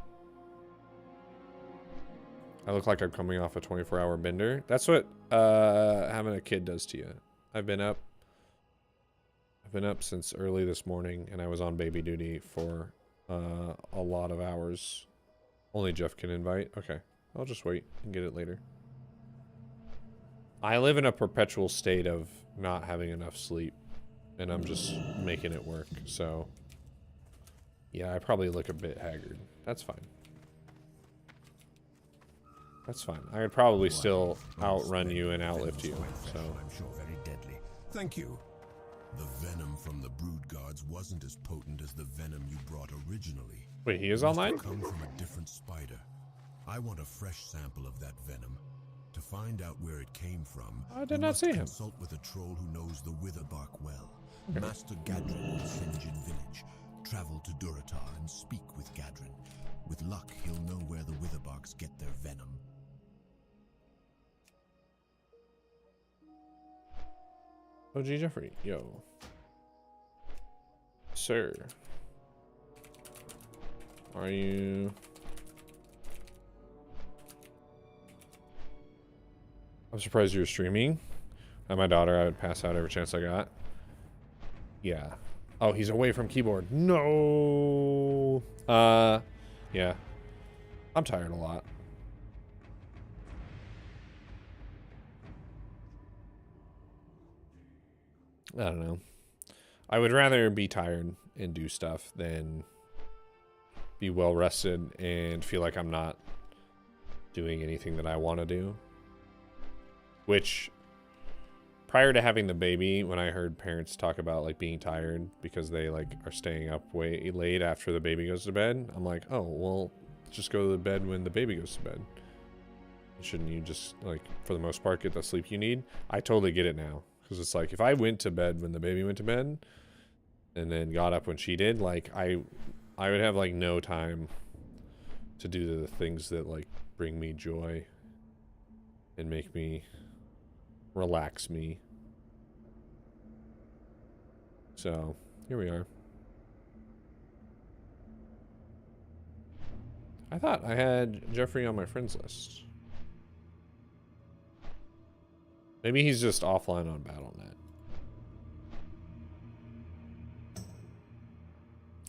I look like I'm coming off a 24-hour bender. That's what having a kid does to you. I've been up since early this morning, and I was on baby duty for a lot of hours. Only Jeff can invite. Okay, I'll just wait and get it later. I live in a perpetual state of not having enough sleep, and I'm just making it work. So, yeah, I probably look a bit haggard. That's fine. That's fine. I would probably still outrun you and outlift you. So I'm sure very deadly. Thank you. The venom from the brood guards wasn't as potent as the venom you brought originally. Wait, he is online? Come from a different spider. I want a fresh sample of that venom. To find out where it came from, I did not see him. Consult with a troll who knows the Witherbark well. Master Gadrin of Sinjin village. Travel to Duratar and speak with Gadrin. With luck, he'll know where the Witherbarks get their venom. OG Jeffrey, yo. Sir. Are you... I'm surprised you're streaming. My daughter, I would pass out every chance I got. Yeah. Oh, he's away from keyboard. No. Yeah. I'm tired a lot. I don't know. I would rather be tired and do stuff than be well rested and feel like I'm not doing anything that I want to do. Which, prior to having the baby, when I heard parents talk about like being tired because they like are staying up way late after the baby goes to bed, I'm like, oh, well, just go to bed when the baby goes to bed. Shouldn't you just, like, for the most part, get the sleep you need? I totally get it now. Because it's like, if I went to bed when the baby went to bed and then got up when she did, like, I would have, like, no time to do the things that, like, bring me joy and make me, relax me. So, here we are. I thought I had Jeffrey on my friends list. Maybe he's just offline on BattleNet.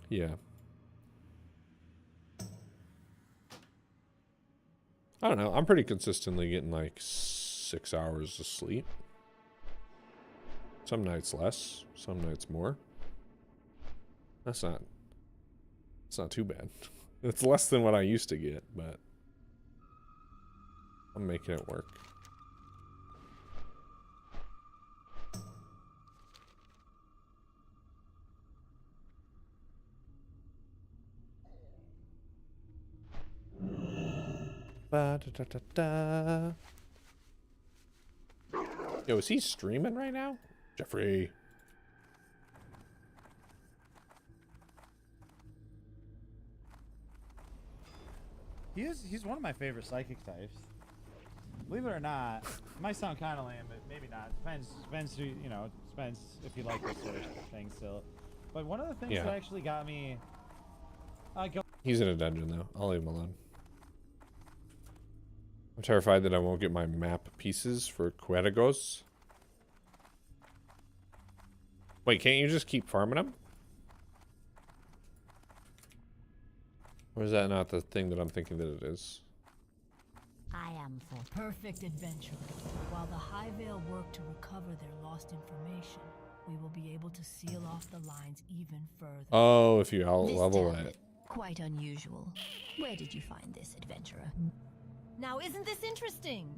Yeah. I don't know. I'm pretty consistently getting like 6 hours of sleep. Some nights less, some nights more. It's not too bad. It's less than what I used to get, but I'm making it work. Ba, da, da, da, da. Yo, is he streaming right now? Jeffrey. He's one of my favorite psychic types. Believe it or not, it might sound kind of lame, but maybe not. Depends who, you know, depends if you like this sort of thing still. But one of the things that actually got me He's in a dungeon though. I'll leave him alone. I'm terrified that I won't get my map pieces for Queragos. Wait, can't you just keep farming them? Or is that not the thing that I'm thinking that it is? I am for perfect adventure. While the High Veil work to recover their lost information, we will be able to seal off the lines even further. Oh, if you out level it. Quite unusual. Where did you find this, adventurer? Now, isn't this interesting?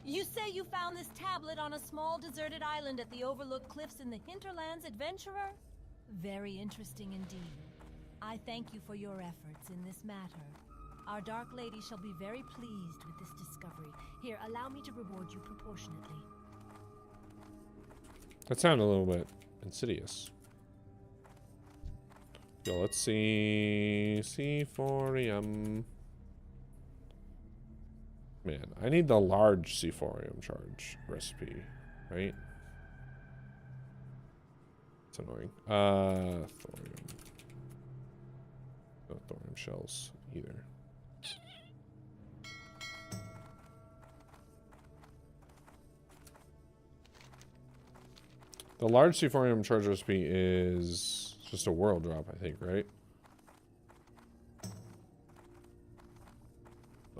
You say you found this tablet on a small deserted island at the overlooked cliffs in the hinterlands, adventurer? Very interesting indeed. I thank you for your efforts in this matter. Our Dark Lady shall be very pleased with this discovery. Here, allow me to reward you proportionately. That sounded a little bit insidious. Yo, let's see. Seaphorium. Man, I need the large Seaphorium charge recipe, right? It's annoying. Thorium. No thorium shells either. The large Seaphorium charge recipe is just a world drop, I think, right? I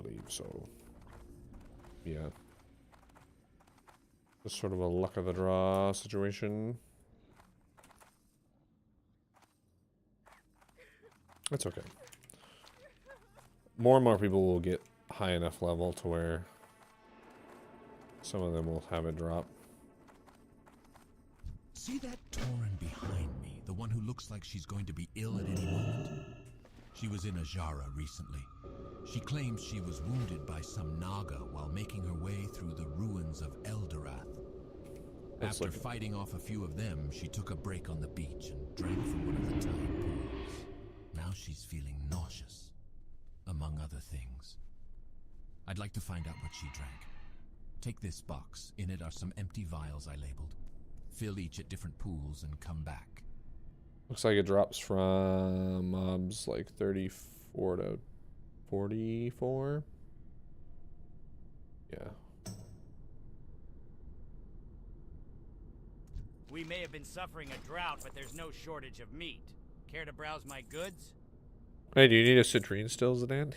believe so. Yeah. Just sort of a luck of the draw situation. That's okay. More and more people will get high enough level to where some of them will have it drop. See that Tauren behind me? The one who looks like she's going to be ill at any moment? She was in Ajara recently. She claims she was wounded by some Naga while making her way through the ruins of Eldorath. After fighting off a few of them, she took a break on the beach and drank from one of the tide pools. Now she's feeling nauseous, among other things. I'd like to find out what she drank. Take this box. In it are some empty vials I labeled. Fill each at different pools and come back. Looks like it drops from mobs like 34 to 44. Yeah. We may have been suffering a drought, but there's no shortage of meat. Care to browse my goods? Hey, do you need a citrine still, Zidane?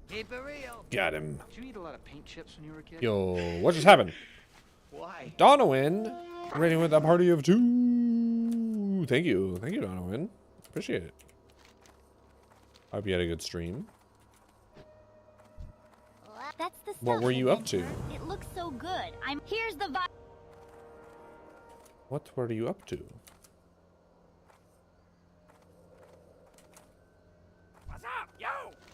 Keep it real. Got him. Did you eat a lot of paint chips when you were a kid? Yo, what just happened? Why? Donovan, raiding with a party of 2. Thank you, Donovan. Appreciate it. Hope you had a good stream. That's the stuff, What were you up to? It looks so good. Here's the vibe. What were you up to? What's up, yo?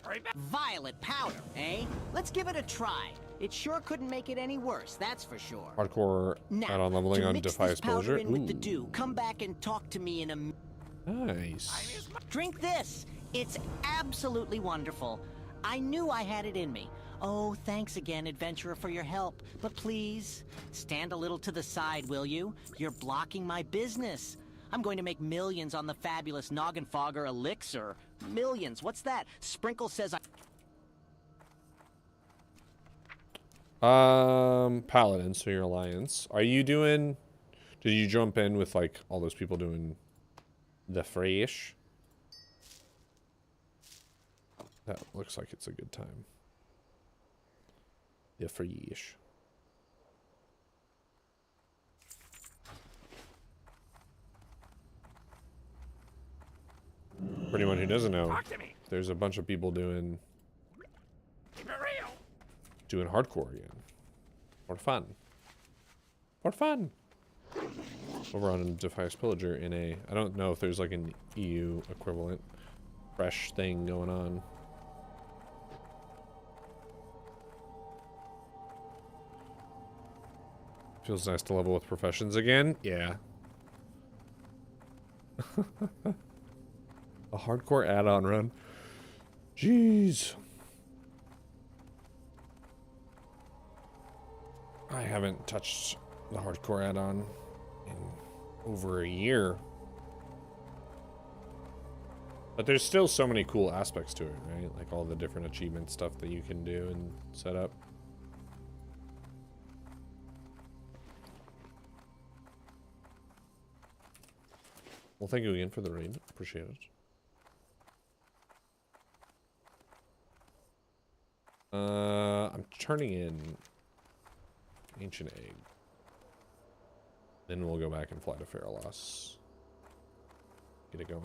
Hurry back. Violet powder, eh? Let's give it a try. It sure couldn't make it any worse, that's for sure. Hardcore add-on leveling on Defy Exposure. In with the dew. Come back and talk to me in a... Nice. Drink this. It's absolutely wonderful. I knew I had it in me. Oh, thanks again, adventurer, for your help. But please, stand a little to the side, will you? You're blocking my business. I'm going to make millions on the fabulous Noggenfogger elixir. Millions. What's that? Sprinkle says I... Paladin, so your alliance. Are you doing... Did you jump in with, like, all those people doing the fresh? That looks like it's a good time. The fresh. For anyone who doesn't know, there's a bunch of people doing hardcore again. For fun. For fun. Over on Defiance Pillager in a... I don't know if there's like an EU equivalent fresh thing going on. Feels nice to level with professions again. Yeah. A hardcore add-on run. Jeez. I haven't touched the hardcore add-on in over a year. But there's still so many cool aspects to it, right? Like all the different achievement stuff that you can do and set up. Well, thank you again for the raid. Appreciate it. I'm turning in Ancient Egg. Then we'll go back and fly to Faralos. Get it going.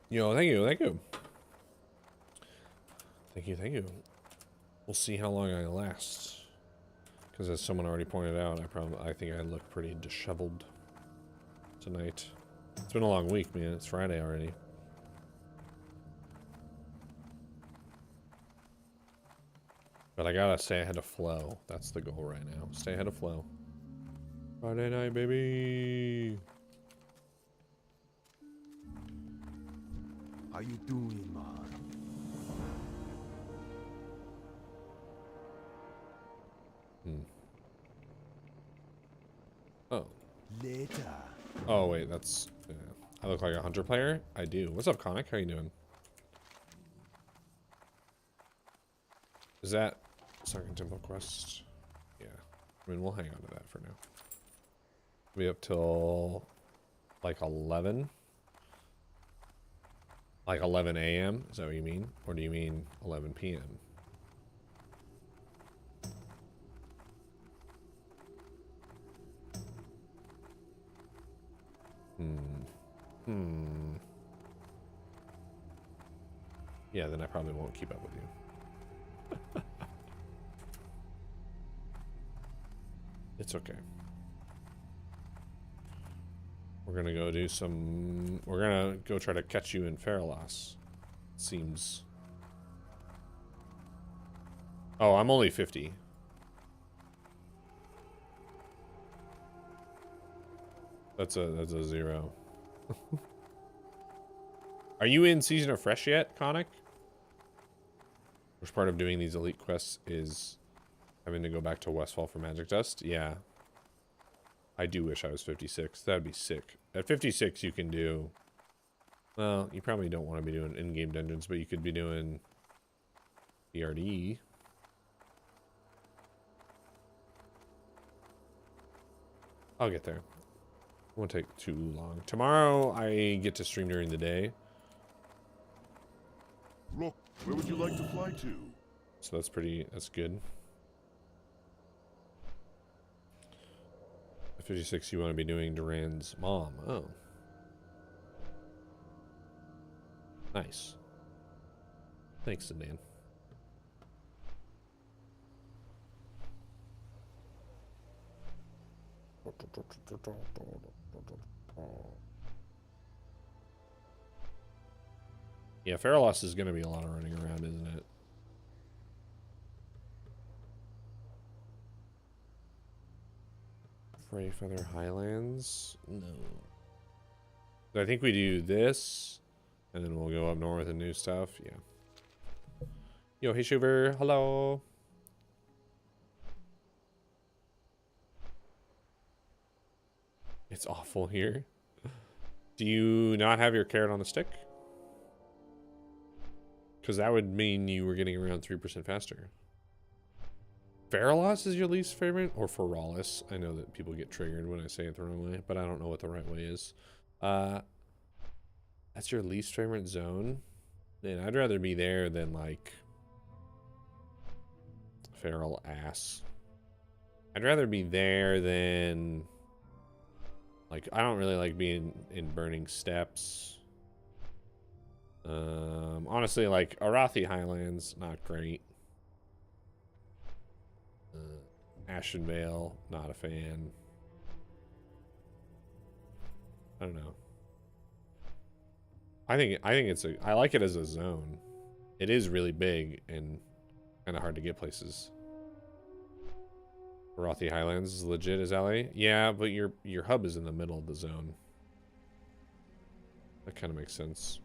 Yo, thank you, thank you. Thank you, thank you. We'll see how long I last. Because as someone already pointed out, I think I look pretty disheveled tonight. It's been a long week, man. It's Friday already. But I gotta stay ahead of flow. That's the goal right now. Stay ahead of flow. Friday night, baby. How you doing, man? Oh. Later. Oh, wait, that's... I look like a hunter player? I do. What's up, Conic? How you doing? Is that second temple quest? Yeah. I mean, we'll hang on to that for now. We'll be up till... like 11? Like 11 a.m.? Is that what you mean? Or do you mean 11 p.m.? Yeah, then I probably won't keep up with you. It's okay. We're gonna go do some... We're gonna go try to catch you in Faralos. Seems... Oh, I'm only 50. That's a 0. Are you in Season of Fresh yet, Conic? Which part of doing these elite quests is having to go back to Westfall for magic dust? Yeah. I do wish I was 56. That'd be sick. At 56 you can do... Well, you probably don't want to be doing in-game dungeons, but you could be doing PRD. I'll get there. Won't take too long. Tomorrow I get to stream during the day. Look, where would you like to fly to? So that's good. At 56 you want to be doing Duran's mom. Oh. Nice. Thanks, Dan. Yeah, Faralos is going to be a lot of running around, isn't it? Frey Feather Highlands? No. I think we do this, and then we'll go up north and do stuff. Yeah. Yo, hey, Shuver. Hello. It's awful here. Do you not have your carrot on the stick? Because that would mean you were getting around 3% faster. Faralos is your least favorite? Or Faralis? I know that people get triggered when I say it the wrong way, but I don't know what the right way is. That's your least favorite zone? Man, I'd rather be there than, like... Feral Ass. I'd rather be there than... Like, I don't really like being in Burning Steppes. Honestly, like, Arathi Highlands, not great. Ashenvale, not a fan. I don't know. I think I like it as a zone. It is really big and kind of hard to get places. Arathi Highlands is legit as LA. Yeah, but your hub is in the middle of the zone. That kind of makes sense.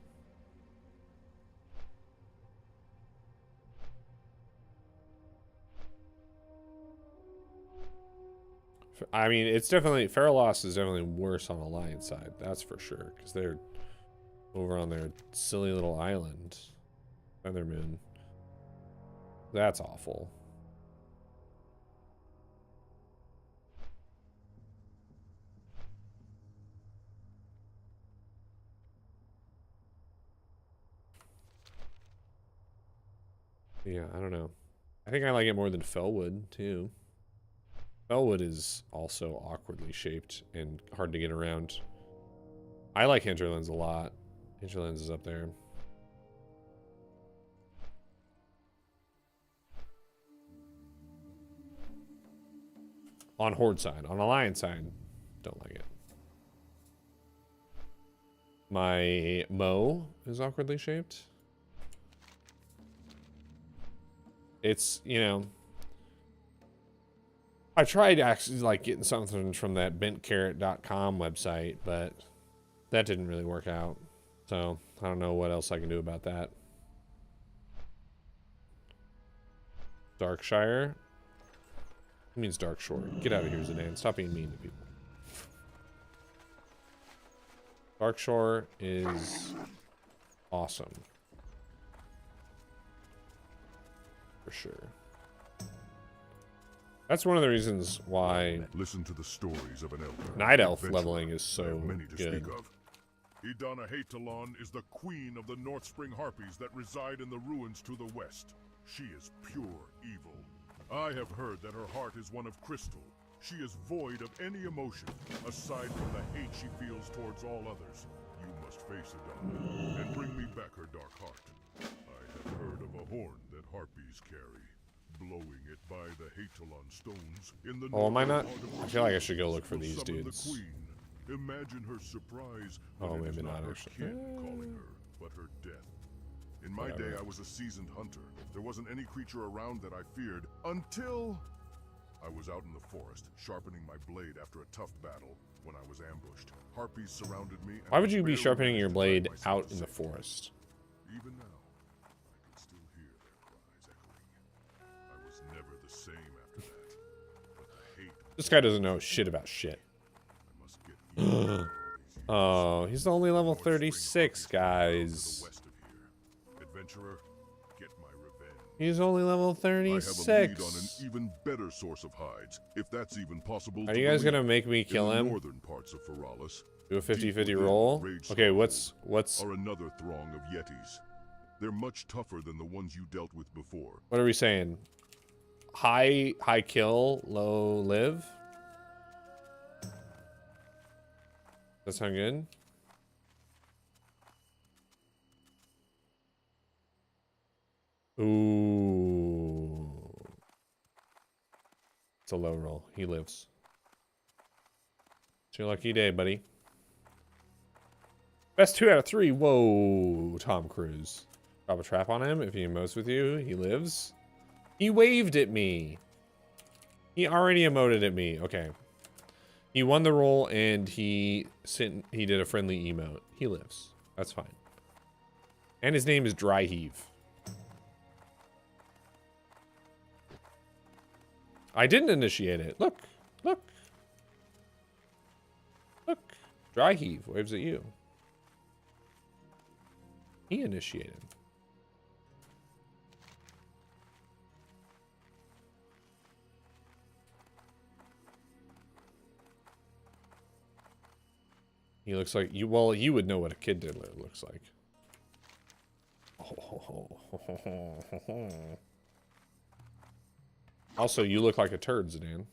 I mean, it's definitely... Faralos is definitely worse on the Alliance side. That's for sure. Because they're over on their silly little island. Feathermoon. That's awful. Yeah, I don't know. I think I like it more than Fellwood, too. Fellwood is also awkwardly shaped and hard to get around. I like Hinterlands a lot. Hinterlands is up there. On Horde side. On Alliance side, don't like it. My Mo is awkwardly shaped. It's, you know, I tried actually like getting something from that bentcarrot.com website, but that didn't really work out. So I don't know what else I can do about that. Darkshire. It means Darkshore. Get out of here, Zidane. Stop being mean to people. Darkshore is awesome. For sure. That's one of the reasons why listen to the stories of an elder. Night Elf leveling is so good. Idana Hatalon is the queen of the North Spring Harpies that reside in the ruins to the west. She is pure evil. I have heard that her heart is one of crystal. She is void of any emotion, aside from the hate she feels towards all others. You must face Idana, and bring me back her dark heart. I have heard of a horn that Harpies carry, blowing it by the Hatalon stones in the Oh, am I not? I feel like I should go look for these dudes. Imagine her surprise when it maybe is not her actually. kin calling her, but her death. In my day, I was a seasoned hunter. There wasn't any creature around that I feared until I was out in the forest, sharpening my blade after a tough battle. When I was ambushed, harpies surrounded me. Why would you be sharpening your blade out in the forest? Even now, I can still hear their cries echoing. I was never the same after that. But the hate. This guy doesn't know shit about shit. Oh, he's only level 36, guys. Adventurer, get my revenge. He's only level 36. I have a lead on an even better source of hides, if that's even possible. Are you guys gonna make me kill him? Northern parts of Feralis, do a 50-50 roll? Okay, what's are another throng of yetis. They're much tougher than the ones you dealt with before. What are we saying? High kill, low live? That sound good? Ooh. It's a low roll. He lives. It's your lucky day, buddy. Best 2 out of 3. Whoa, Tom Cruise. Drop a trap on him. If he emotes with you, he lives. He waved at me. He already emoted at me. Okay. He won the roll and he did a friendly emote. He lives. That's fine. And his name is Dry Heave. I didn't initiate it. Look. Look. Look. Dry Heave waves at you. He initiated. He looks like you. Well, you would know what a kid diddler looks like. Also, you look like a turd, Zidane.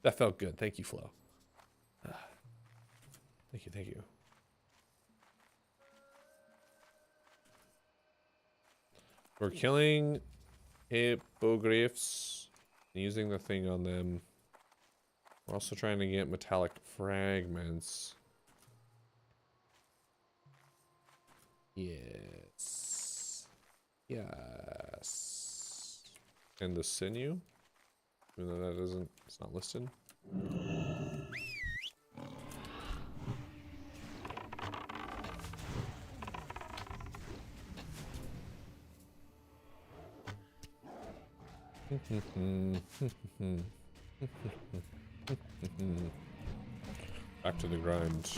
That felt good. Thank you, Flo. Thank you. Thank you. We're killing hippogriffs, using the thing on them. We're also trying to get metallic fragments. Yes. Yes. And the sinew? Even though that isn't, it's not listed. Back to the grind.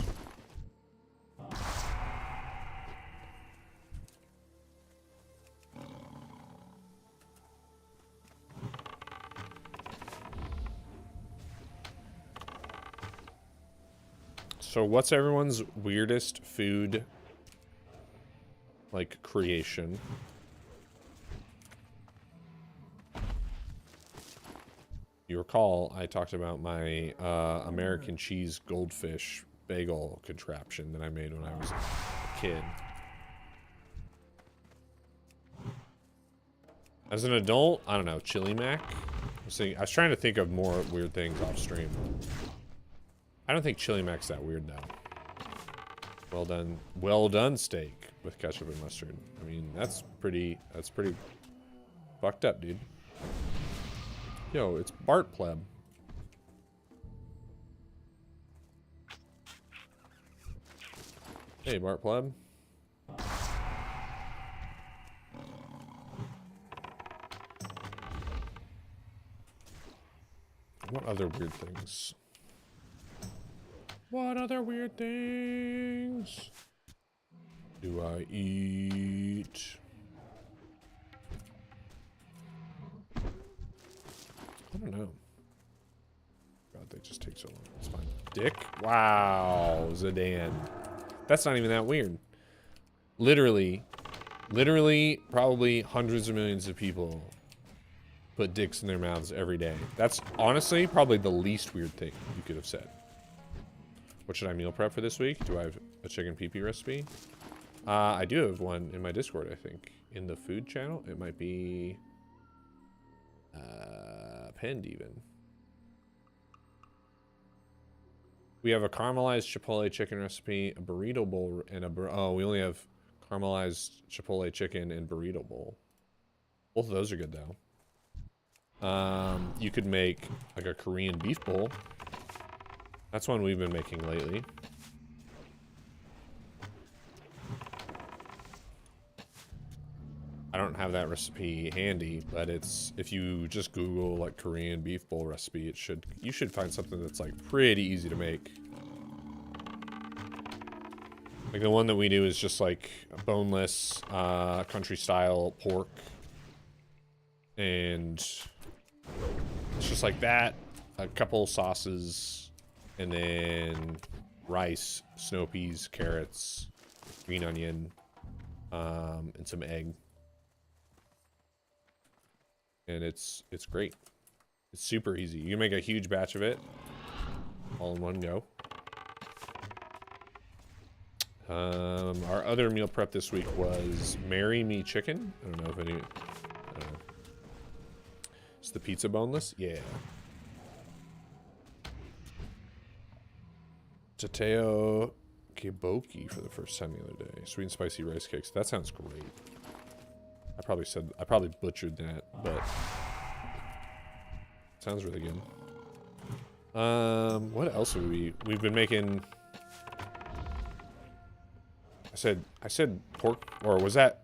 So what's everyone's weirdest food like creation. You recall I talked about my American cheese goldfish bagel contraption that I made when I was a kid. As an adult, I don't know, chili mac. I was trying to think of more weird things off stream. I don't think chili mac's that weird though. Well done steak with ketchup and mustard. I mean, that's pretty fucked up, dude. Yo, it's Bart Pleb. Hey, Bart Pleb. What other weird things? What other weird things do I eat? I don't know. God, they just take so long. It's fine. Dick? Wow, Zidane. That's not even that weird. Literally, probably hundreds of millions of people put dicks in their mouths every day. That's honestly probably the least weird thing you could have said. What should I meal prep for this week? Do I have a chicken pee-pee recipe? I do have one in my Discord, I think. In the food channel? It might be... pinned even. We have a caramelized chipotle chicken recipe, a burrito bowl, and we only have caramelized chipotle chicken and burrito bowl. Both of those are good though. You could make like a Korean beef bowl. That's one we've been making lately. I don't have that recipe handy, but it's, if you just Google like Korean beef bowl recipe, you should find something that's like pretty easy to make. Like the one that we do is just like boneless, country style pork. And it's just like that, a couple sauces, and then rice, snow peas, carrots, green onion, and some egg. And it's great. It's super easy. You can make a huge batch of it all in one go. Our other meal prep this week was Marry Me Chicken. I don't know if any... Is the pizza boneless? Yeah. Tateo kiboki for the first time the other day. Sweet and spicy rice cakes. That sounds great. I probably butchered that, but sounds really good. What else have we've been making? I said pork, or was that?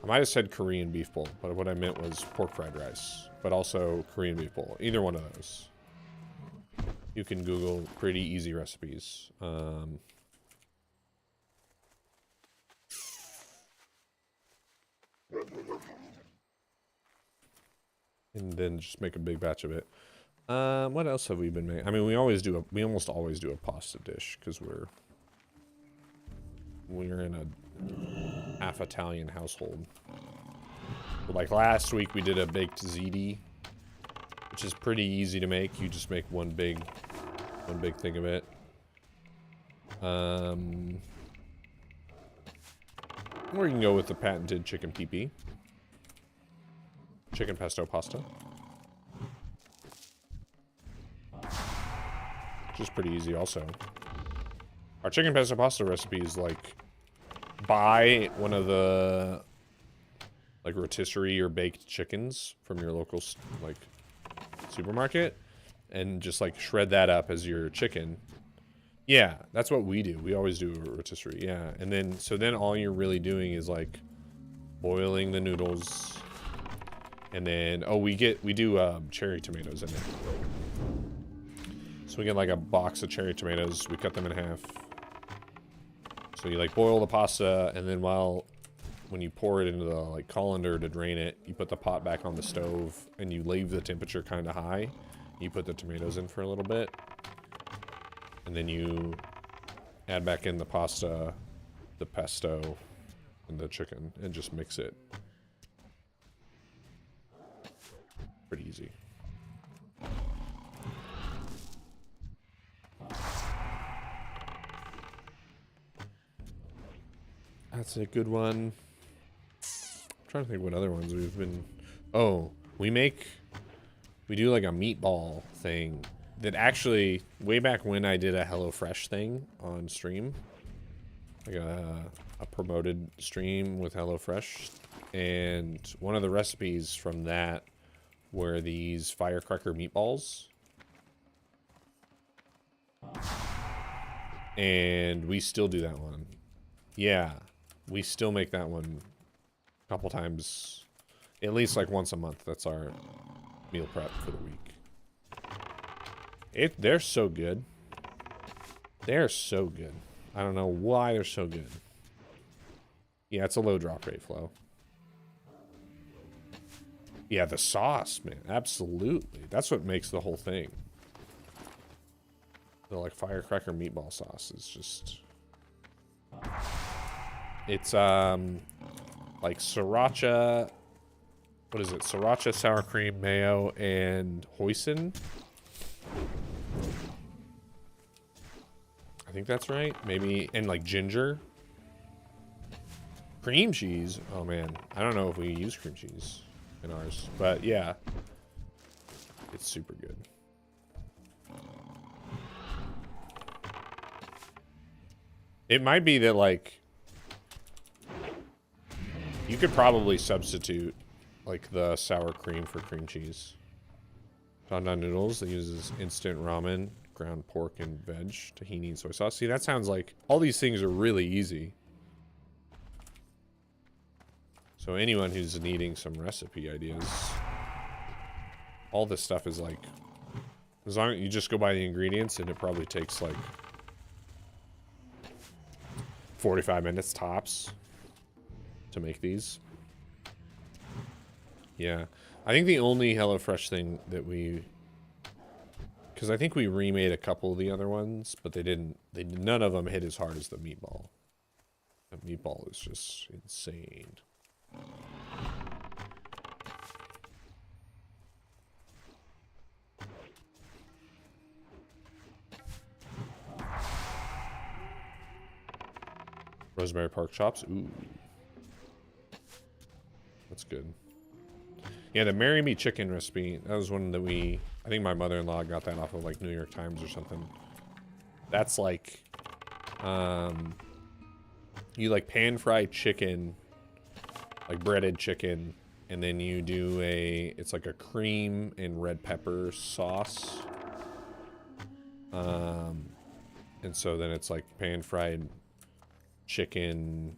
I might have said Korean beef bowl, but what I meant was pork fried rice, but also Korean beef bowl. Either one of those. You can Google pretty easy recipes. And then just make a big batch of it. What else have we been making? I mean, we almost always do a pasta dish because we're in a half Italian household. But like last week we did a baked ziti, which is pretty easy to make. You just make one big thing of it. Or you can go with the patented chicken pee-pee. Chicken pesto pasta. Which is pretty easy also. Our chicken pesto pasta recipe is like, buy one of the like rotisserie or baked chickens from your local like supermarket and just like shred that up as your chicken. Yeah, that's what we do. We always do a rotisserie. Yeah, and then so then all you're really doing is like boiling the noodles, and then we do cherry tomatoes in it. So we get like a box of cherry tomatoes. We cut them in half. So you like boil the pasta, and then when you pour it into the like colander to drain it, you put the pot back on the stove, and you leave the temperature kind of high. You put the tomatoes in for a little bit. And then you add back in the pasta, the pesto, and the chicken and just mix it. Pretty easy. That's a good one. I'm trying to think what other ones we've been... Oh, we do like a meatball thing that actually, way back when I did a HelloFresh thing on stream, like a promoted stream with HelloFresh, and one of the recipes from that were these firecracker meatballs. And we still do that one. Yeah, we still make that one a couple times, at least like once a month. That's our meal prep for the week. They're so good. They're so good. I don't know why they're so good. Yeah, it's a low drop rate, Flo. Yeah, the sauce, man. Absolutely. That's what makes the whole thing. The like firecracker meatball sauce is just... It's like sriracha... What is it? Sriracha, sour cream, mayo, and hoisin. I think that's right. Maybe, and like ginger. Cream cheese. Oh man, I don't know if we use cream cheese in ours, but yeah, it's super good. It might be that like you could probably substitute like the sour cream for cream cheese. Don Don noodles that uses instant ramen, ground pork and veg, tahini and soy sauce. See, that sounds like all these things are really easy. So anyone who's needing some recipe ideas, all this stuff is like, as long as you just go by the ingredients, and it probably takes like 45 minutes tops to make these. Yeah, I think the only HelloFresh thing that we, because I think we remade a couple of the other ones, but none of them hit as hard as the meatball. The meatball is just insane. Rosemary Park chops. Ooh. That's good. Yeah, the Marry Me chicken recipe, that was one that I think my mother-in-law got that off of like New York Times or something. That's like, you like pan fry chicken, like breaded chicken, and then you do it's like a cream and red pepper sauce. And so then it's like pan fried chicken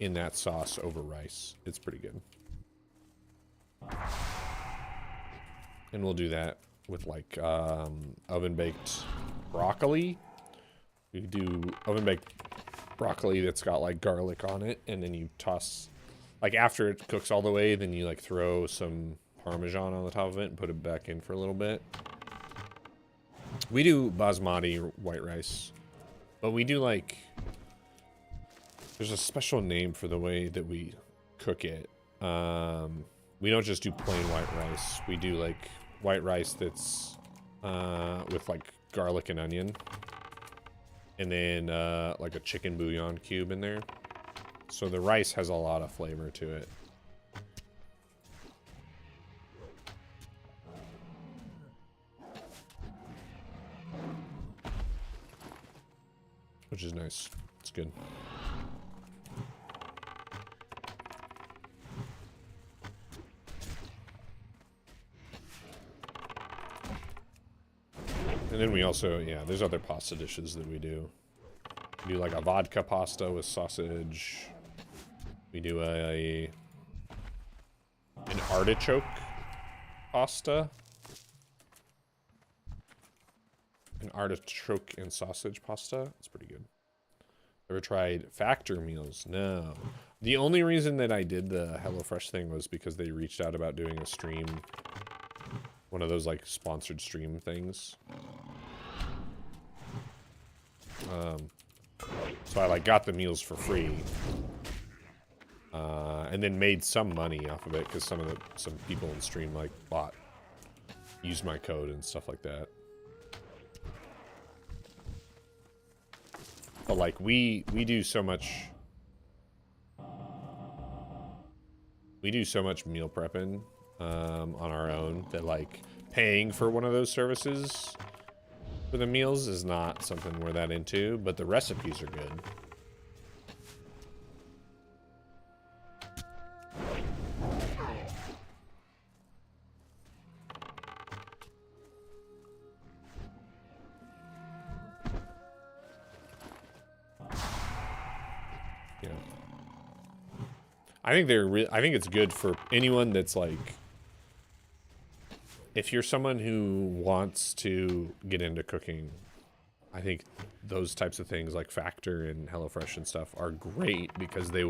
in that sauce over rice. It's pretty good. And we'll do that with like oven baked broccoli. We do oven baked broccoli that's got like garlic on it, and then you toss, like after it cooks all the way, then you like throw some Parmesan on the top of it and put it back in for a little bit. We do basmati white rice, but we do like, there's a special name for the way that we cook it. We don't just do plain white rice. We do like white rice that's with like garlic and onion, and then like a chicken bouillon cube in there. So the rice has a lot of flavor to it. Which is nice. It's good. And then we also, yeah, there's other pasta dishes that we do. We do like a vodka pasta with sausage. We do an artichoke pasta. An artichoke and sausage pasta. It's pretty good. Ever tried Factor meals? No. The only reason that I did the HelloFresh thing was because they reached out about doing a stream. One of those like sponsored stream things. So I like got the meals for free. and then made some money off of it because some people in stream like used my code and stuff like that. But like we do so much meal prepping on our own that like paying for one of those services for the meals is not something we're that into, but the recipes are good. Yeah. I think I think it's good for anyone that's like, if you're someone who wants to get into cooking, I think those types of things like Factor and HelloFresh and stuff are great because they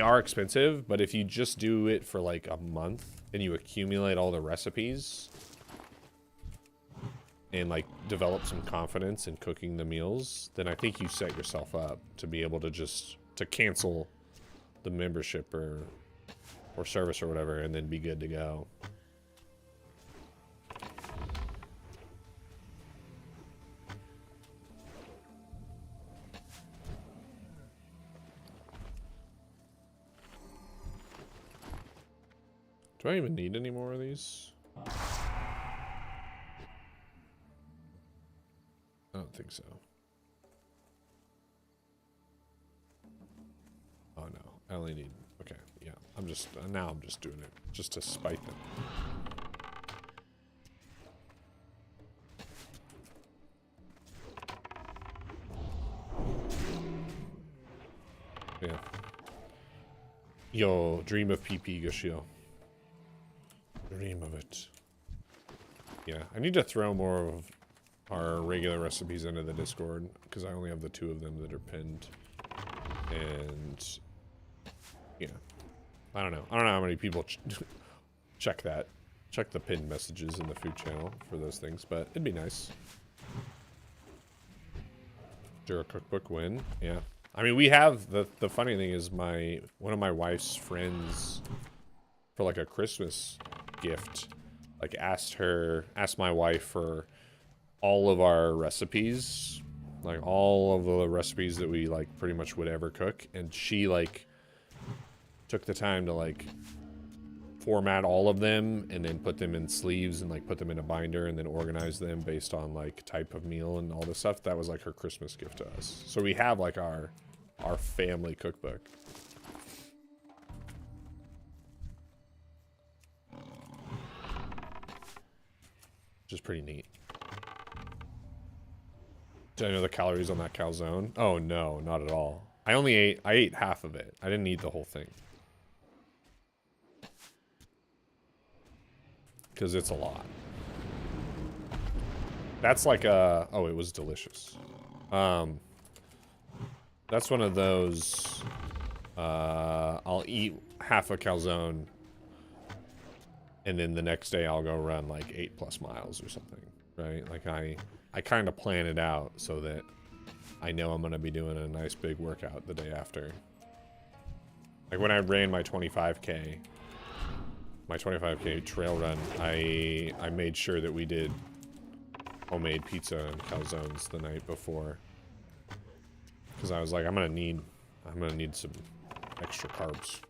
are expensive, but if you just do it for like a month and you accumulate all the recipes and like develop some confidence in cooking the meals, then I think you set yourself up to be able to to cancel the membership or service or whatever and then be good to go. Do I even need any more of these? I don't think so. Oh no, I only need, okay, yeah. Now I'm just doing it just to spite them. Yeah. Yo, dream of PP, Gushio. Dream of it. Yeah, I need to throw more of our regular recipes into the Discord because I only have the 2 of them that are pinned. And yeah, I don't know how many people check the pinned messages in the food channel for those things, but it'd be nice. Do a cookbook win? Yeah. I mean, we have the funny thing is one of my wife's friends for like a Christmas gift, like asked my wife for all of our recipes, like all of the recipes that we like pretty much would ever cook, and she like took the time to like format all of them and then put them in sleeves and like put them in a binder and then organize them based on like type of meal and all this stuff. That was like her Christmas gift to us. So we have like our family cookbook. Which is pretty neat. Did I know the calories on that calzone? Oh no, not at all. I ate half of it. I didn't eat the whole thing. Because it's a lot. That's like oh, it was delicious. That's one of those, I'll eat half a calzone and then the next day I'll go run like 8+ miles or something, right? Like I kind of plan it out so that I know I'm going to be doing a nice big workout the day after. Like when I ran my 25K trail run, I made sure that we did homemade pizza and calzones the night before. Because I was like, I'm gonna need some extra carbs.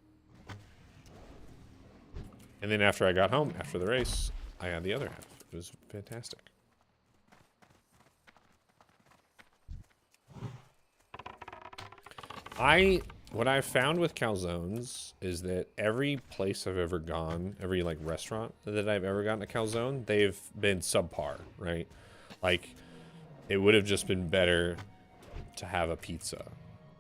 And then after I got home, after the race, I had the other half. It was fantastic. What I've found with calzones is that every place I've ever gone, every like restaurant that I've ever gotten a calzone, they've been subpar, right? Like, it would have just been better to have a pizza.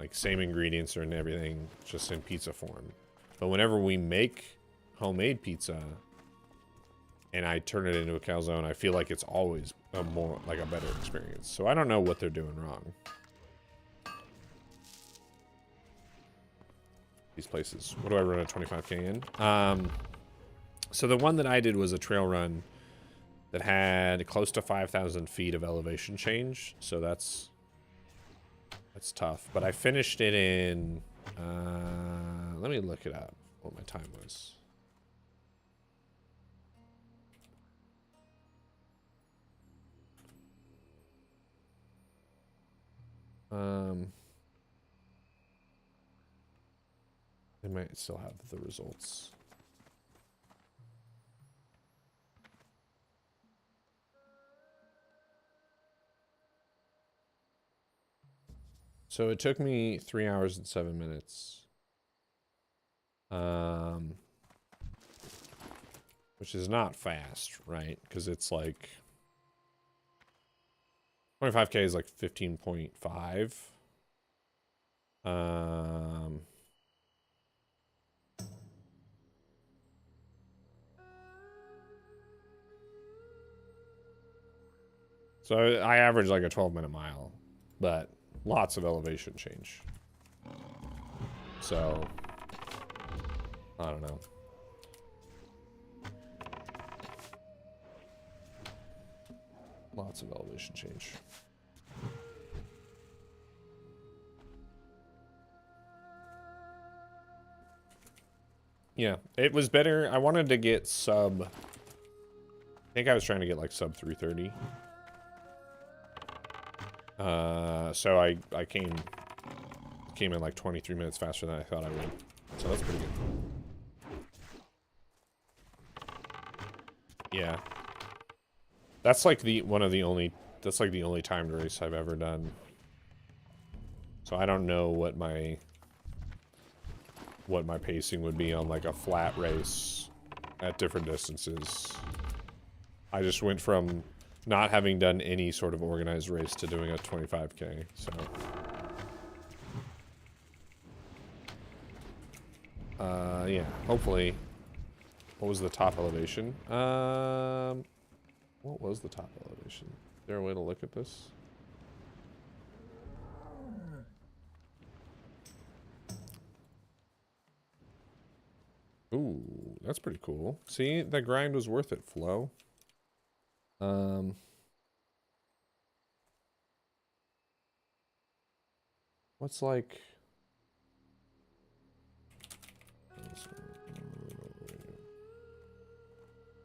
Like, same ingredients and everything, just in pizza form. But whenever we make homemade pizza and I turn it into a calzone, I feel like it's always a better experience. So I don't know what they're doing wrong. These places. What do I run a 25K in? So the one that I did was a trail run that had close to 5,000 feet of elevation change. So that's tough. But I finished it in Let me look it up, what my time was. They might still have the results. So it took me 3 hours and 7 minutes. Which is not fast, right? Because it's like 25K is like 15.5. So I average like a 12-minute mile, but lots of elevation change. So I don't know. Lots of elevation change. Yeah, it was better. I wanted to get sub. I think I was trying to get like sub 330. So I came in like 23 minutes faster than I thought I would. So that's pretty good. Yeah. That's like the only timed race I've ever done. So I don't know what my pacing would be on like a flat race at different distances. I just went from not having done any sort of organized race to doing a 25K, so. Yeah, hopefully. What was the top elevation? What was the top elevation? Is there a way to look at this? Ooh, that's pretty cool. See, that grind was worth it, Flo. What's like...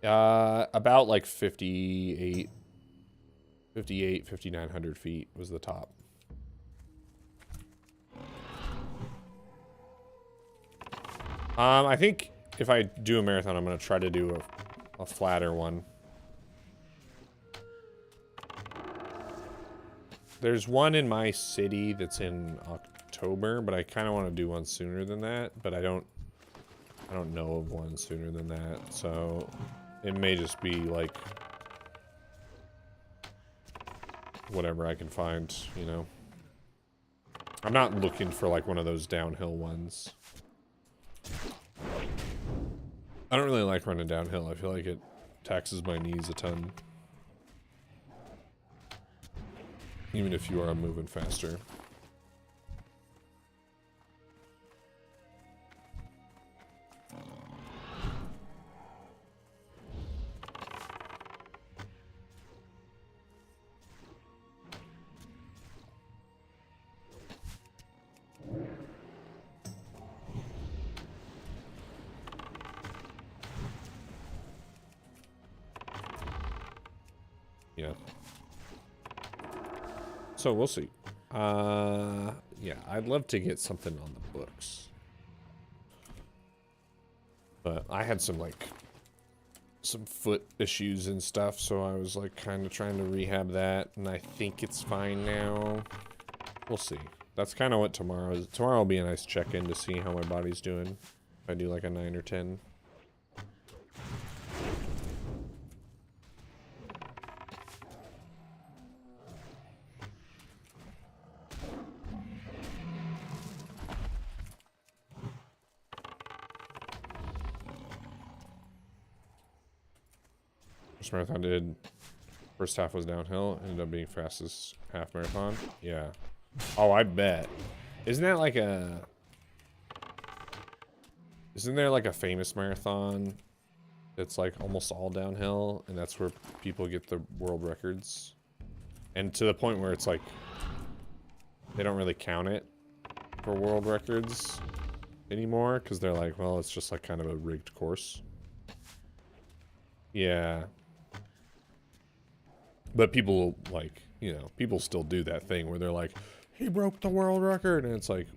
about like 5,900 feet was the top. I think if I do a marathon, I'm going to try to do a flatter one. There's one in my city that's in October, but I kind of want to do one sooner than that, but I don't know of one sooner than that, so it may just be like whatever I can find, you know. I'm not looking for like one of those downhill ones. I don't really like running downhill. I feel like it taxes my knees a ton. Even if you are moving faster. Yeah. So we'll see. Yeah, I'd love to get something on the books. But I had some foot issues and stuff, so I was like kind of trying to rehab that, and I think it's fine now. We'll see. That's kind of what tomorrow is. Tomorrow will be a nice check-in to see how my body's doing. If I do like a 9 or 10. First marathon I did, first half was downhill, ended up being fastest half marathon. Yeah. Oh, I bet. Isn't there like a famous marathon that's like almost all downhill, and that's where people get the world records? And to the point where it's like they don't really count it for world records anymore because they're like, well, it's just like kind of a rigged course. Yeah. But people, like, you know, people still do that thing where they're like, he broke the world record, and it's like,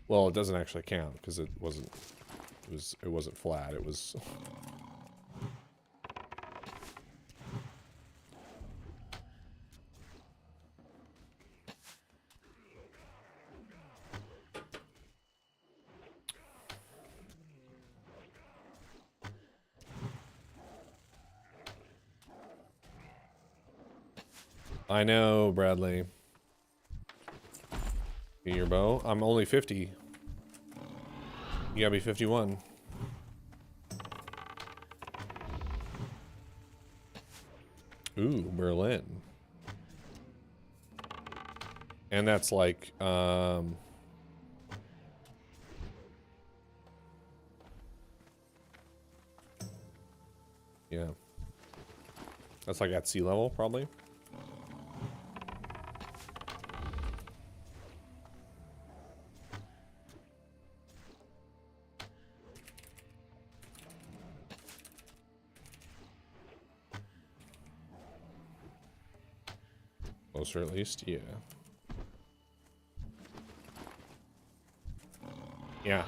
well, it doesn't actually count because it wasn't flat. It was I know, Bradley. Get your bow. I'm only 50. You gotta be 51. Ooh, Berlin. And that's like, yeah. That's like at sea level, probably. Closer at least, yeah. Yeah.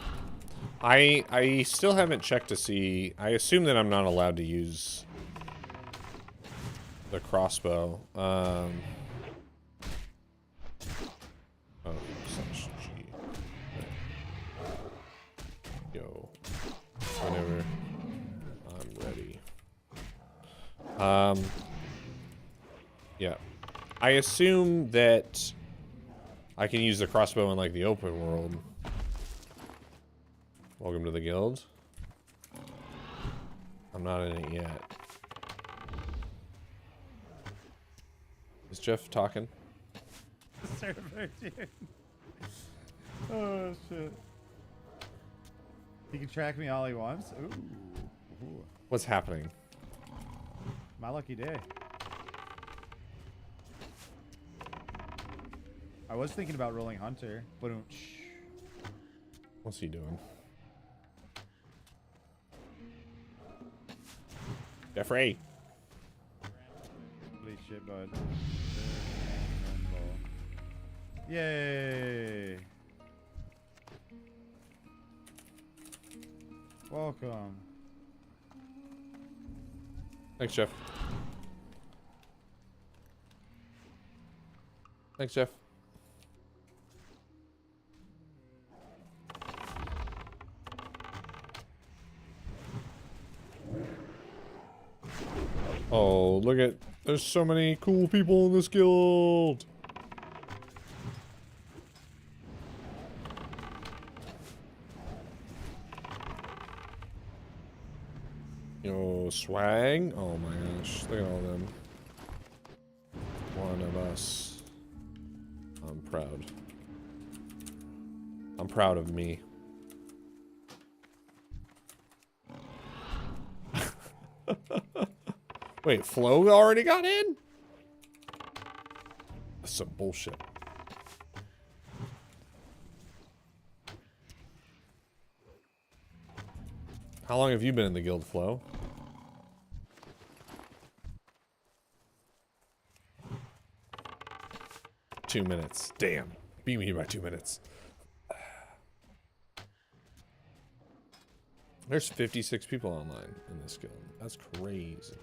I still haven't checked to see. I assume that I'm not allowed to use the crossbow. Oh, slash G. Yo. Whenever I'm ready. Yeah. I assume that I can use the crossbow in like the open world. Welcome to the guild. I'm not in it yet. Is Jeff talking? Server, dude. Oh shit. He can track me all he wants. Ooh. Ooh. What's happening? My lucky day. I was thinking about rolling Hunter, but what's he doing? Jeffrey. Holy shit, bud. Yay! Welcome. Thanks, Jeff. Thanks, Jeff. Oh, look at, there's so many cool people in this guild. Yo, swag. Oh my gosh, look at all them. One of us. I'm proud. I'm proud of me. Wait, Flo already got in? That's some bullshit. How long have you been in the guild, Flo? Two minutes. Damn. Beat me by 2 minutes. There's 56 people online in this guild. That's crazy.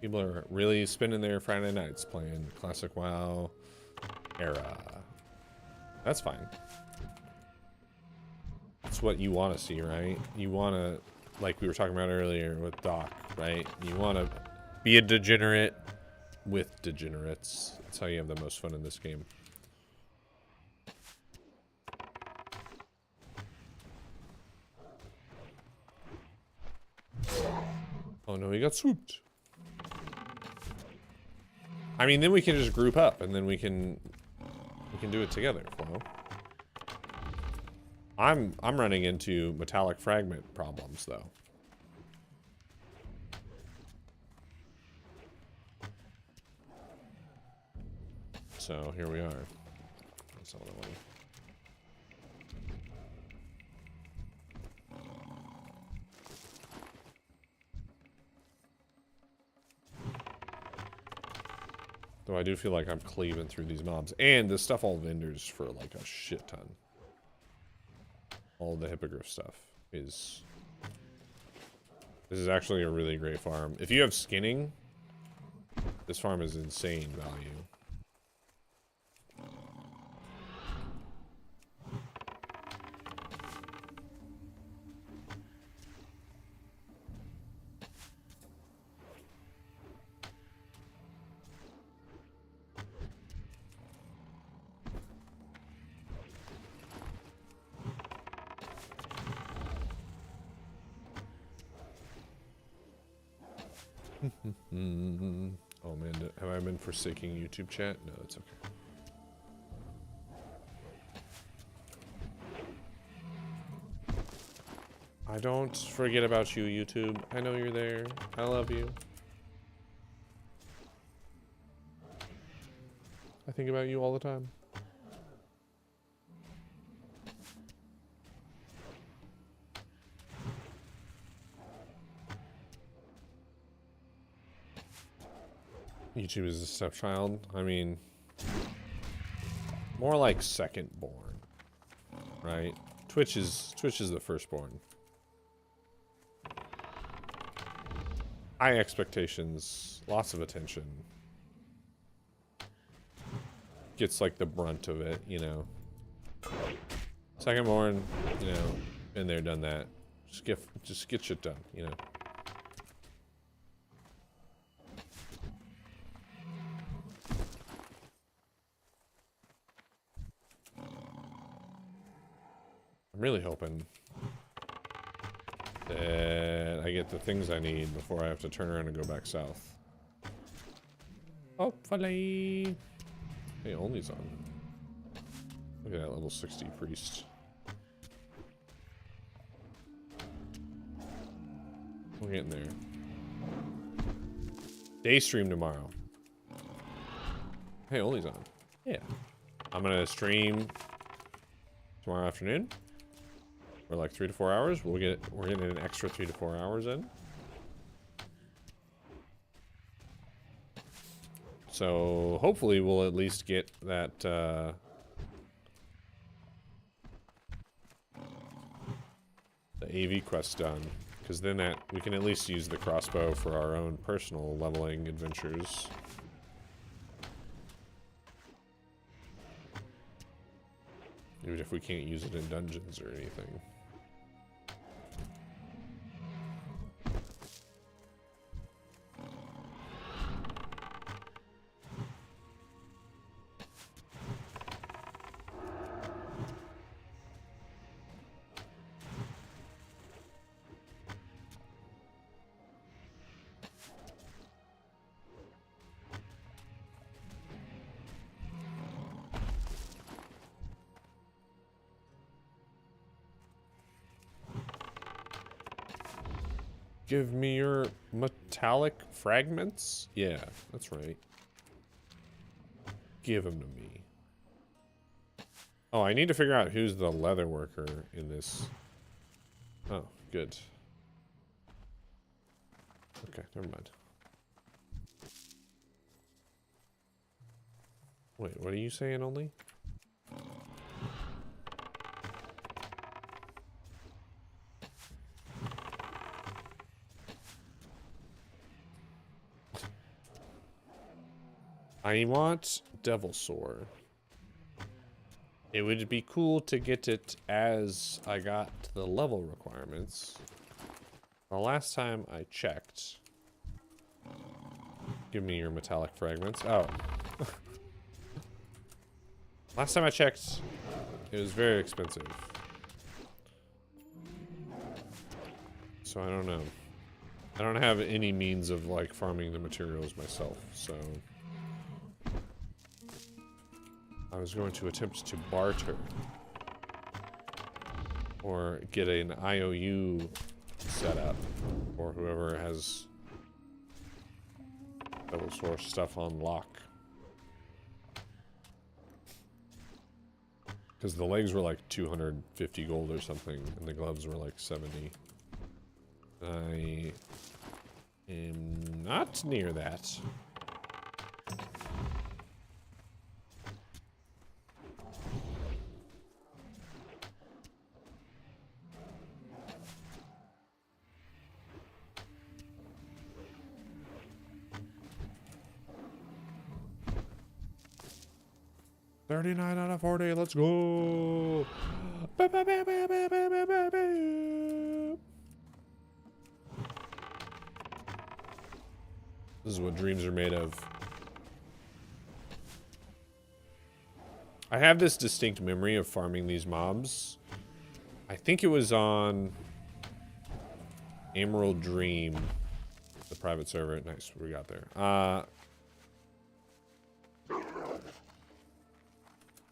People are really spending their Friday nights playing classic WoW era. That's fine. That's what you want to see, right? You want to, like we were talking about earlier with Doc, right? You want to be a degenerate with degenerates. That's how you have the most fun in this game. Oh no, he got swooped. I mean, then we can just group up, and then we can We can do it together, Flo. I'm running into metallic fragment problems though. So here we are. That's all I want. Though I do feel like I'm cleaving through these mobs. And this stuff all vendors for like a shit ton. All the hippogriff stuff is... This is actually a really great farm. If you have skinning, this farm is insane value. Oh man, have I been forsaking YouTube chat? No, it's okay. I don't forget about you, YouTube. I know you're there. I love you. I think about you all the time. YouTube is a stepchild. I mean, more like second born, right? Twitch is the firstborn. High expectations, lots of attention. Gets like the brunt of it, you know. Second born, you know, been there, done that. Just get shit done, you know. I'm really hoping that I get the things I need before I have to turn around and go back south. Hopefully. Hey, only's on. Look at that level 60 priest. We're getting there. Day stream tomorrow. Hey, only's on. Yeah. I'm gonna stream tomorrow afternoon. For like 3 to 4 hours. We're getting an extra 3 to 4 hours in. So hopefully we'll at least get that the AV quest done, because then that we can at least use the crossbow for our own personal leveling adventures. Even if we can't use it in dungeons or anything. Give me your metallic fragments? Yeah, that's right. Give them to me. Oh, I need to figure out who's the leather worker in this. Oh, good. Okay, never mind. Wait, what are you saying only? I want Devil Sword. It would be cool to get it as I got the level requirements. The last time I checked... Give me your metallic fragments. Oh. Last time I checked, it was very expensive. So I don't know. I don't have any means of like farming the materials myself, so... I was going to attempt to barter. Or get an IOU set up. For whoever has double source stuff on lock. Because the legs were like 250 gold or something, and the gloves were like 70. I am not near that. $39 out of 40, let's go! This is what dreams are made of. I have this distinct memory of farming these mobs. I think it was on Emerald Dream, the private server. Nice, we got there.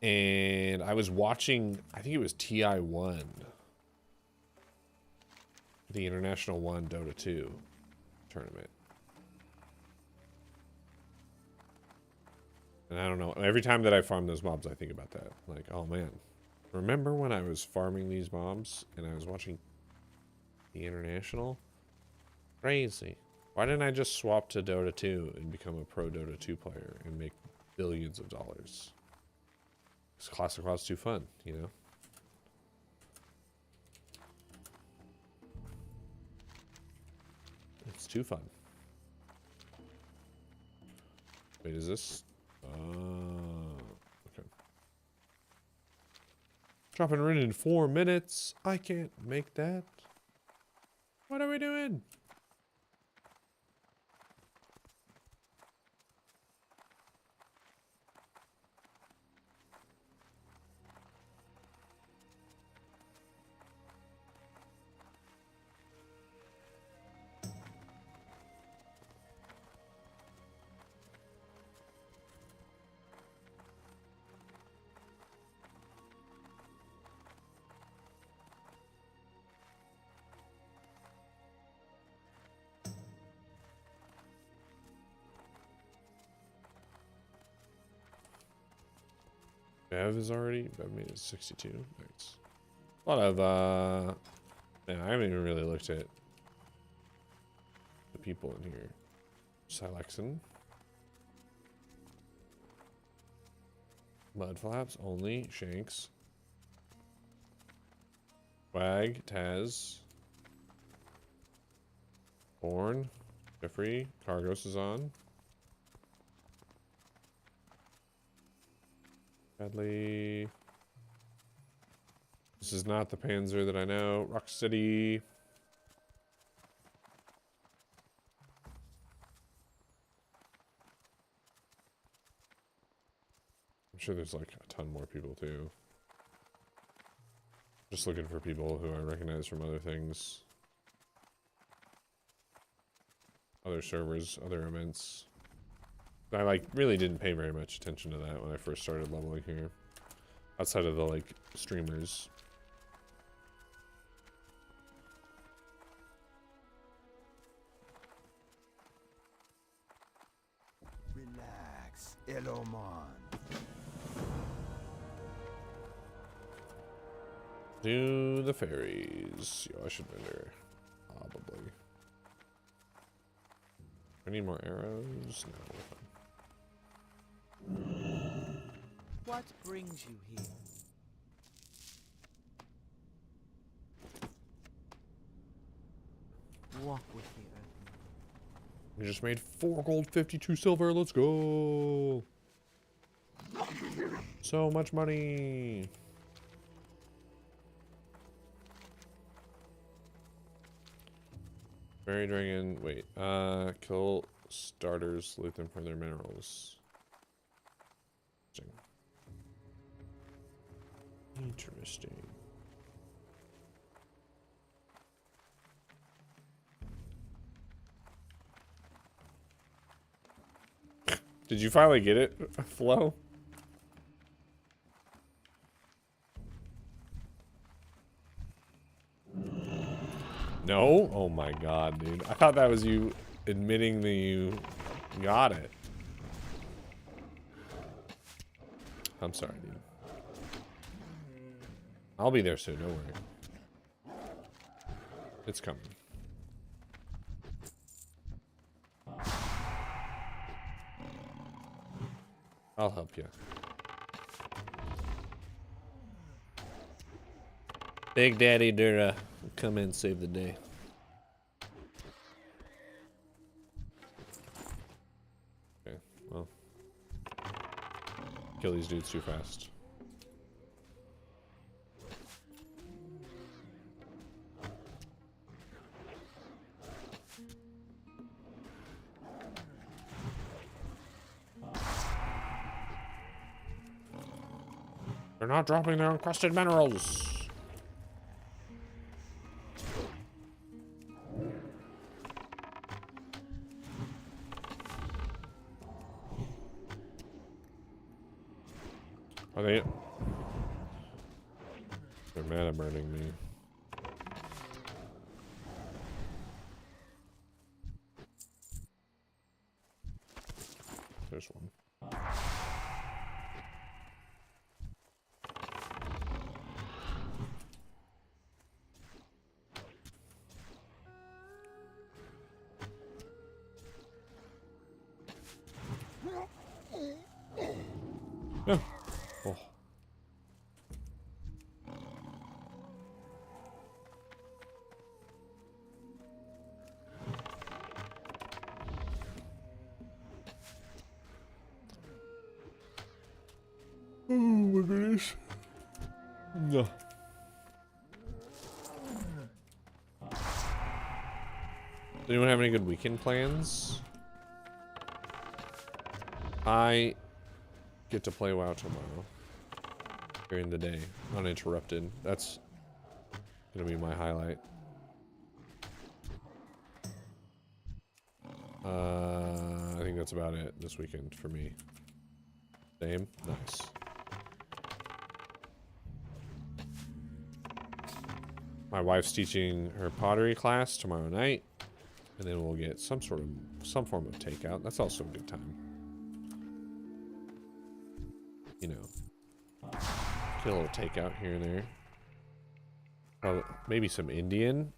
And I was watching, I think it was TI1. The International 1 Dota 2 tournament. And I don't know, every time that I farm those mobs, I think about that. Like, oh man, remember when I was farming these mobs and I was watching the International? Crazy. Why didn't I just swap to Dota 2 and become a pro Dota 2 player and make billions of dollars? Classic WoW's too fun, you know? It's too fun. Wait, is this? Okay. Dropping run in 4 minutes. I can't make that. What are we doing? Bev is already, Bev made it 62. Nice. A lot of, yeah, I haven't even really looked at the people in here. Silexin. Mudflaps, only, Shanks. Wag, Taz. Born, Jeffrey, Cargos is on. Bradley. This is not the Panzer that I know. Rocksteady. I'm sure there's like a ton more people too. Just looking for people who I recognize from other things. Other servers, other events. I like really didn't pay very much attention to that when I first started leveling here. Outside of the like streamers. Relax, Elomon. Do the fairies. Yo, I should render. Probably. I need more arrows. No, we're fine. What brings you here? Walk with me, Earthman. We just made 4 gold, 52 silver. Let's go. So much money. Fairy dragon. Wait. Kill starters. Loot them for their minerals. Interesting. Did you finally get it, Flo? No? Oh my god, dude. I thought that was you admitting that you got it. I'm sorry, dude. I'll be there soon, don't worry. It's coming. I'll help you. Big Daddy Dura, come in and save the day. Okay, well. Kill these dudes too fast. They're not dropping their encrusted minerals. Are they? They're mad at burning me. There's one. No. Oh. Oh my goodness. No. Does anyone have any good weekend plans? I get to play WoW tomorrow during the day, uninterrupted. That's gonna be my highlight. I think that's about it this weekend for me. Same? Nice. My wife's teaching her pottery class tomorrow night, and then we'll get some form of takeout. That's also a good time. You know, get a little takeout here and there. Probably, maybe some Indian.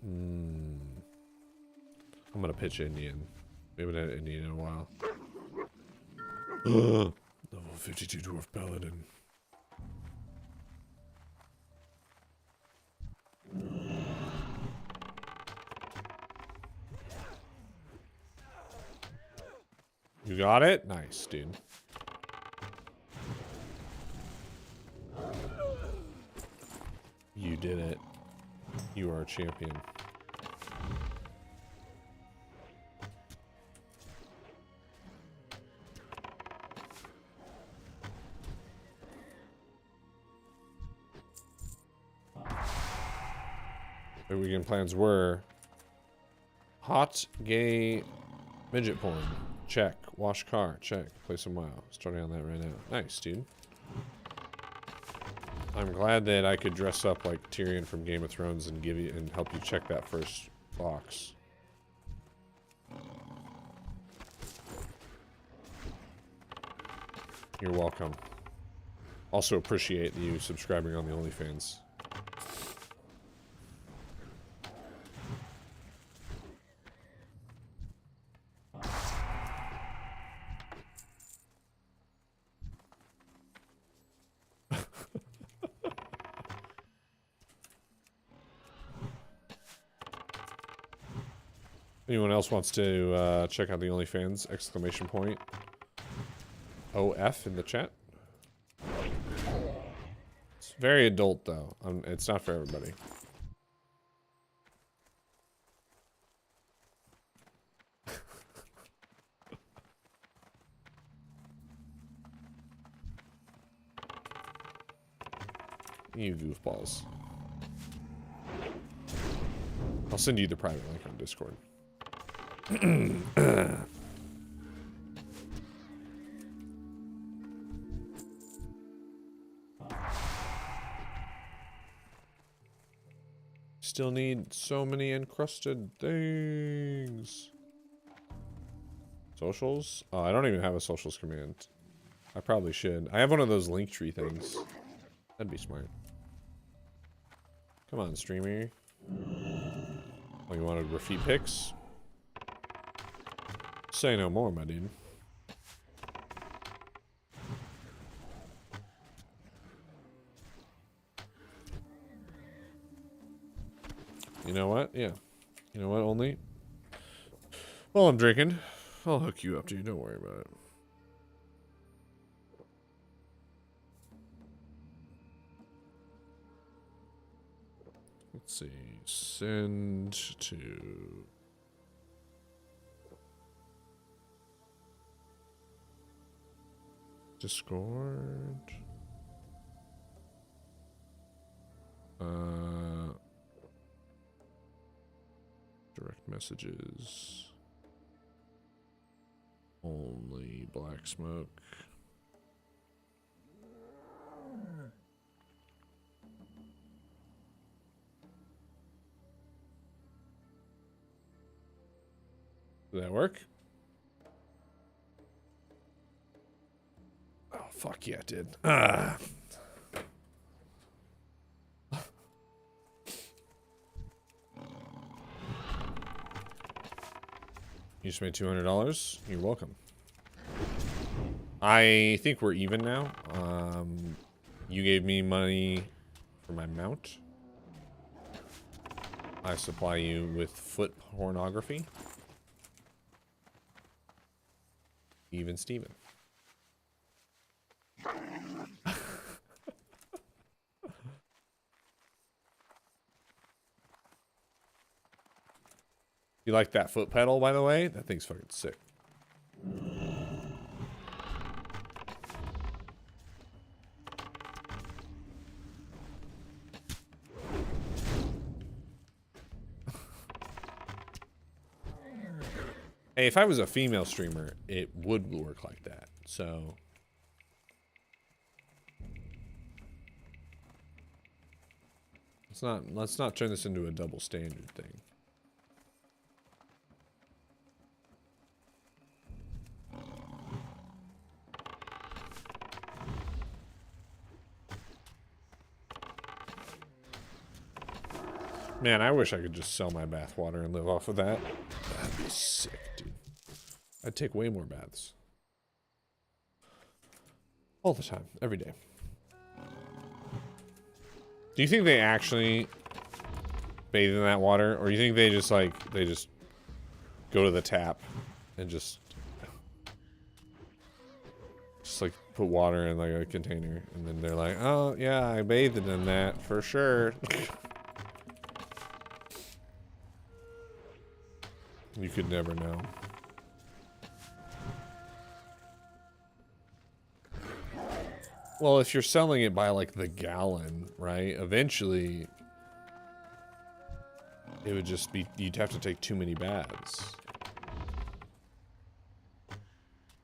I'm gonna pitch Indian. We haven't had Indian in a while. Level 52 Dwarf Paladin. You got it? Nice, dude. You did it. You are a champion. The weekend plans were hot, gay, midget porn. Check. Wash car. Check. Play some WoW. Starting on that right now. Nice, dude. I'm glad that I could dress up like Tyrion from Game of Thrones and give you and help you check that first box. You're welcome. Also appreciate you subscribing on the OnlyFans. Anyone else wants to check out the OnlyFans? Exclamation point. OF in the chat. It's very adult though. It's not for everybody. You goofballs. I'll send you the private link on Discord. still need so many encrusted things. Socials? Oh, I don't even have a socials command. I probably should. I have one of those link tree things. That'd be smart. Come on, streamer. Oh, you want to graffiti pics? Say no more, my dude. You know what? Yeah. You know what, only? While I'm drinking, I'll hook you up, dude. Don't worry about it. Let's see. Send to... Discord. Direct messages. Only black smoke. Did that work? Oh, fuck yeah, it did. Ah. You just made $200. You're welcome. I think we're even now. You gave me money for my mount. I supply you with foot pornography. Even Steven. You like that foot pedal, by the way? That thing's fucking sick. Hey, if I was a female streamer, it would work like that. So let's not turn this into a double standard thing. Man, I wish I could just sell my bath water and live off of that. That'd be sick, dude. I'd take way more baths. All the time. Every day. Do you think they actually bathe in that water? Or do you think they just, like, go to the tap and just like, put water in, like, a container. And then they're like, oh, yeah, I bathed in that for sure. You could never know. Well, if you're selling it by like the gallon, right? Eventually, it would just be, you'd have to take too many baths.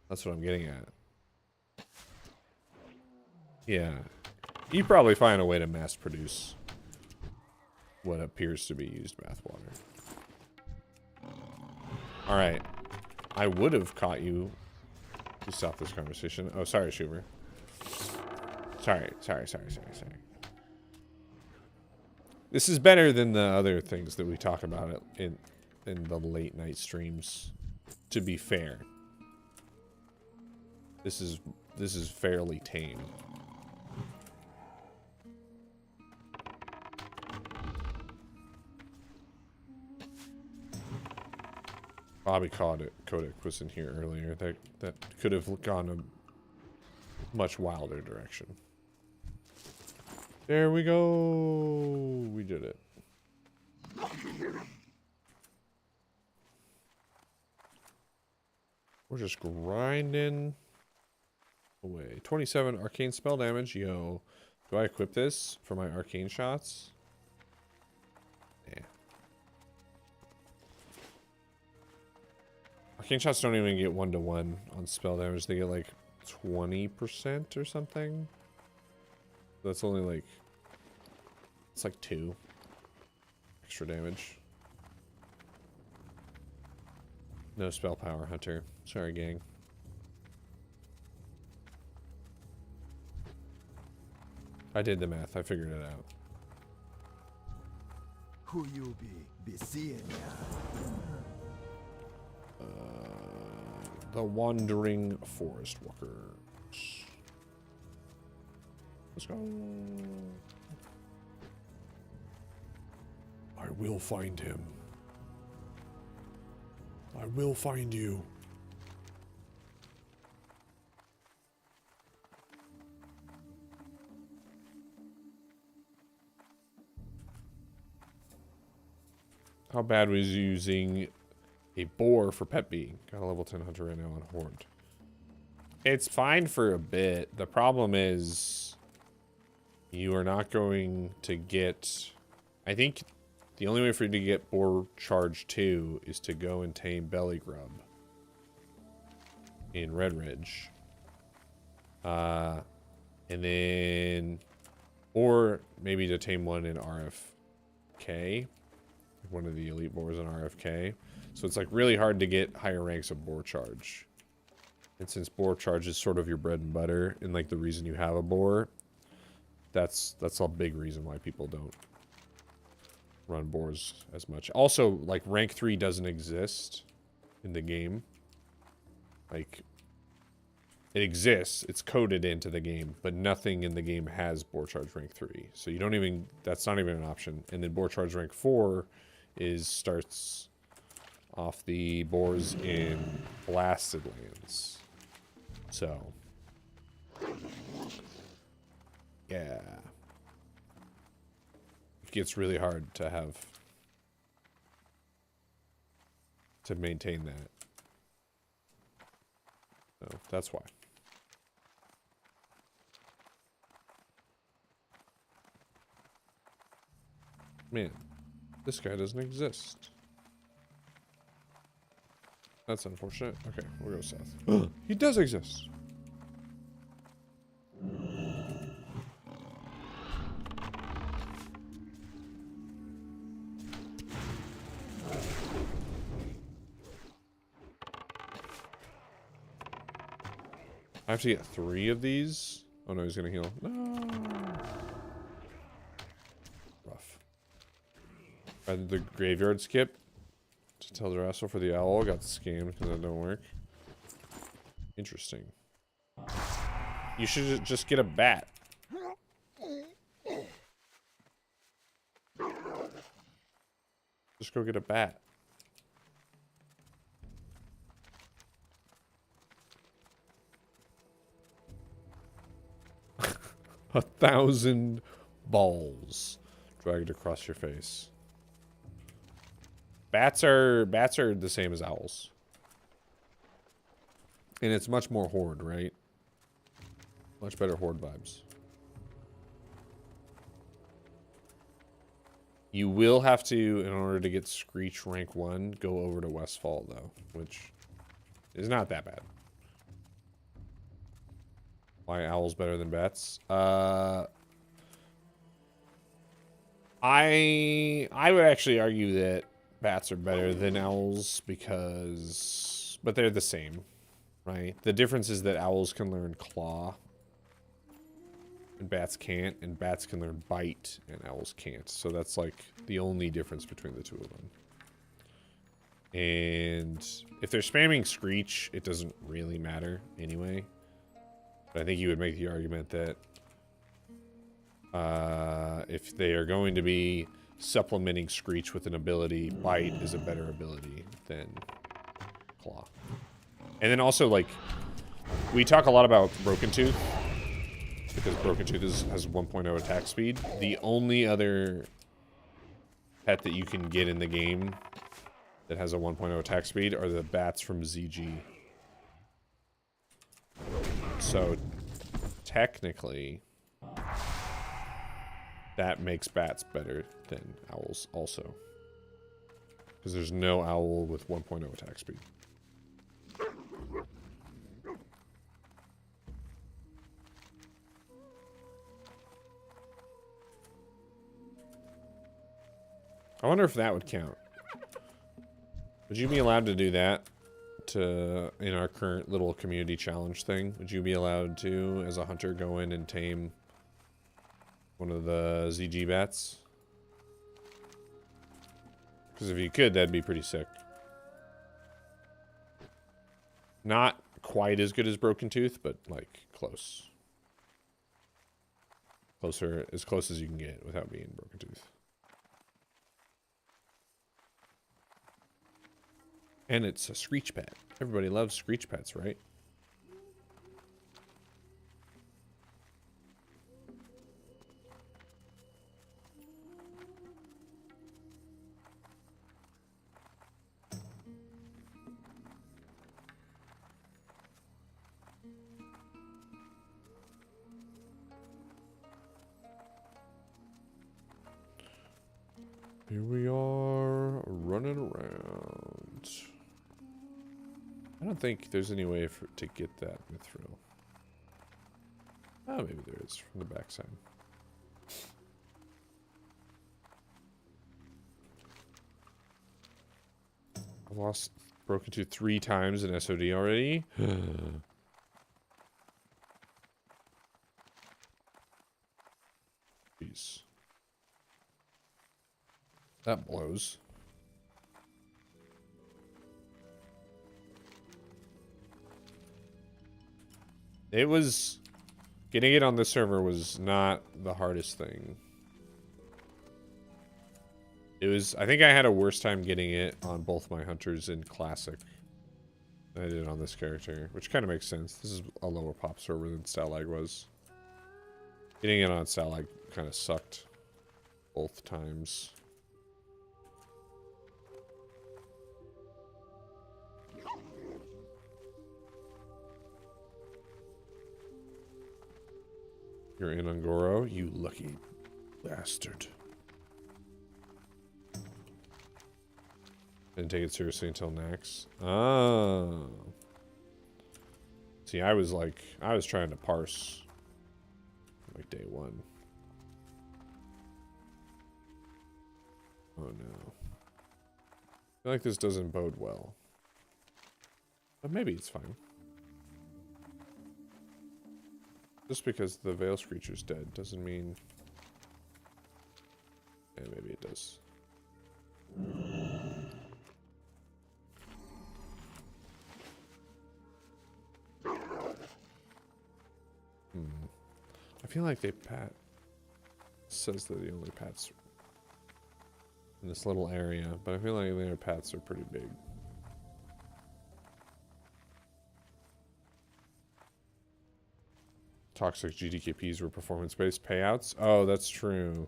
That's what I'm getting at. Yeah. You'd probably find a way to mass produce what appears to be used bathwater. Alright. I would have caught you to stop this conversation. Oh, sorry, Schumer. Sorry. This is better than the other things that we talk about in the late night streams, to be fair. This is fairly tame. Bobby Kotick was in here earlier. That could have gone a much wilder direction. There we go. We did it. We're just grinding away. 27 arcane spell damage. Yo, do I equip this for my arcane shots? Yeah. Arcane shots don't even get 1-to-1 on spell damage. They get like 20% or something. That's only like, it's like 2. extra damage. No spell power, Hunter. Sorry, gang. I did the math. I figured it out. Who you be seeing ya? The Wandering Forest Walkers. Let's go. I will find him. I will find you. How bad was using a boar for pet bee? Got a level 10 hunter right now on Horde. It's fine for a bit. The problem is you are not going to get... I think the only way for you to get boar charge 2 is to go and tame Belly Grub in Red Ridge. And then... Or maybe to tame one in RFK. One of the elite boars in RFK. So it's like really hard to get higher ranks of boar charge. And since boar charge is sort of your bread and butter and like the reason you have a boar, that's a big reason why people don't run boars as much. Also, like rank 3 doesn't exist in the game. Like it exists, it's coded into the game, but nothing in the game has boar charge rank 3. So you don't even, that's not even an option. And then boar charge rank 4 starts off the boars in Blasted Lands. So yeah, it gets really hard to maintain that. So that's why. Man, this guy doesn't exist. That's unfortunate. Okay, we'll go south. He does exist. I have to get 3 of these. Oh no, he's gonna heal. No. Rough. I did the graveyard skip to tell the wrestle for the owl. Got scammed because that don't work. Interesting. You should just get a bat. Just go get a bat. A 1,000 balls dragged across your face. Bats are the same as owls. And it's much more horde, right? Much better horde vibes. You will have to, in order to get Screech rank 1, go over to Westfall though, which is not that bad. Why owls better than bats? I would actually argue that bats are better than owls because, but they're the same, right? The difference is that owls can learn claw and bats can't, and bats can learn bite and owls can't. So that's like the only difference between the two of them. And if they're spamming Screech, it doesn't really matter anyway. But I think you would make the argument that if they are going to be supplementing Screech with an ability, Bite is a better ability than Claw. And then also, like, we talk a lot about Broken Tooth, because Broken Tooth has 1.0 attack speed. The only other pet that you can get in the game that has a 1.0 attack speed are the bats from ZG. So, technically, that makes bats better than owls also. Because there's no owl with 1.0 attack speed. I wonder if that would count. Would you be allowed to do that in our current little community challenge thing? Would you be allowed to, as a hunter, go in and tame one of the ZG bats? Because if you could, that'd be pretty sick. Not quite as good as Broken Tooth, but like close. Closer, as close as you can get without being Broken Tooth. And it's a Screech Pet. Everybody loves Screech Pets, right? Here we are, running around. I don't think there's any way to get that mithril. Oh, maybe there is from the backside. I've lost Broken Tooth 3 times in SOD already. Jeez. That blows. It was... Getting it on this server was not the hardest thing. It was... I think I had a worse time getting it on both my hunters in Classic than I did on this character. Which kind of makes sense. This is a lower pop server than Stalag was. Getting it on Stalag kind of sucked both times. You're in Ungoro, you lucky bastard. Didn't take it seriously until next. Oh. See, I was trying to parse like day one. Oh no. I feel like this doesn't bode well. But maybe it's fine. Just because the Veil Screecher's dead doesn't mean... Yeah, maybe it does. I feel like they pat... Says that the only pats in this little area, but I feel like their pats are pretty big. Toxic GDKPs were performance-based payouts. Oh, that's true.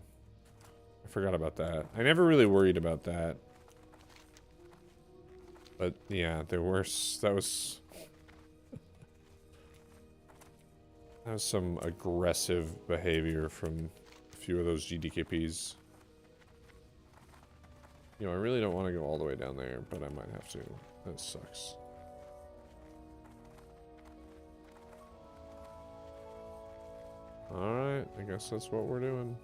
I forgot about that. I never really worried about that. But yeah, there were... That was some aggressive behavior from a few of those GDKPs. You know, I really don't want to go all the way down there, but I might have to. That sucks. Alright, I guess that's what we're doing.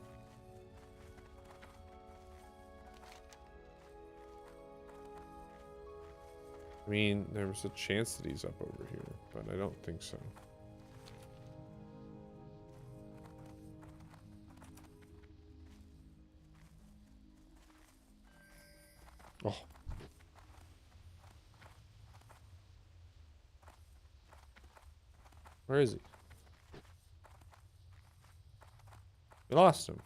I mean, there was a chance that he's up over here, but I don't think so. Oh. Where is he? We lost him.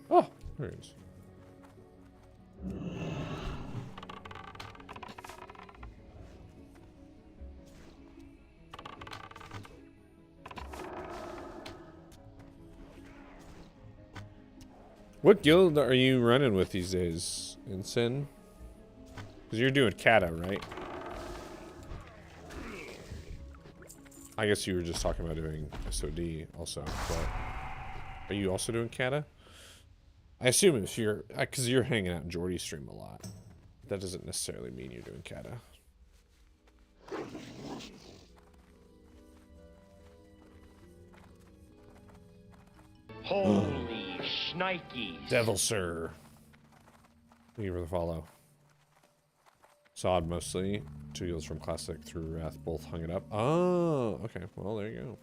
Oh, there he is. What guild are you running with these days, Ensign? Because you're doing Kata, right? I guess you were just talking about doing SOD also, but are you also doing Kata? I assume if you're, because you're hanging out in Jordy's stream a lot. That doesn't necessarily mean you're doing kata. Holy shnikes. Devil Sir. Thank you for the follow. Sod mostly. 2 heals from Classic through Wrath. Both hung it up. Oh, okay. Well, there you go.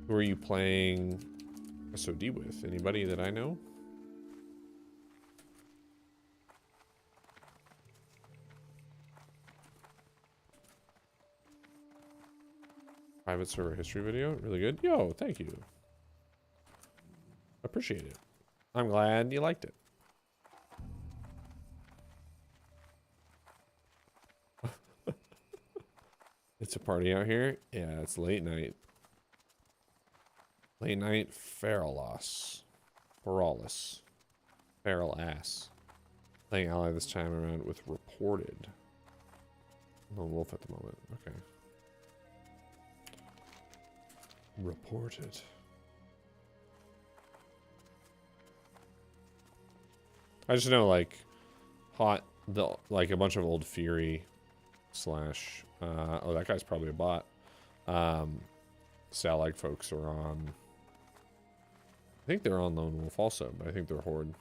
Who are you playing SOD with? Anybody that I know? Private server history video. Really good. Yo, thank you. Appreciate it. I'm glad you liked it. It's a party out here. Yeah, it's late night. Late night feral loss. Feralis. Feral ass. Playing ally this time around with reported. Lone wolf at the moment. Okay. Reported. I just know like like a bunch of old Fury slash oh, that guy's probably a bot. Stalag folks are on. I think they're on Lone Wolf also, but I think they're Horde.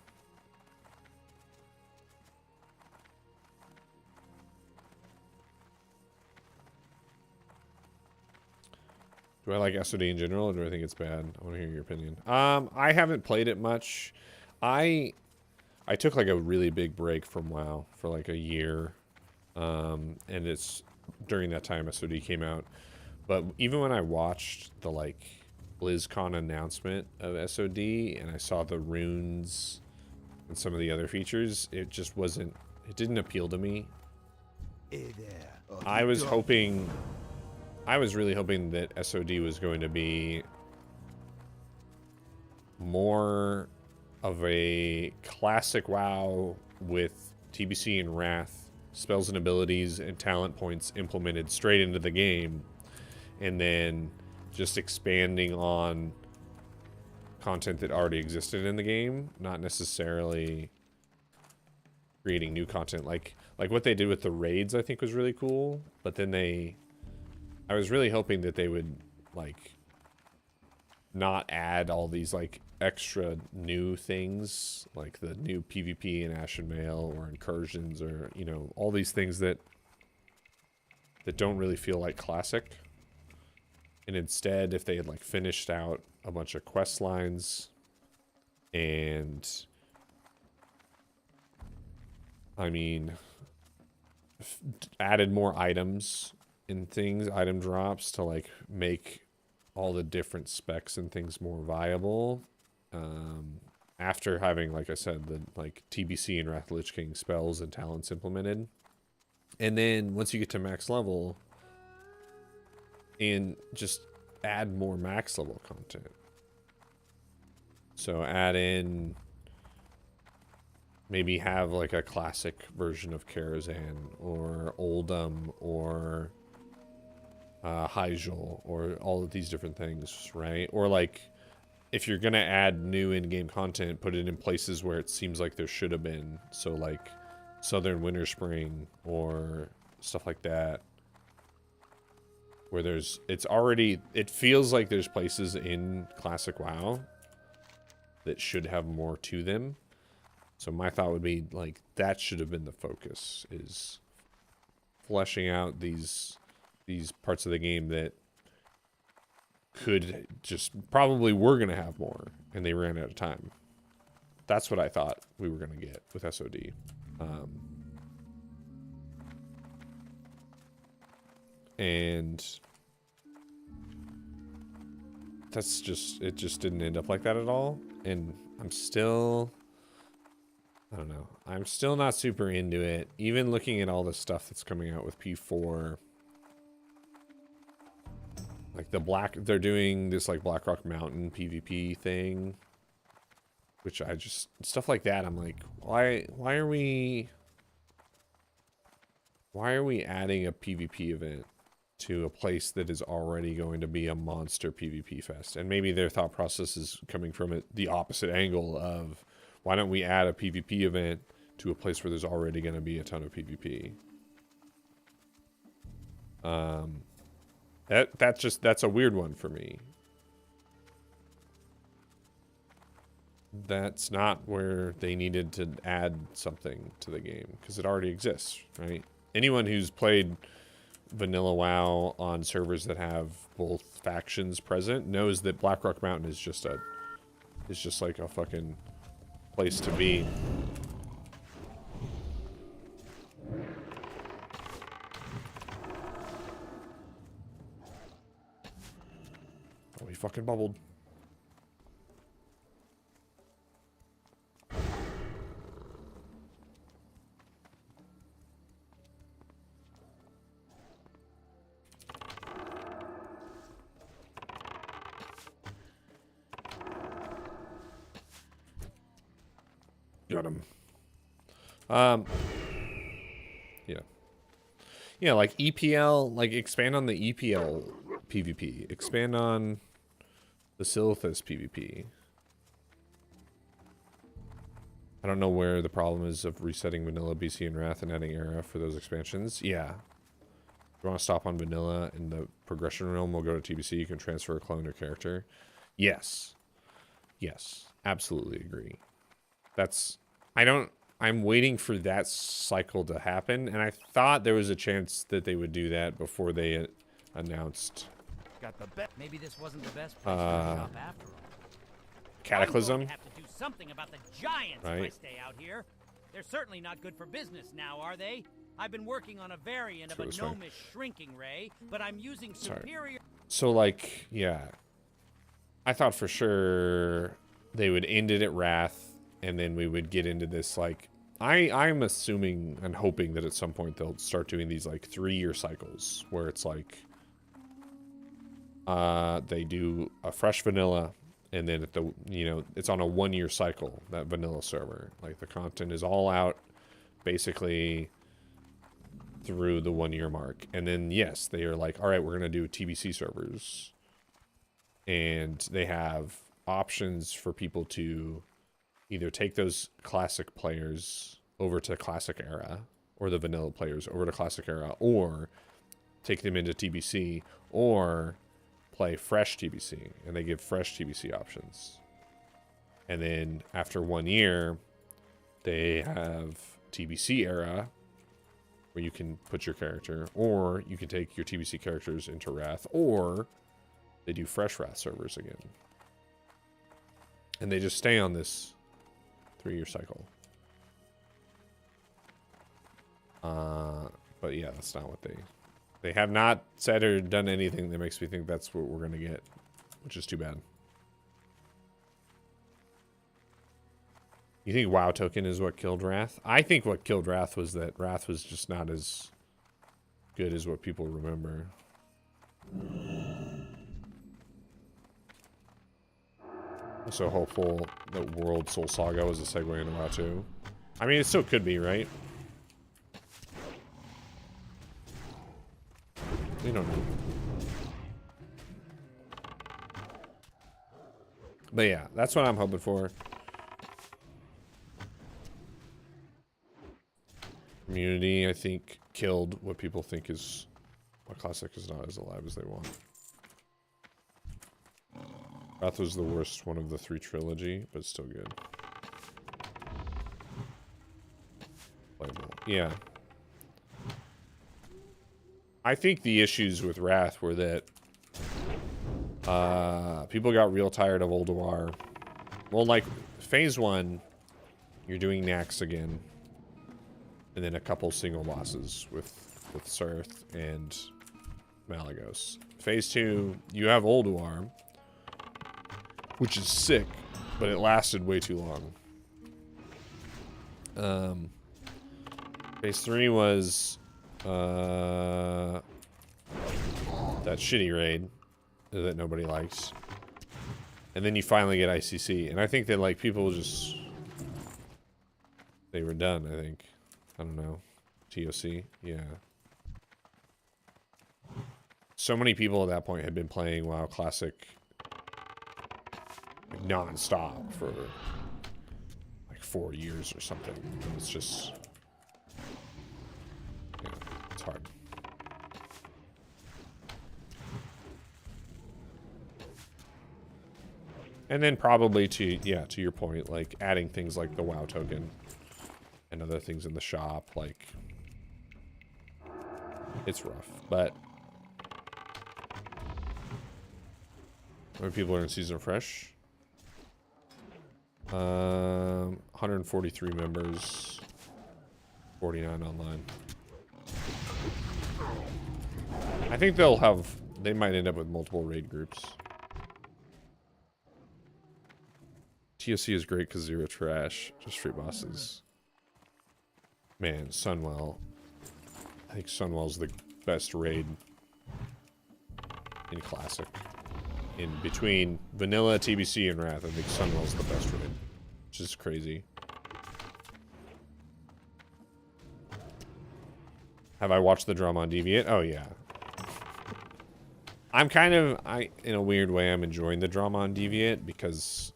Do I like SOD in general, or do I think it's bad? I want to hear your opinion. I haven't played it much. I took like a really big break from WoW for like a year. And it's during that time SOD came out. But even when I watched the like BlizzCon announcement of SOD and I saw the runes and some of the other features, it just wasn't, it didn't appeal to me. Hey there. I was really hoping that SOD was going to be more of a classic WoW with TBC and Wrath, spells and abilities and talent points implemented straight into the game, and then just expanding on content that already existed in the game, not necessarily creating new content. Like what they did with the raids I think was really cool, but then I was really hoping that they would like not add all these like extra new things, like the new PvP in Ashen Mail or incursions, or you know, all these things that don't really feel like classic. And instead, if they had like finished out a bunch of quest lines and I mean added more items and things, item drops to like make all the different specs and things more viable, after having, like I said, the like TBC and Wrath Lich King spells and talents implemented. And then once you get to max level, and just add more max level content. So add in, maybe have like a classic version of Karazhan or Oldham or Hyjal or all of these different things, right? Or like, if you're gonna add new in-game content, put it in places where it seems like there should have been. So like Southern Winter Spring or stuff like that, where it feels like there's places in classic WoW that should have more to them. So my thought would be like, that should have been the focus, is fleshing out these parts of the game that could just probably were going to have more, and they ran out of time. That's what I thought we were going to get with SOD. And that's just, it just didn't end up like that at all. And I'm still, I don't know, I'm still not super into it. Even looking at all the stuff that's coming out with P4, like they're doing this like Blackrock Mountain PvP thing, which I just, stuff like that, I'm like, why are we adding a PvP event to a place that is already going to be a monster PvP fest? And maybe their thought process is coming from the opposite angle of, Why don't we add a PvP event to a place where there's already going to be a ton of PvP? That's a weird one for me. That's not where they needed to add something to the game, because it already exists, right? Anyone who's played vanilla WoW on servers that have both factions present knows that Blackrock Mountain is just like a fucking place to be. Oh, he fucking bubbled. Got him. Yeah, like EPL, like expand on the EPL PvP. Expand on the Silithus PvP. I don't know where the problem is of resetting Vanilla, BC, and Wrath and adding Era for those expansions. Yeah. If you want to stop on Vanilla in the progression realm, we'll go to TBC. You can transfer a clone or character. Yes. Yes. Absolutely agree. I'm waiting for that cycle to happen, and I thought there was a chance that they would do that before they announced. Maybe this wasn't the best place to shop after all. Cataclysm. I'm going to have to do something about the giants if I Right. stay out here. They're certainly not good for business now, are they? I've been working on a variant of a True, sorry. gnomish shrinking ray, but I'm using superior. So, like, yeah. I thought for sure they would end it at Wrath, and then we would get into this, like... I'm assuming and hoping that at some point they'll start doing these, like, 3-year cycles, where it's like... they do a fresh vanilla, and then at the, it's on a 1-year cycle, that vanilla server. Like, the content is all out, basically... through the 1-year mark. And then, yes, they are like, all right, we're going to do TBC servers. And they have options for people to either take those classic players over to Classic Era, or the vanilla players over to Classic Era, or take them into TBC, or play fresh TBC. And they give fresh TBC options. And then after 1 year, they have TBC Era, where you can put your character, or you can take your TBC characters into Wrath, or they do fresh Wrath servers again. And they just stay on this 3-year cycle. But yeah, that's not what they have not said or done anything that makes me think that's what we're going to get, which is too bad. You think WoW token is what killed Wrath? I think what killed Wrath was that Wrath was just not as good as what people remember. I'm so hopeful that World Soul Saga was a segue into WoW 2. I mean, it still could be, right? We don't know. But yeah, that's what I'm hoping for. Community, I think, killed what people think is what Classic is not as alive as they want. Wrath was the worst one of the 3 trilogy, but still good. Playable. Yeah. I think the issues with Wrath were that people got real tired of Ulduar. Well, like, Phase 1, you're doing Nax again. And then a couple single bosses with Surth and Malagos. Phase 2, you have Ulduar, which is sick, but it lasted way too long. Phase 3 was that shitty raid that nobody likes. And then you finally get ICC. And I think that, like, people just... they were done, I think. I don't know. TOC? Yeah. So many people at that point had been playing WoW Classic non-stop for like like 4 years or something. And it's just, yeah, it's hard. And then probably to your point, like adding things like the WoW token and other things in the shop, like it's rough, but how many people are in Season of Fresh? 143 members, 49 online. I think they might end up with multiple raid groups. TSC is great because zero trash, just straight bosses. Man, Sunwell. I think Sunwell's the best raid in Classic. In between Vanilla, TBC, and Wrath, I think Sunwell's the best raid. Which is crazy. Have I watched the drama on Deviate? Oh, yeah. I'm kind of, in a weird way, I'm enjoying the drama on Deviate because...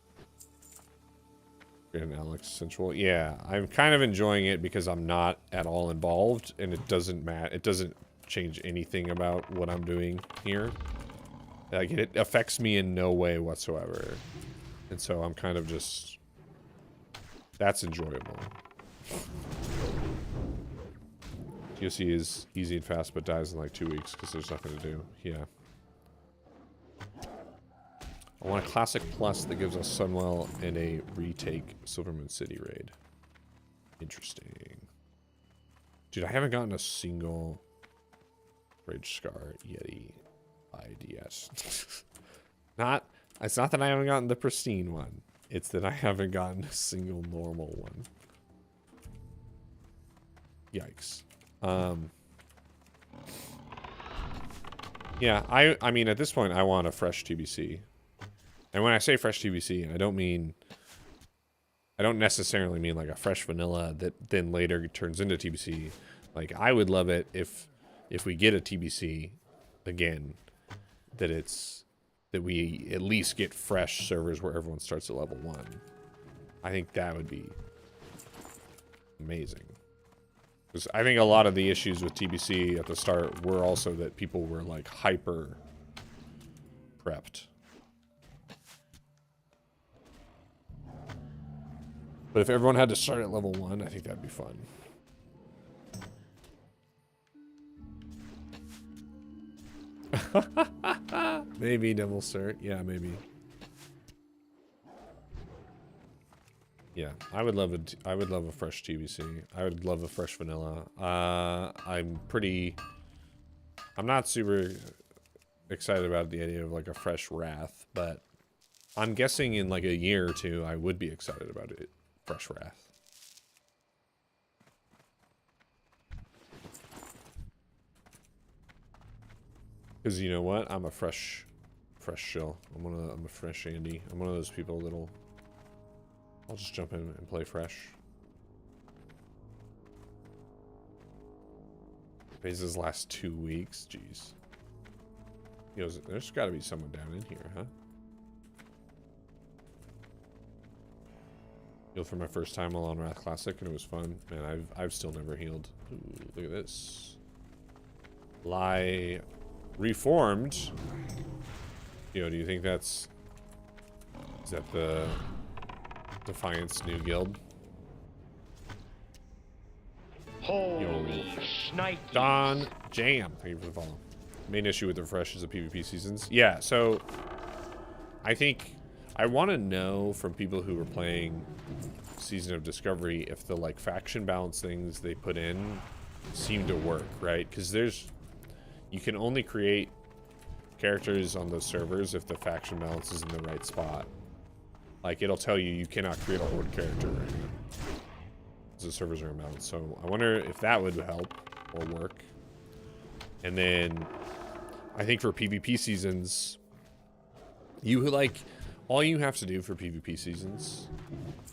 And Alex Sensual. Yeah, I'm kind of enjoying it because I'm not at all involved, and it doesn't matter. It doesn't change anything about what I'm doing here. Like, it affects me in no way whatsoever. And so I'm kind of just... That's enjoyable. TOC is easy and fast, but dies in like 2 weeks because there's nothing to do. Yeah. I want a Classic Plus that gives us Sunwell and a retake Silvermoon City raid. Interesting. Dude, I haven't gotten a single Rage Scar Yeti IDS. It's not that I haven't gotten the pristine one. It's that I haven't gotten a single normal one. Yikes. Yeah, I mean, at this point, I want a fresh TBC. And when I say fresh TBC, I don't necessarily mean like a fresh vanilla that then later turns into TBC. Like, I would love it if we get a TBC again, that we at least get fresh servers where everyone starts at level 1. I think that would be amazing. Because I think a lot of the issues with TBC at the start were also that people were like hyper prepped. But if everyone had to start at level 1, I think that'd be fun. Maybe Devil Cert. Yeah, maybe. Yeah, I would love a fresh TBC. I would love a fresh vanilla. I'm not super excited about the idea of like a fresh Wrath, but I'm guessing in like a year or two I would be excited about it. Fresh Wrath. Because you know what? I'm a fresh shill. I'm a fresh Andy. I'm one of those people that'll... I'll just jump in and play fresh. Phases last 2 weeks. Jeez. You know, there's got to be someone down in here, huh? Healed for my first time while on Wrath Classic, and it was fun. Man, I've still never healed. Ooh, look at this. Lie reformed. Yo, do you think is that the Defiance new guild? Holy shnikes. Don Jam, thank you for the follow. Main issue with the Refresh is the PvP seasons. Yeah, so I think I want to know from people who were playing Season of Discovery if the like faction balance things they put in seem to work, right? Because you can only create characters on those servers if the faction balance is in the right spot. Like, it'll tell you cannot create a horde character right now, because the servers are imbalanced. So I wonder if that would help or work. And then I think for PvP seasons, all you have to do for PvP seasons,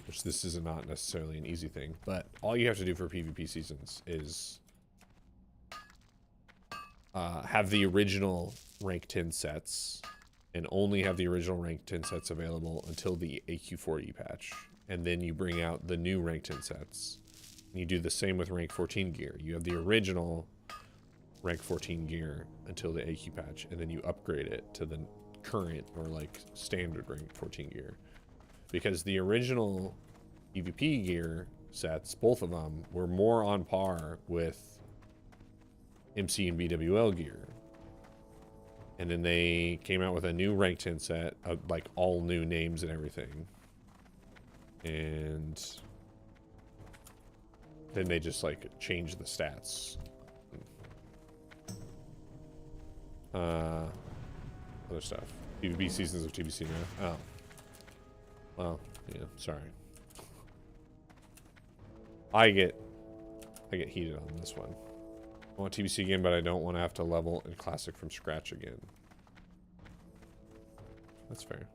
which this is not necessarily an easy thing, but all you have to do for PvP seasons is have the original rank 10 sets, and only have the original rank 10 sets available until the AQ4E patch. and then you bring out the new rank 10 sets. And you do the same with rank 14 gear. You have the original rank 14 gear until the AQ patch, and then you upgrade it to the current or like standard rank 14 gear. Because the original PvP gear sets, both of them, were more on par with MC and BWL gear. And then they came out with a new rank 10 set of like all new names and everything. And then they just like changed the stats. Other stuff. PvP seasons of TBC now. Oh. Well, yeah, sorry. I get heated on this one. I want TBC again, but I don't want to have to level in Classic from scratch again. That's fair.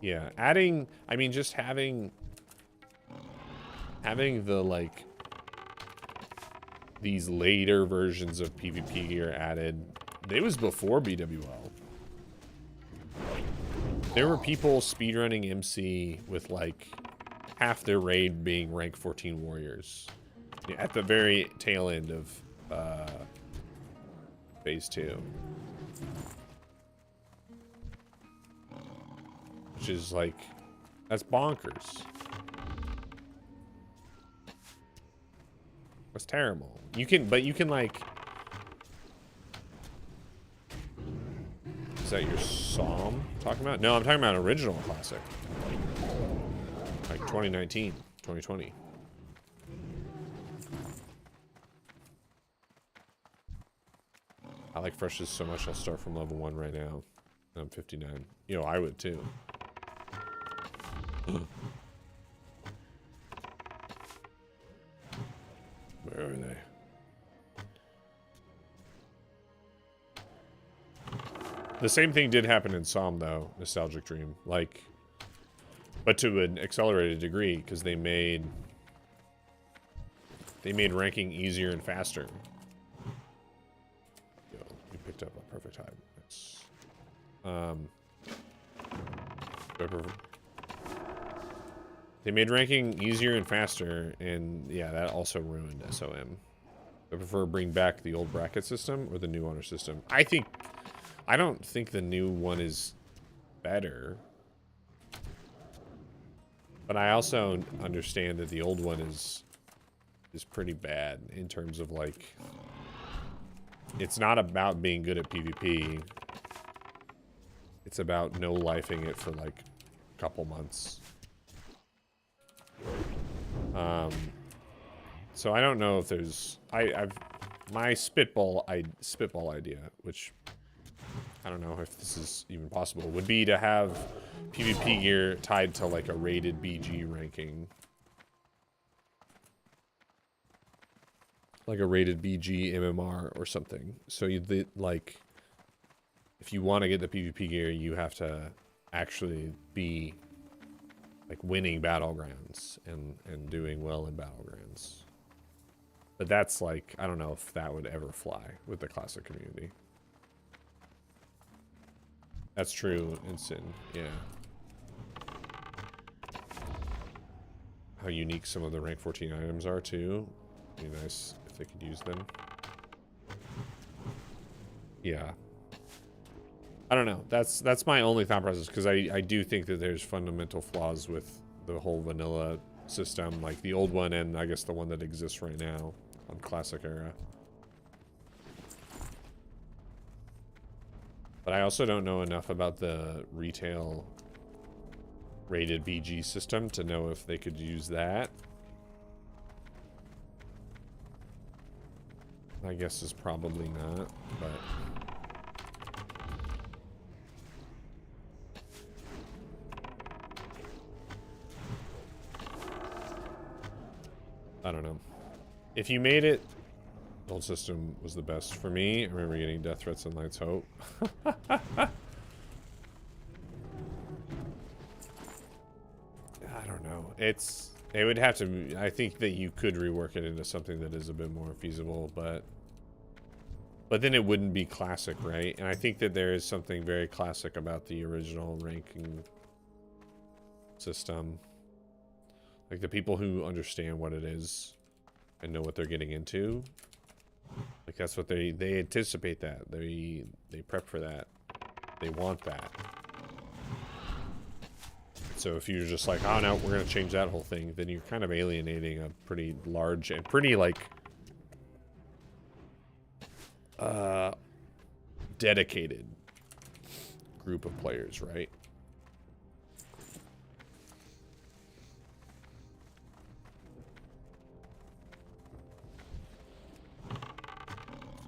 Yeah, adding, I mean, just having the, like, these later versions of PvP gear added, it was before BWL. There were people speedrunning MC with, like, half their raid being rank 14 warriors at the very tail end of phase 2, which is like, that's bonkers. That's terrible. You can like, is that your Psalm talking about? No, I'm talking about original Classic. Like 2019, 2020. I like Freshes so much I'll start from level 1 right now. I'm 59. You know, I would too. Where are they? The same thing did happen in Psalm though, Nostalgic Dream. Like, but to an accelerated degree, because they made ranking easier and faster. Yo, we picked up a perfect hide. Nice. They made ranking easier and faster, and yeah, that also ruined SOM. I prefer bring back the old bracket system or the new honor system. I don't think the new one is better. But I also understand that the old one is pretty bad in terms of, like, it's not about being good at PvP. It's about no-lifing it for like a couple months. So I don't know if there's my spitball idea, which I don't know if this is even possible, would be to have PvP gear tied to like a rated BG ranking. Like a rated BG MMR or something. So you like, if you want to get the PvP gear, you have to actually be like winning battlegrounds and doing well in battlegrounds. But that's like, I don't know if that would ever fly with the classic community. That's true in Sin, yeah. How unique some of the rank 14 items are too. Be nice if they could use them. Yeah. I don't know. That's my only thought process, because I do think that there's fundamental flaws with the whole vanilla system, like the old one and I guess the one that exists right now on Classic era. But I also don't know enough about the retail rated BG system to know if they could use that. My guess is probably not, but I don't know. If you made it, the old system was the best for me. I remember getting death threats and Light's Hope. I don't know. It would have to, I think that you could rework it into something that is a bit more feasible, but then it wouldn't be classic, right? And I think that there is something very classic about the original ranking system. Like the people who understand what it is and know what they're getting into. Like that's what they anticipate that. They prep for that. They want that. So if you're just like, oh no, we're gonna change that whole thing, then you're kind of alienating a pretty large and pretty like dedicated group of players, right?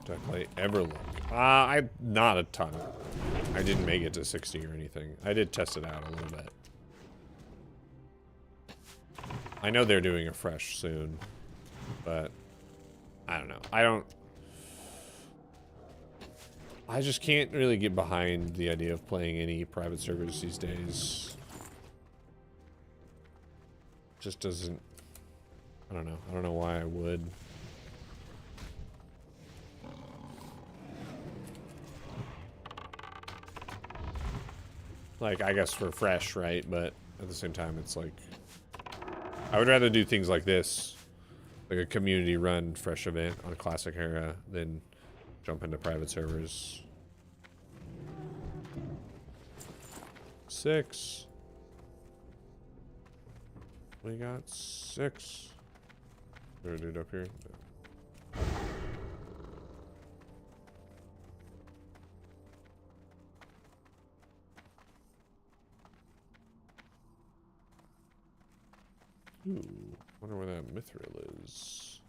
Do I play Everlook? I not a ton. I didn't make it to 60 or anything. I did test it out a little bit. I know they're doing a fresh soon, but I don't know. I just can't really get behind the idea of playing any private servers these days. Just doesn't, I don't know. I don't know why I would. Like, I guess for fresh, right? But at the same time, it's like, I would rather do things like this, like a community-run fresh event on a classic era, than jump into private servers. 6. We got 6. Is there a dude up here? No. Ooh, wonder where that mithril is.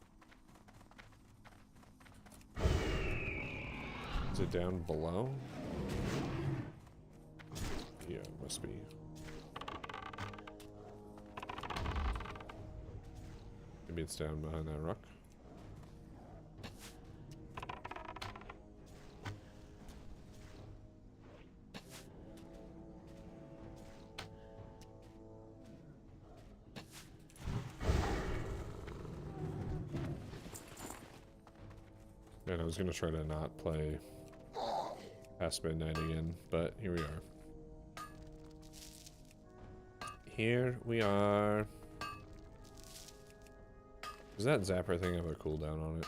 Is it down below? Yeah, it must be. Maybe it's down behind that rock. And I was gonna try to not play past midnight again, but here we are. Here we are. Does that zapper thing have a cooldown on it?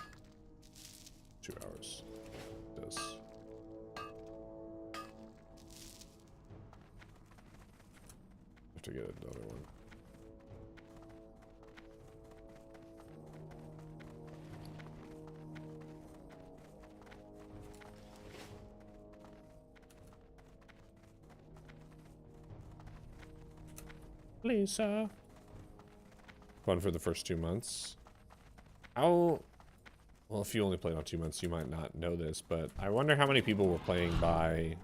2 hours. It does. Have to get another one. Lisa. Fun for the first 2 months. How... Well, if you only played on 2 months, you might not know this, but I wonder how many people were playing by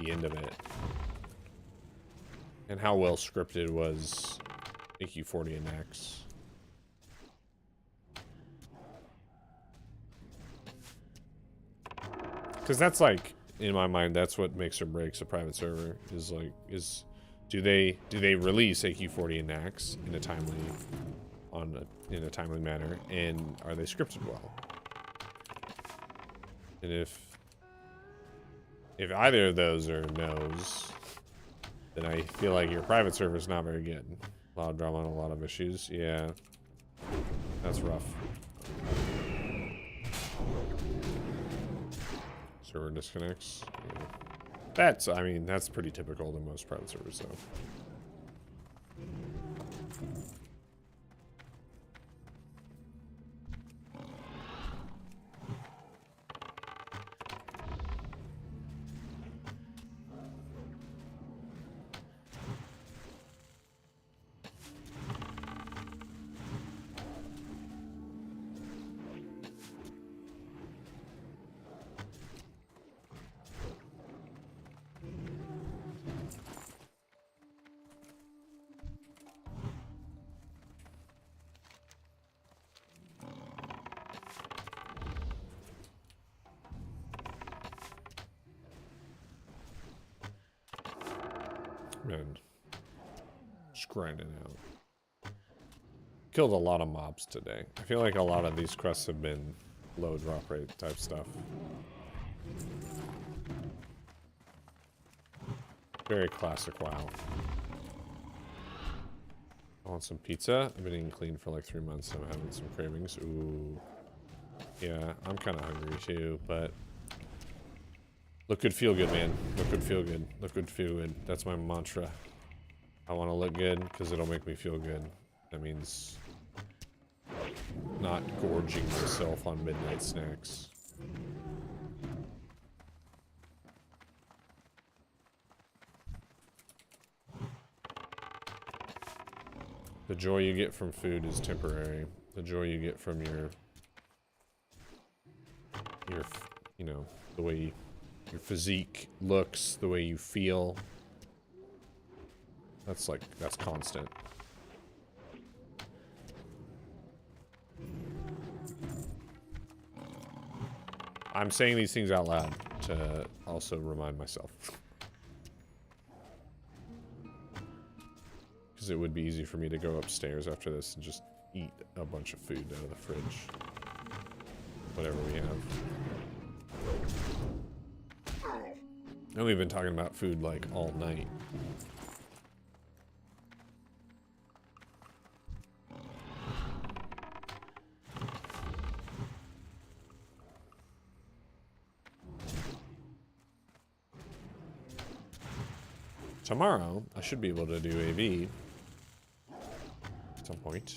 the end of it. And how well scripted was AQ40 and X. Because that's like, in my mind, that's what makes or breaks a private server. Is like, do they release AQ40 and Nax in a timely manner, and are they scripted well? And if either of those are no's, then I feel like your private server is not very good. A lot of drama and a lot of issues. Yeah, that's rough. Server disconnects. Yeah. That's, I mean, that's pretty typical to most private servers, though. Man, just grinding out. Killed a lot of mobs today. I feel like a lot of these quests have been low drop rate type stuff. Very classic WoW. I want some pizza. I've been eating clean for like 3 months, so I'm having some cravings. Ooh. Yeah, I'm kind of hungry too, but look good, feel good, man. Look good, feel good. Look good, feel good. That's my mantra. I want to look good because it'll make me feel good. That means not gorging myself on midnight snacks. The joy you get from food is temporary. The joy you get from your you know, the way your physique looks, the way you feel. That's constant. I'm saying these things out loud to also remind myself. Because it would be easy for me to go upstairs after this and just eat a bunch of food out of the fridge. Whatever we have. And we've been talking about food like all night. Tomorrow, I should be able to do AV at some point.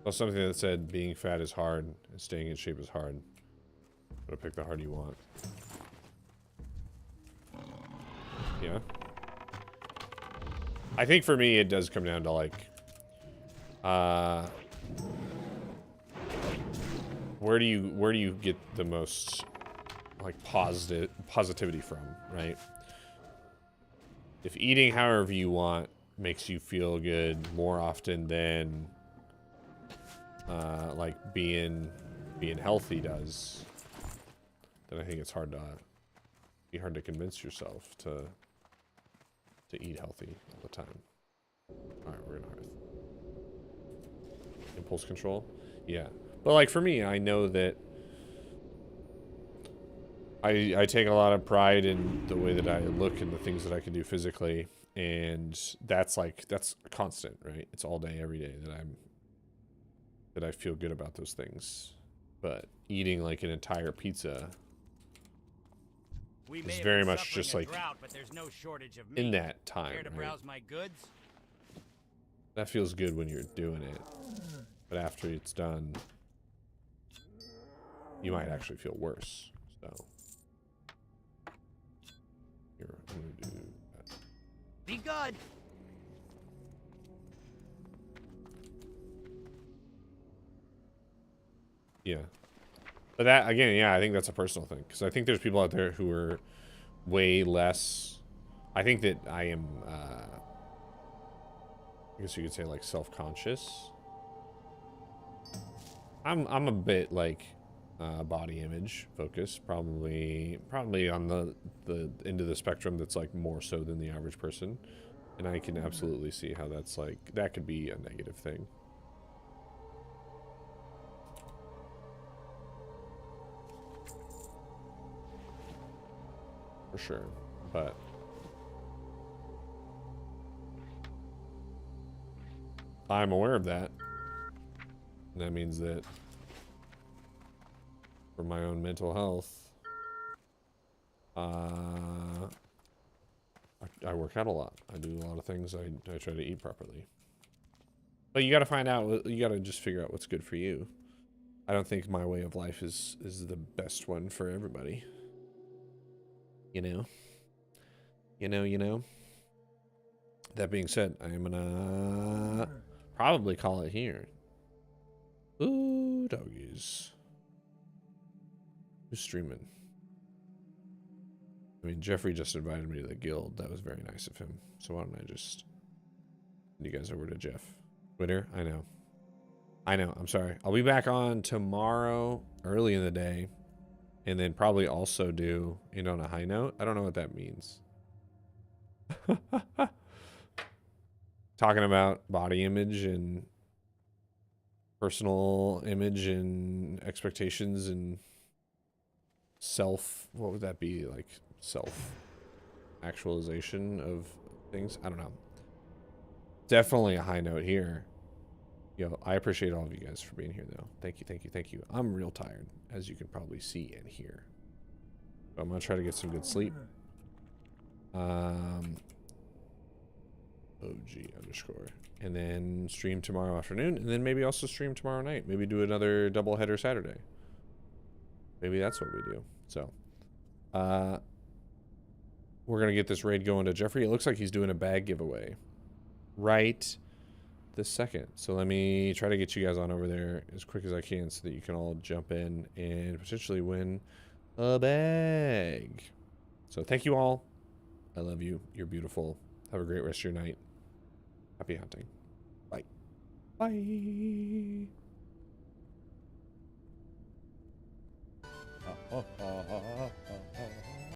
Well, something that said being fat is hard and staying in shape is hard. But pick the hard you want. Yeah. I think for me it does come down to like where do you get the most like positivity from, right? If eating however you want makes you feel good more often than like being healthy does, then I think it's hard to convince yourself to eat healthy all the time. All right, we're gonna hearth. Impulse control, yeah. But like for me, I know that I take a lot of pride in the way that I look and the things that I can do physically, and that's constant, right? It's all day, every day that I feel good about those things. But eating like an entire pizza is very much just like drought, but there's no shortage of in meat. that time. Care to right? browse my goods? That feels good when you're doing it, but after it's done, you might actually feel worse. So here, I'm gonna do that. Be good. Yeah. But that, again, yeah, I think that's a personal thing. Because I think there's people out there who are way less... I think that I am, I guess you could say, like, self-conscious. I'm a bit, like, body image focused. Probably on the end of the spectrum that's, like, more so than the average person. And I can absolutely see how that's, like, that could be a negative thing. For sure, but I'm aware of that. And that means that for my own mental health, I work out a lot. I do a lot of things. I try to eat properly. But you got to find out. You got to just figure out what's good for you. I don't think my way of life is the best one for everybody. You know. That being said, I'm gonna probably call it here. Ooh, doggies. Who's streaming? I mean, Jeffrey just invited me to the guild. That was very nice of him. So why don't I just send you guys over to Jeff. Twitter? I know. I'm sorry. I'll be back on tomorrow, early in the day. And then probably also do End on a High Note. I don't know what that means. Talking about body image and personal image and expectations and what would that be, like self actualization of things? I don't know. Definitely a high note here. Yo, I appreciate all of you guys for being here though. Thank you, thank you, thank you. I'm real tired, as you can probably see and hear. So I'm gonna try to get some good sleep. OG underscore. And then stream tomorrow afternoon, and then maybe also stream tomorrow night. Maybe do another double header Saturday. Maybe that's what we do. So, we're gonna get this raid going to Jeffrey. It looks like he's doing a bag giveaway right this second. So let me try to get you guys on over there as quick as I can so that you can all jump in and potentially win a bag. So thank you all. I love you. You're beautiful. Have a great rest of your night. Happy hunting. Bye. Bye.